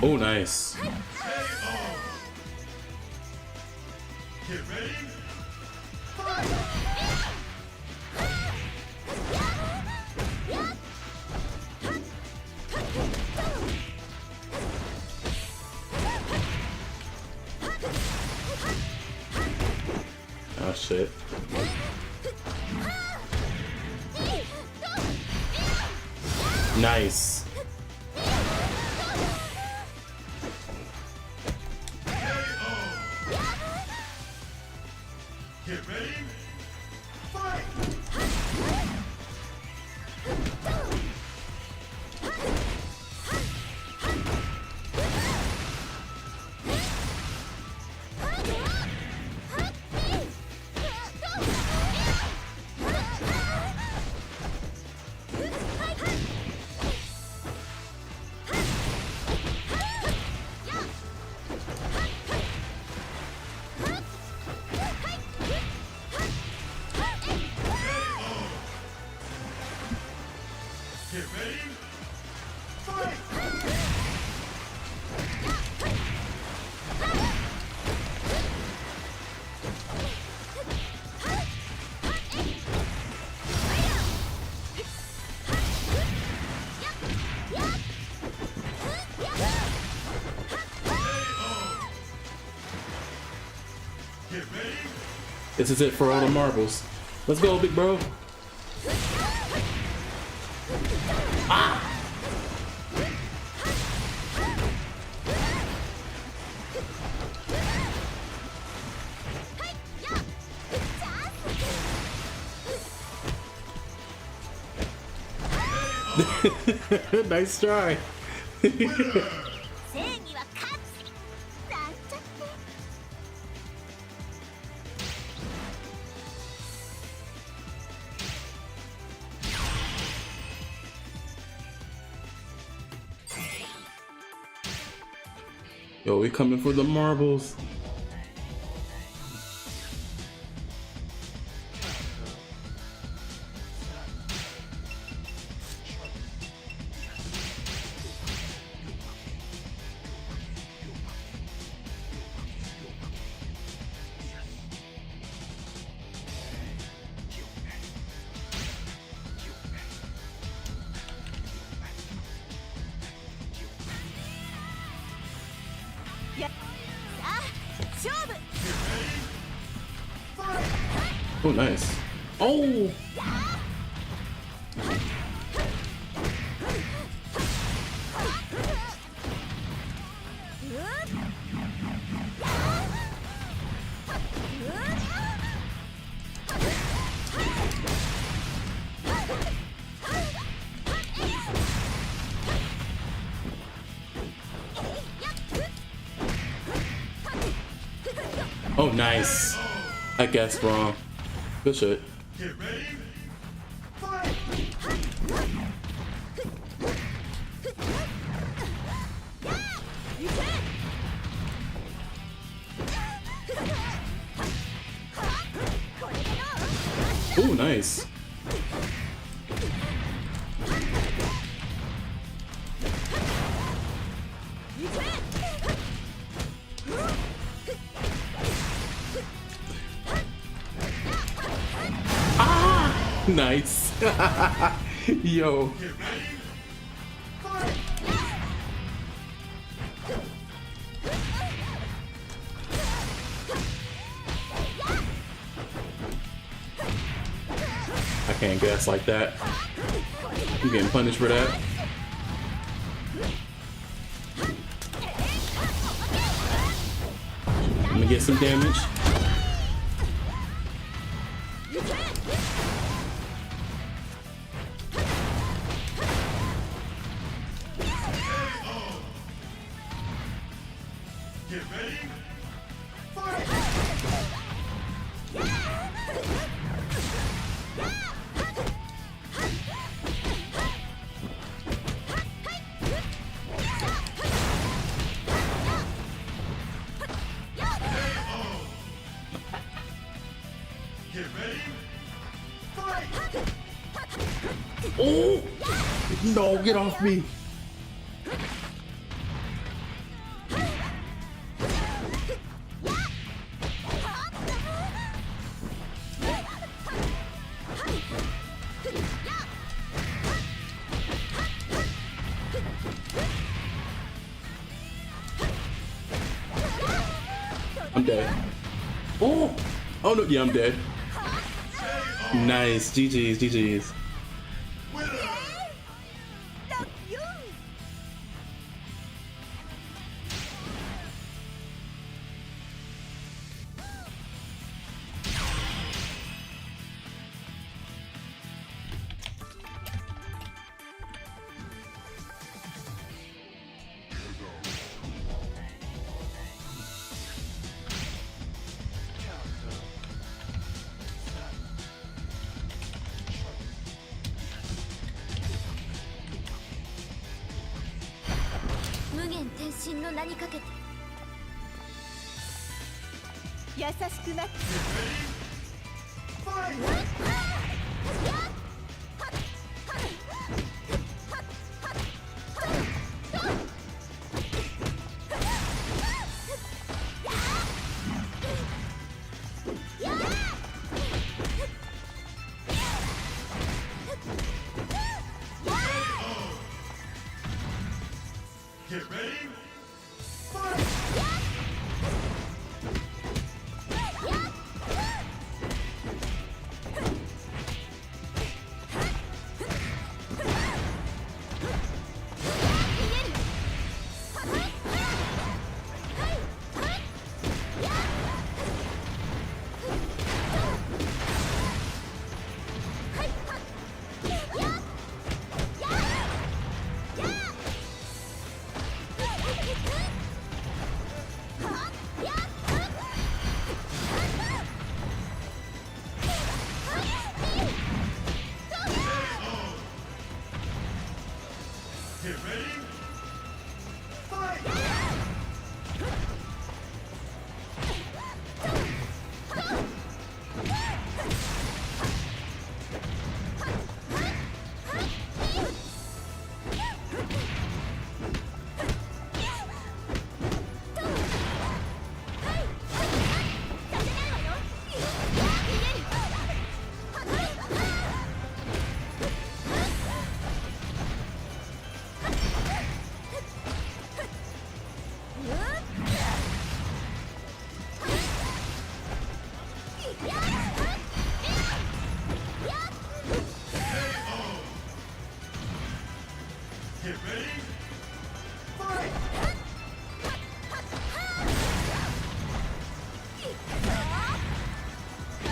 Oh, nice. Get ready. Fight! Oh shit. Nice. Get ready. Fight! Get ready. Fight! Get ready. This is it for all the marbles. Let's go, big bro. Nice try. 正義は勝つなんちゃって。 Yo, we coming for the marbles. Oh, nice. Oh! Oh, nice. I guessed wrong. Good shit. Get ready. Fight. Oh, nice. Ah! Nice. Yo. Get ready. Fight. I can't guess like that. I'm getting punished for that. I'm gonna get some damage. Get ready. Fight. Get ready. Fight. Oh! No, get off me. I'm dead. Oh! Oh no, yeah, I'm dead. Nice. GG's, GG's. Winner. Get ready. Fight.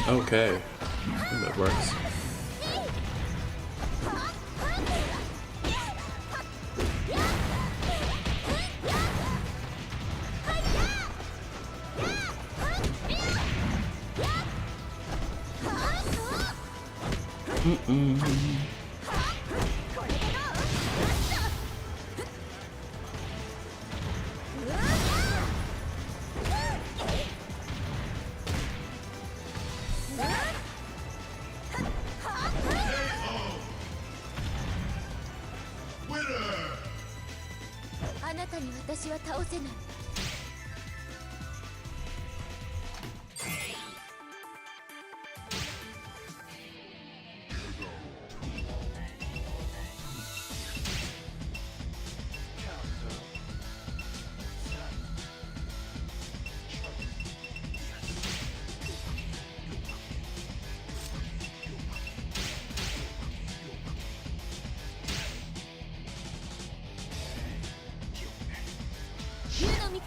Okay. That works. Winner! あなたに私は倒せない。竜の巫女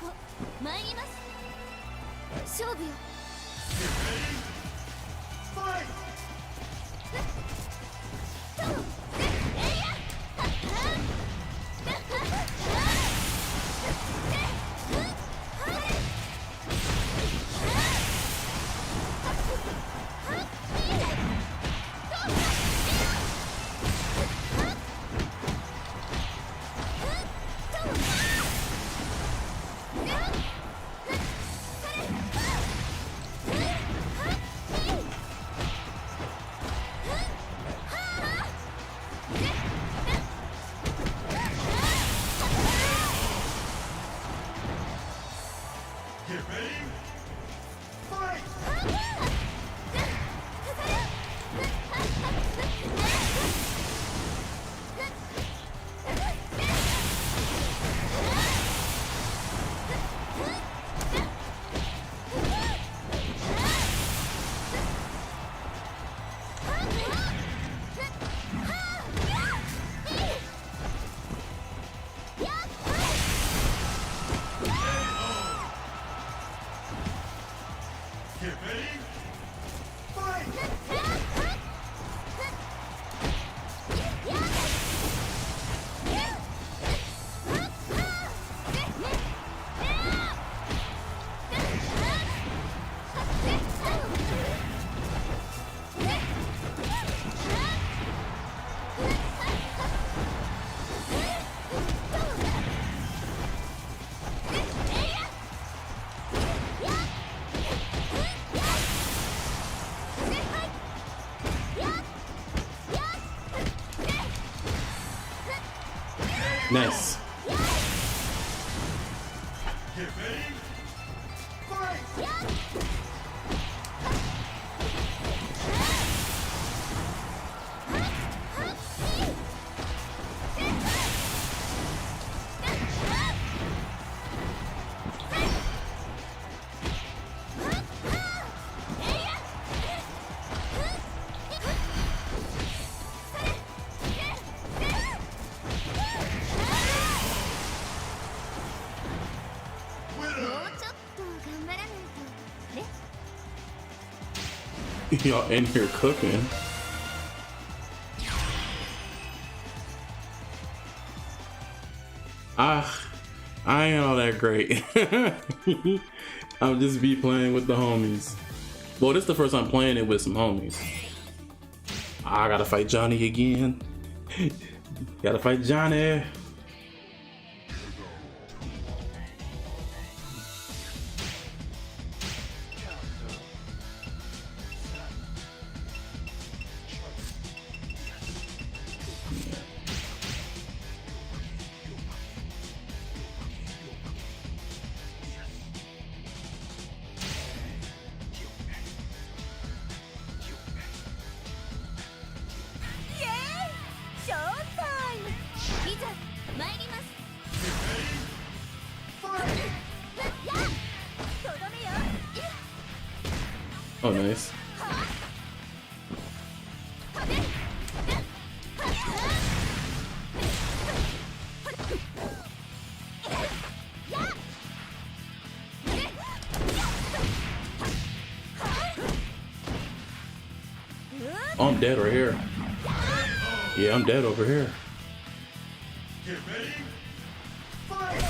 参ります。勝負よ。 Fight! Nice. Get ready! Fight! Y'all in here cooking. I ain't all that great. I'll just be playing with the homies. Well, this is the first time playing it with some homies. I gotta fight Johnny again. Gotta fight Johnny. Oh, nice. Oh, I'm dead right here. Yeah, I'm dead over here. Get ready. Fight!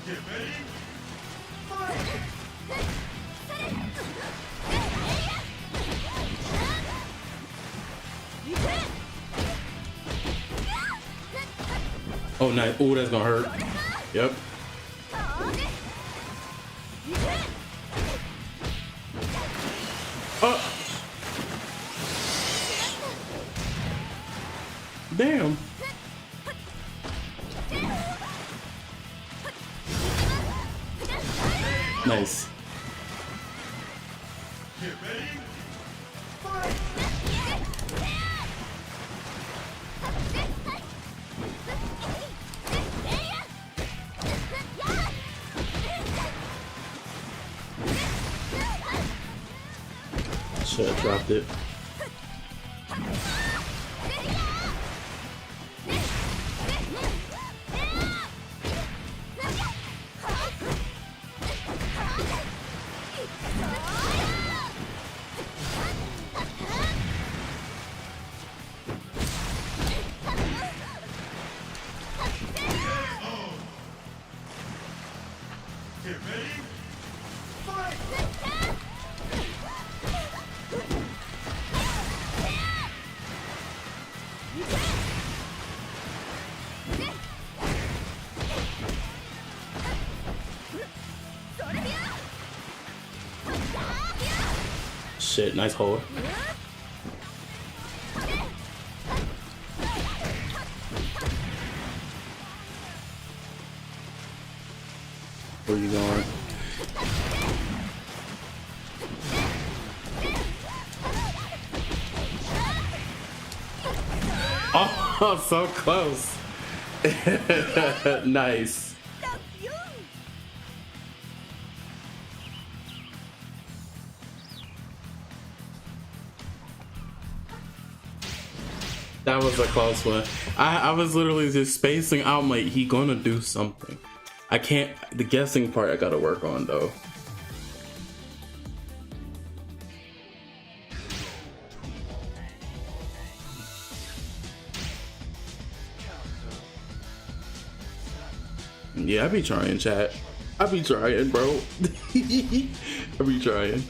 Get ready. Fight! Oh, nice. Oh, that's gonna hurt. Yep. Oh. Damn. Nice. Get ready. Fight! Should have dropped it. Get ready. Fight! Shit, nice hold. Where you going? Oh, so close. Nice. That was a close one. I was literally just spacing out. I'm like, he gonna do something. I can't, the guessing part I gotta work on though. Yeah, I be trying, chat. I be trying, bro. I be trying.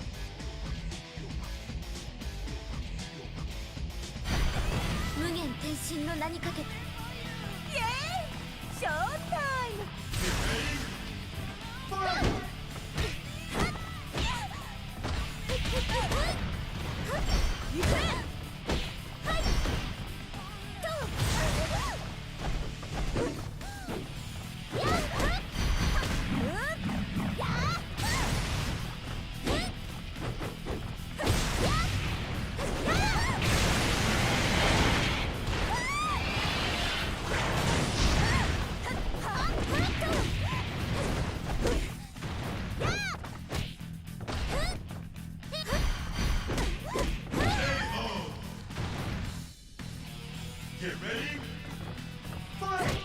Get ready. Fight!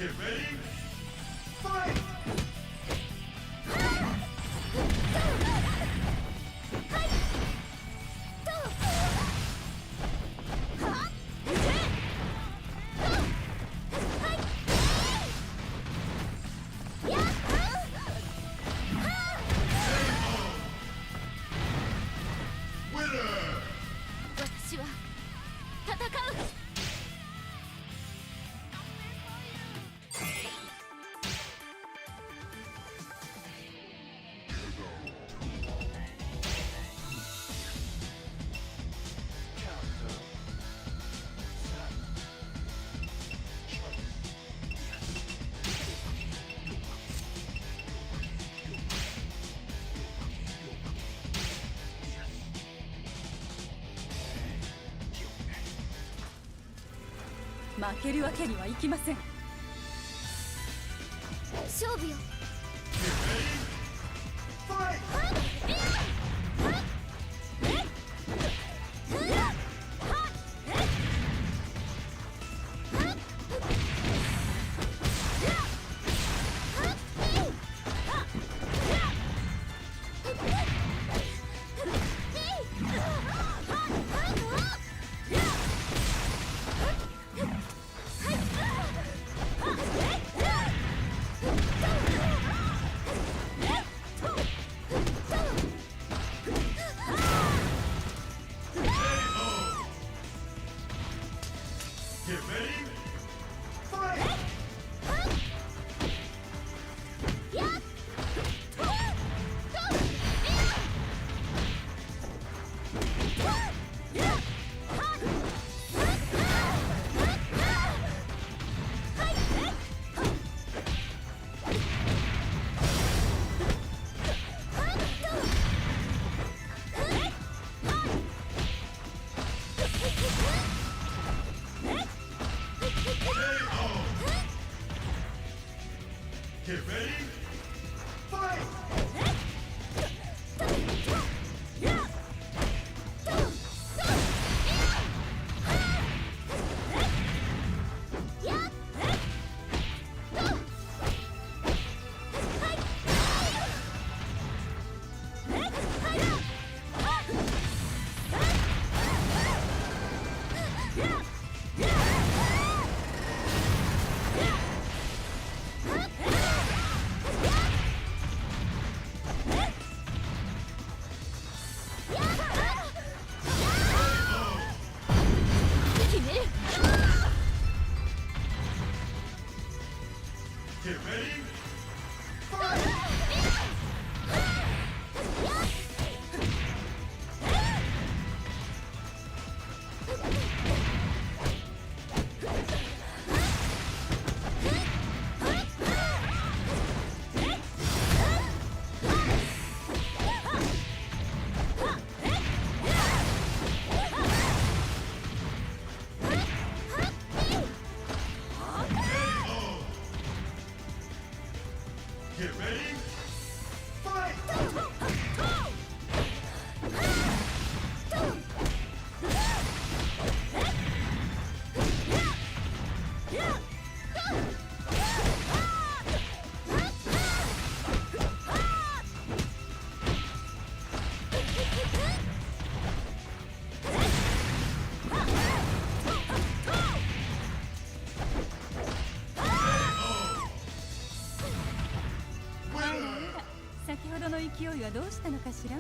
Get ready. Fight! Winner! 私は戦う。負けるわけにはいきません。勝負よ。 Fight! 先ほどの勢いはどうしたのかしら。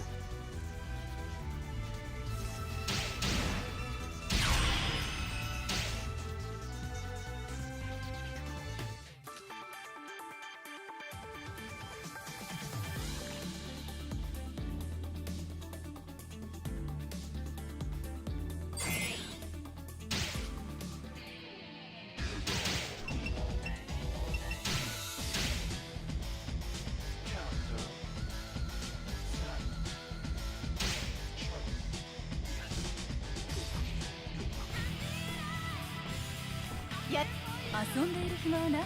遊んでいる暇はないのよ。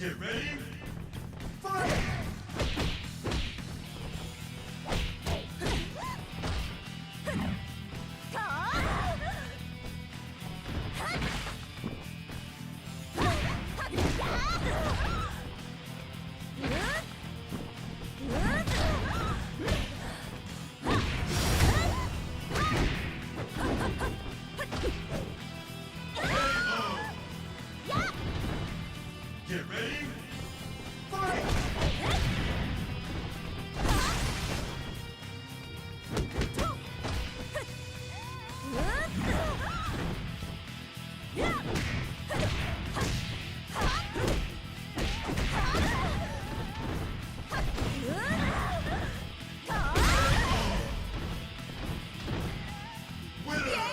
Get ready. Fight! Get ready. Fight! Winner!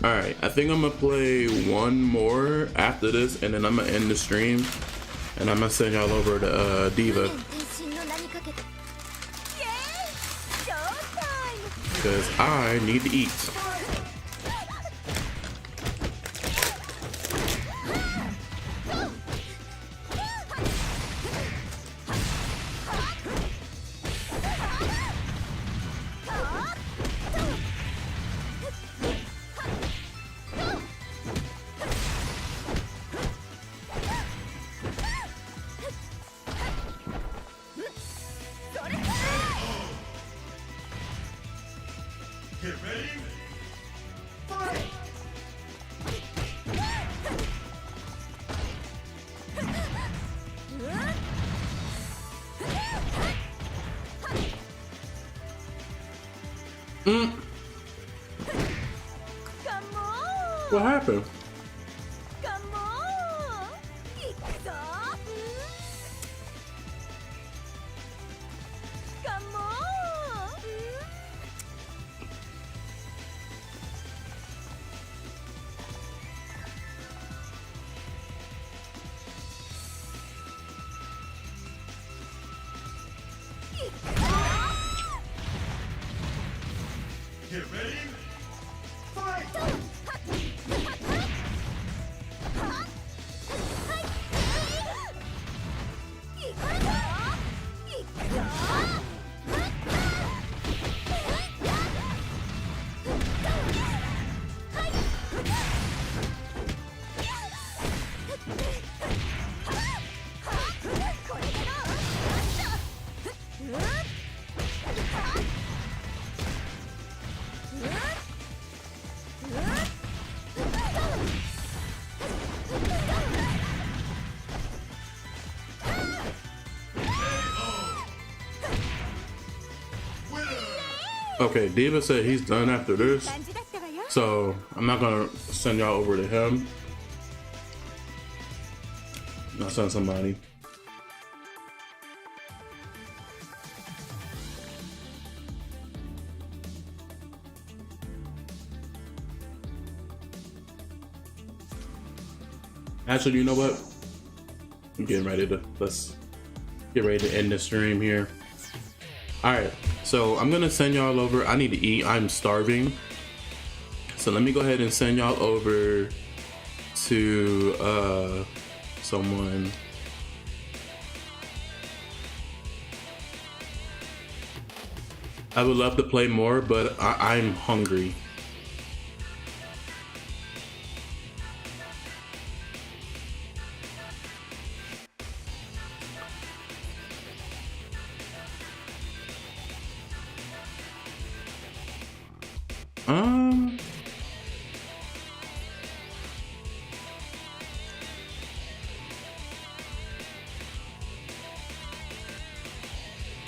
All right, I think I'm gonna play one more after this, and then I'm gonna end the stream, and I'm gonna send y'all over to Diva 天神の名にかけて because I need to eat. Get ready. Fight! What happened? Get ready. Fight! Okay, Diva said he's done after this, so I'm not gonna send y'all over to him. I'll send somebody. Actually, you know what? I'm getting ready to, let's get ready to end the stream here. All right, so I'm gonna send y'all over. I need to eat, I'm starving. So let me go ahead and send y'all over to someone. I would love to play more, but I'm hungry.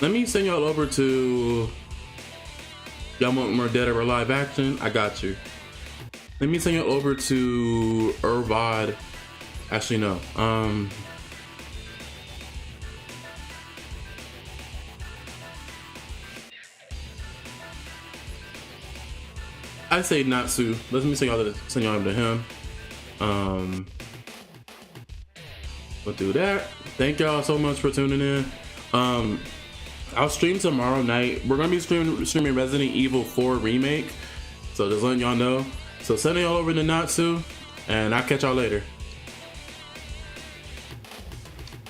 Let me send y'all over to. Y'all want more Dead or Alive action? I got you. Let me send you over to Irvad. Actually, no. I say Natsu. Let me send y'all over to him. We'll do that. Thank y'all so much for tuning in. I'll stream tomorrow night. We're gonna be streaming Resident Evil 4 remake. So just letting y'all know. So sending y'all over to Natsu, and I'll catch y'all later.